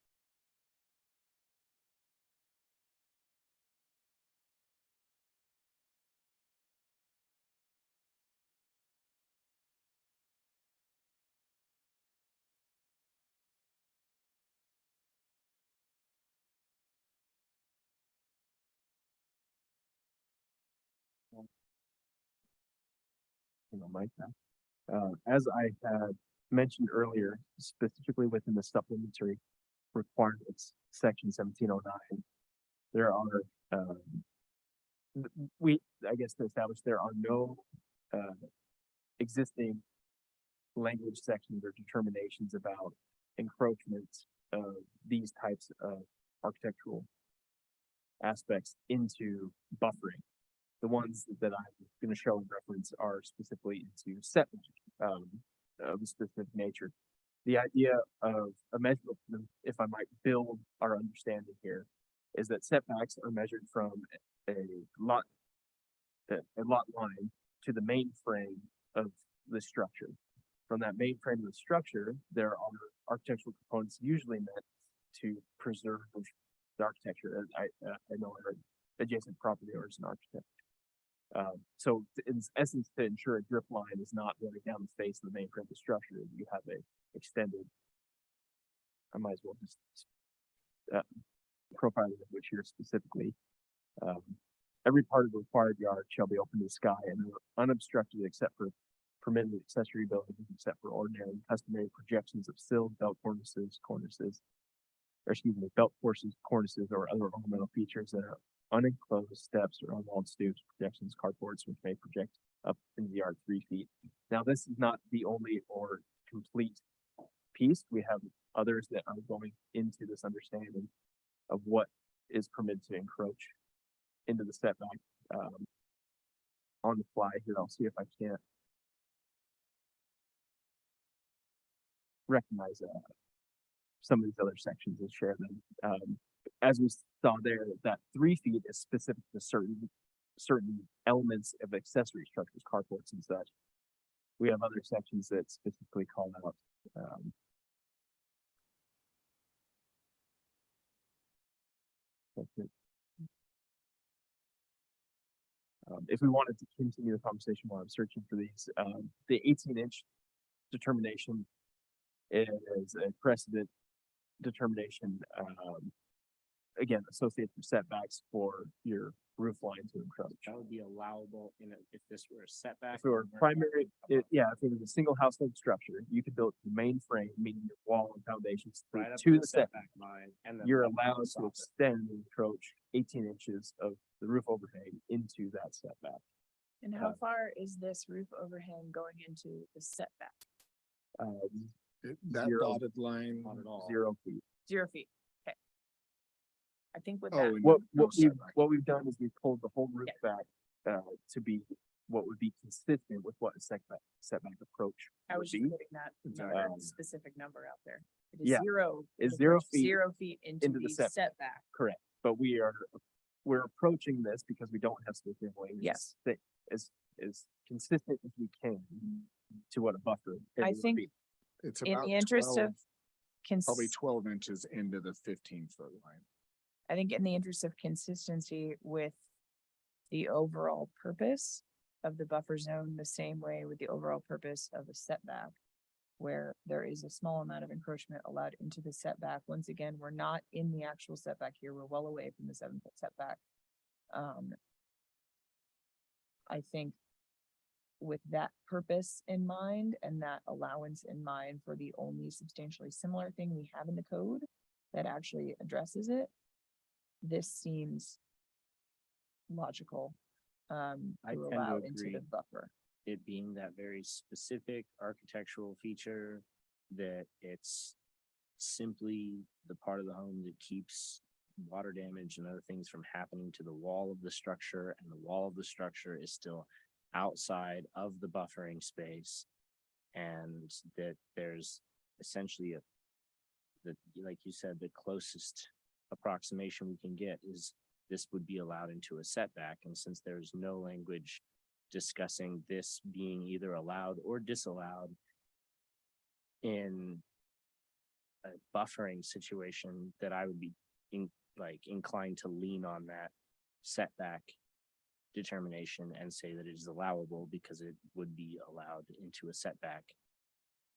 Mike now. As I had mentioned earlier, specifically within the supplementary requirements, section 1709, there are, I guess to establish there are no existing language sections or determinations about encroachments of these types of architectural aspects into buffering. The ones that I'm going to show in reference are specifically into setback of a specific nature. The idea of a measurement, if I might build our understanding here, is that setbacks are measured from a lot line to the main frame of the structure. From that main frame of the structure, there are architectural components usually meant to preserve the architecture. I know our adjacent property owner is an architect. So in essence, to ensure a drip line is not running down the face of the main frame of the structure, you have a extended, I might as well just profile the language here specifically. Every part of the required yard shall be open to the sky and unobstructed except for permitted accessory buildings, except for ordinary and customary projections of sills, belt cornices, belt cornices, or other ornamental features that are unenclosed steps or unwalled stoops, projections, carports, which may project up into the yard 3 feet. Now, this is not the only or complete piece. We have others that are going into this understanding of what is permitted to encroach into the setback. On the fly here, I'll see if I can't recognize some of these other sections and share them. As we saw there, that 3 feet is specific to certain elements of accessory structures, carports and such. we have other sections that specifically call out, that's it. If we wanted to continue the conversation while I'm searching for these, the 18-inch determination is a precedent determination, again, associated with setbacks for your roof line to encroach. That would be allowable if this were a setback. If it were primary, if it was a single household structure, you could build the main frame, meaning your wall and foundations Right up to the setback. line. And then You're the allowed to soffit. extend and encroach 18 inches of the roof overhang into that setback. And how far is this roof overhang going into the setback? That Zero. dotted line. Not at all. 0 feet. 0 feet. Okay. I think with Oh, that, and What no setback. we've done is we've pulled the whole roof back to be what would be consistent with what a setback approach I would was just be. putting that Um, specific number out there. It is yeah, 0. is it 0 approaches feet 0 feet into into the the setback. setback. Correct, but we're approaching this because we don't have slippery wings. Yes. That is as consistent as we can to what a buffer. I area would think be. It's In about the interest 12, of probably 12 inches into the 15-foot line. I think in the interest of consistency with the overall purpose of the buffer zone, the same way with the overall purpose of a setback, where there is a small amount of encroachment allowed into the setback. Once again, we're not in the actual setback here. We're well away from the 7-foot setback. I think with that purpose in mind and that allowance in mind for the only substantially similar thing we have in the code that actually addresses it, this seems logical I to tend to allow into the agree. buffer. It being that very specific architectural feature that it's simply the part of the home that keeps water damage and other things from happening to the wall of the structure, and the wall of the structure is still outside of the buffering space, and that there's essentially like you said, the closest approximation we can get is this would be allowed into a setback. And since there's no language discussing this being either allowed or disallowed in a buffering situation, that I would be inclined to lean on that setback determination and say that it is allowable because it would be allowed into a setback.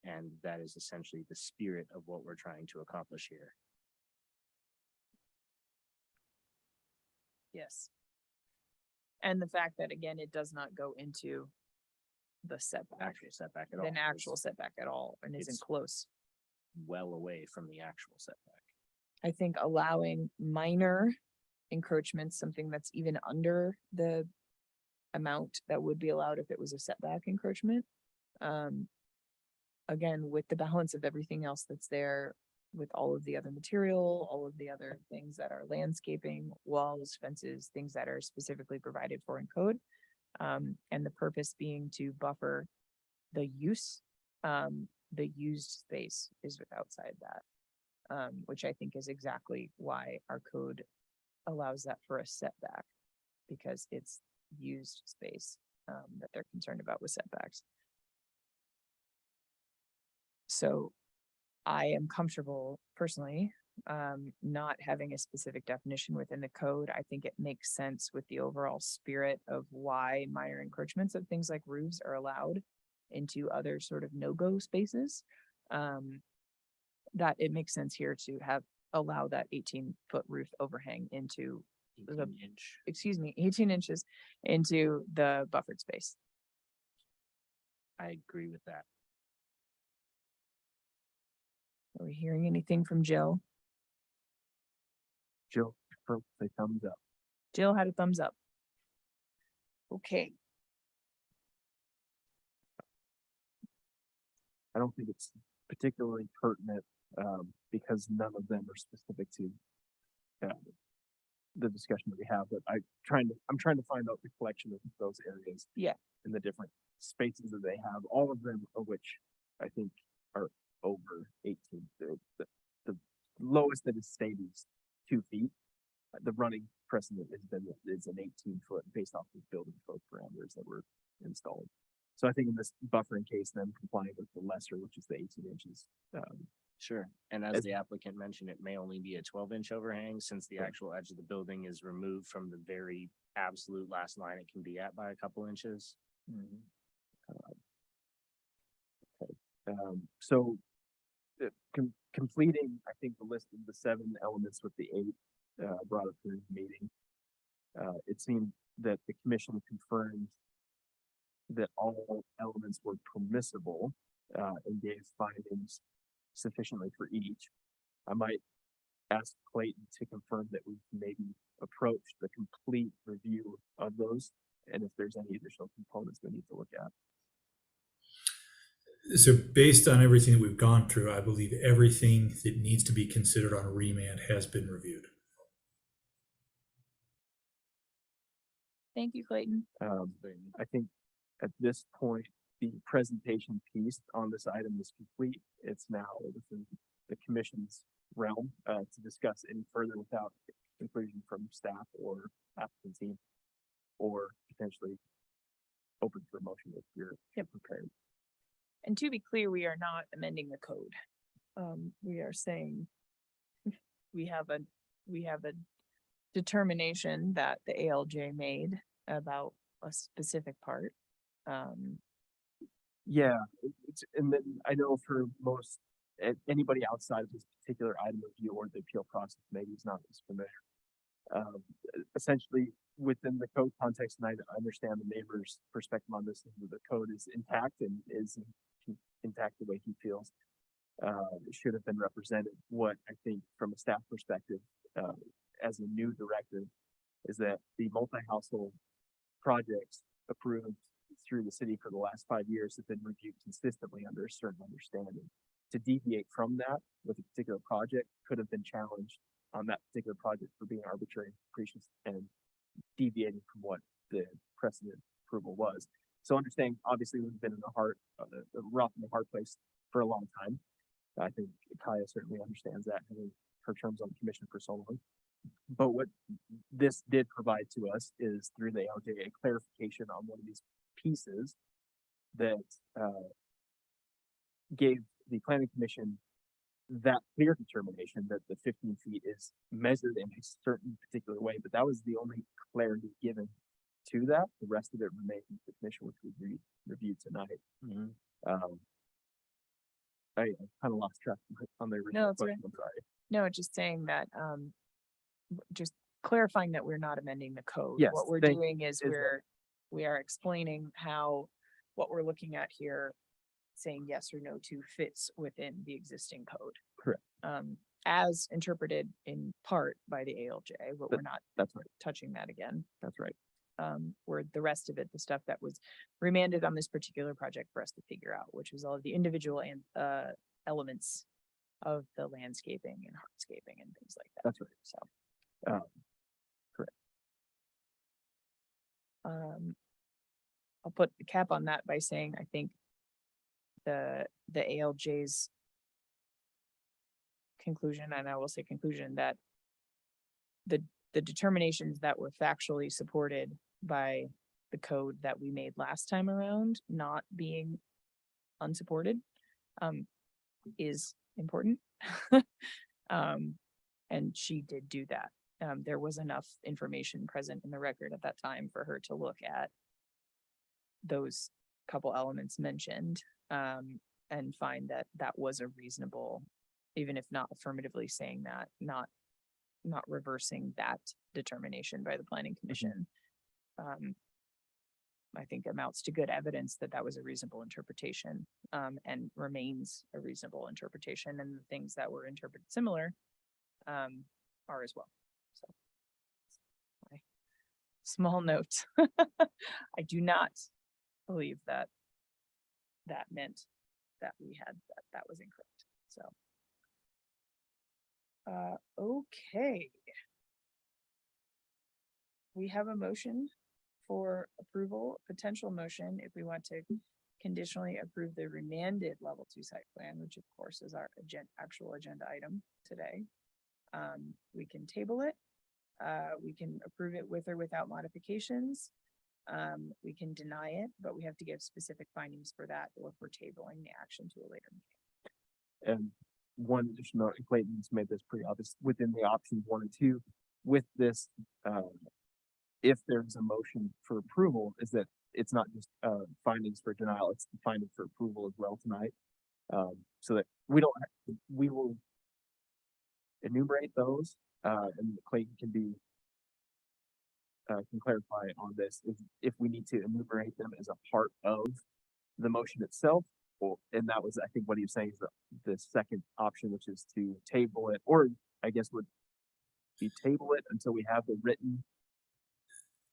And that is essentially the spirit of what we're trying to accomplish here. Yes. And the fact that, again, it does not go into the setback, Actual setback at all. an actual setback at all, and isn't it's- close. Well away from the actual setback. I think allowing minor encroachments, something that's even under the amount that would be allowed if it was a setback encroachment. Again, with the balance of everything else that's there, with all of the other material, all of the other things that are landscaping, walls, fences, things that are specifically provided for in code. And the purpose being to buffer the use, the used space is outside that. Which I think is exactly why our code allows that for a setback, because it's used space that they're concerned about with setbacks. So I am comfortable personally not having a specific definition within the code. I think it makes sense with the overall spirit of why minor encroachments of things like roofs are allowed into other sort of no-go spaces. That it makes sense here to allow that 18-foot roof overhang into 18 inches into the buffered space. I agree with that. Are we hearing anything from Jill? Jill, say thumbs up. Jill had a thumbs up. Okay, I don't think it's particularly pertinent, because none of them are specific to the discussion that we have, but I'm trying to find out the collection of those areas. Yeah. And the different spaces that they have, all of them of which I think are over 18. The lowest that is stated is 2 feet. The running precedent is an 18-foot based off of building code parameters that were installed. So I think in this buffering case, then complying with the lesser, which is the 18 inches. Sure. And As- as the applicant mentioned, it may only be a 12-inch overhang since the Right. actual edge of the building is removed from the very absolute last line it can be at by a couple inches. So completing, I think, the list of the 7 elements with the 8 brought up during the meeting. It seemed that the commission confirmed that all elements were permissible and gave findings sufficiently for each. I might ask Clayton to confirm that we've maybe approached the complete review of those, and if there's any additional components we need to look at. So based on everything that we've gone through, I believe everything that needs to be considered on a remand has been reviewed. Thank you, Clayton. I think at this point, the presentation piece on this item is complete. It's now within the commission's realm to discuss any further without inclusion from staff or applicant team, or potentially open for motion if you're prepared. And to be clear, we are not amending the code. We are saying we have a determination that the ALJ made about a specific part. Yeah, and then I know for most anybody outside of this particular item review or the appeal process, maybe is not as familiar. Essentially, within the code context, and I understand the neighbor's perspective on this, the code is intact and is intact the way he feels. It should have been represented. What I think from a staff perspective, as a new directive, is that the multi-household projects approved through the city for the last 5 years have been reviewed consistently under a certain understanding. To deviate from that with a particular project could have been challenged on that particular project for being arbitrary and capricious and deviating from what the precedent approval was. So understanding, obviously, we've been in the rock and the hard place for a long time. I think Kaya certainly understands that, having her terms on the commission for so long. But what this did provide to us is through the ALJ a clarification on one of these pieces that gave the planning commission that clear determination that the 15 feet is measured in a certain particular way, but that was the only clarity given to that. The rest of it remained with the commission, which we reviewed tonight. I kind of lost track on the original No, it's okay. question. I'm sorry. No, just saying that, just clarifying that we're not amending the code. Yes, What we're thank doing is is that- we are explaining how what we're looking at here, saying yes or no to, fits within the existing code. Correct. As interpreted in part by the ALJ, but we're not That's right. touching that again. That's right. Where the rest of it, the stuff that was remanded on this particular project for us to figure out, which was all of the individual and elements of the landscaping and hardscaping and things like that. That's right. So, Correct. I'll put the cap on that by saying, I think the ALJ's conclusion, and I will say conclusion, that the determinations that were factually supported by the code that we made last time around, not being unsupported, is important. And she did do that. There was enough information present in the record at that time for her to look at those couple elements mentioned, and find that that was a reasonable, even if not affirmatively saying that, not reversing that determination by the planning commission. I think amounts to good evidence that that was a reasonable interpretation, and remains a reasonable interpretation, and the things that were interpreted similar are as well. So, my small note. I do not believe that meant that we had that was incorrect. So, okay. We have a motion for approval, potential motion, if we want to conditionally approve the remanded level 2 site plan, which of course is our actual agenda item today. We can table it. We can approve it with or without modifications. we can deny it, but we have to give specific findings for that, or if we're tabling the action to a later meeting. And one additional, note, and Clayton's made this pretty obvious within the options 1 and 2, with this, if there's a motion for approval, is that it's not just, findings for denial, it's the finding for approval as well tonight. So that we don't, we will enumerate those, and Clayton can be, can clarify on this, if we need to enumerate them as a part of the motion itself. Well, and that was, I think, what he was saying is the second option, which is to table it, or I guess would be table it until we have the written.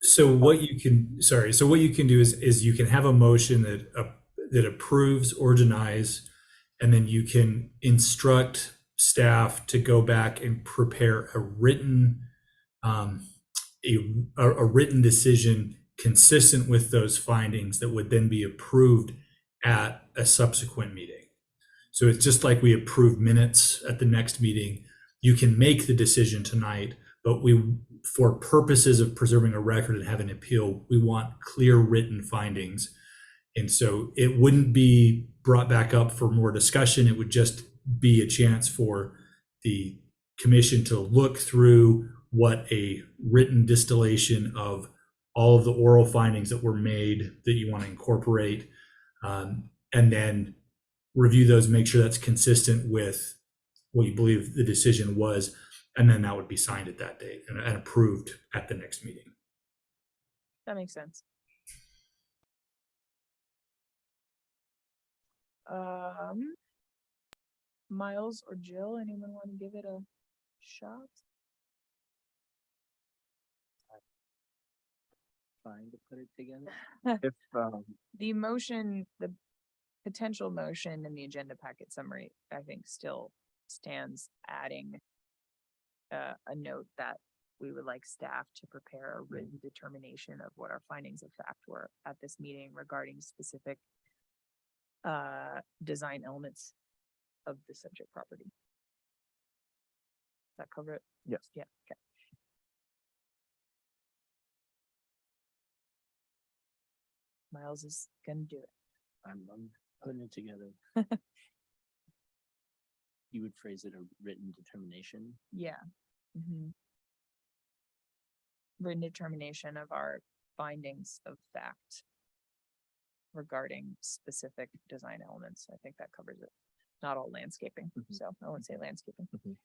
So what you can, so what you can do is you can have a motion that approves or denies, and then you can instruct staff to go back and prepare a written, a written decision consistent with those findings that would then be approved at a subsequent meeting. So it's just like we approve minutes at the next meeting. You can make the decision tonight, but for purposes of preserving a record and having an appeal, we want clear written findings. And so it wouldn't be brought back up for more discussion. It would just be a chance for the commission to look through what a written distillation of all of the oral findings that were made that you want to incorporate, and then review those, make sure that's consistent with what you believe the decision was, and then that would be signed at that date and approved at the next meeting. That makes sense. Miles or Jill, anyone want to give it a shot? Trying to put it together. If, The motion, the potential motion in the agenda packet summary, I think still stands, adding a note that we would like staff to prepare a written determination of what our findings of fact were at this meeting regarding specific design elements of the subject property. Does that cover it? yes, Yeah, okay. Miles is gonna do it. I'm putting it together. You would phrase it a written determination. Yeah. Mhm. Written determination of our findings of fact regarding specific design elements. I think that covers it. Not all landscaping, Mhm. so I wouldn't say landscaping. Mhm.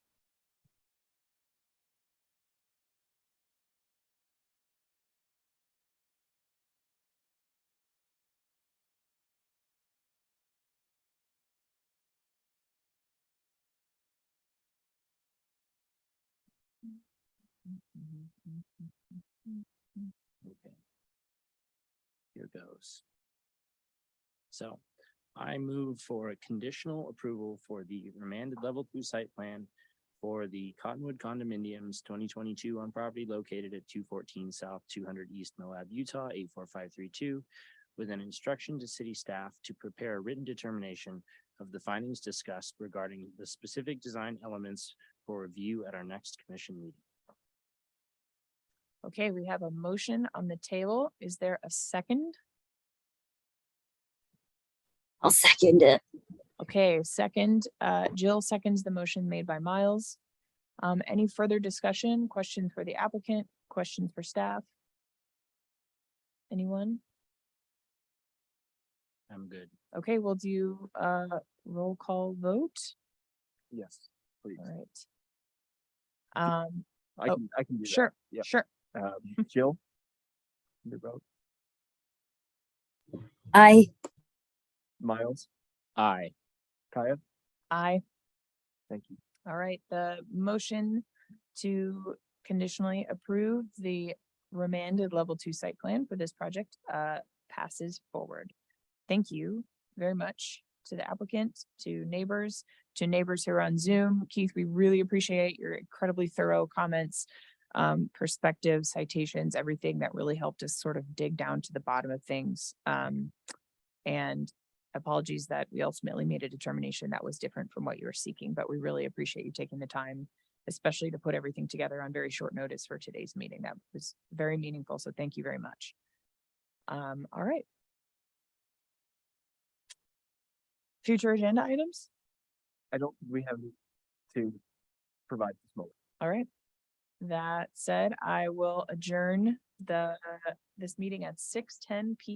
Okay. Here goes. So I move for a conditional approval for the remanded level 2 site plan for the Cottonwood condominiums 2022 on property located at 214 South 200 East Moab, Utah 84532, with an instruction to city staff to prepare a written determination of the findings discussed regarding the specific design elements for review at our next commission meeting. Okay, we have a motion on the table. Is there a second? I'll second it. Okay, second, Jill seconds the motion made by Miles. Any further discussion, questions for the applicant, questions for staff? Anyone? I'm good. Okay, we'll do roll call vote. yes, please. All right. I can do that. Sure, Yep. sure. Jill? Your vote. I Miles? Aye. Kaya? Aye. Thank you. All right, the motion to conditionally approve the remanded level 2 site plan for this project passes forward. Thank you very much to the applicant, to neighbors who are on Zoom. Keith, we really appreciate your incredibly thorough comments, perspectives, citations, everything that really helped us sort of dig down to the bottom of things. And apologies that we ultimately made a determination that was different from what you were seeking, but we really appreciate you taking the time, especially to put everything together on very short notice for today's meeting. That was very meaningful. So thank you very much. All right. Future agenda items? I don't, we have to provide this moment. All right. That said, I will adjourn this meeting at 6:10 p.m.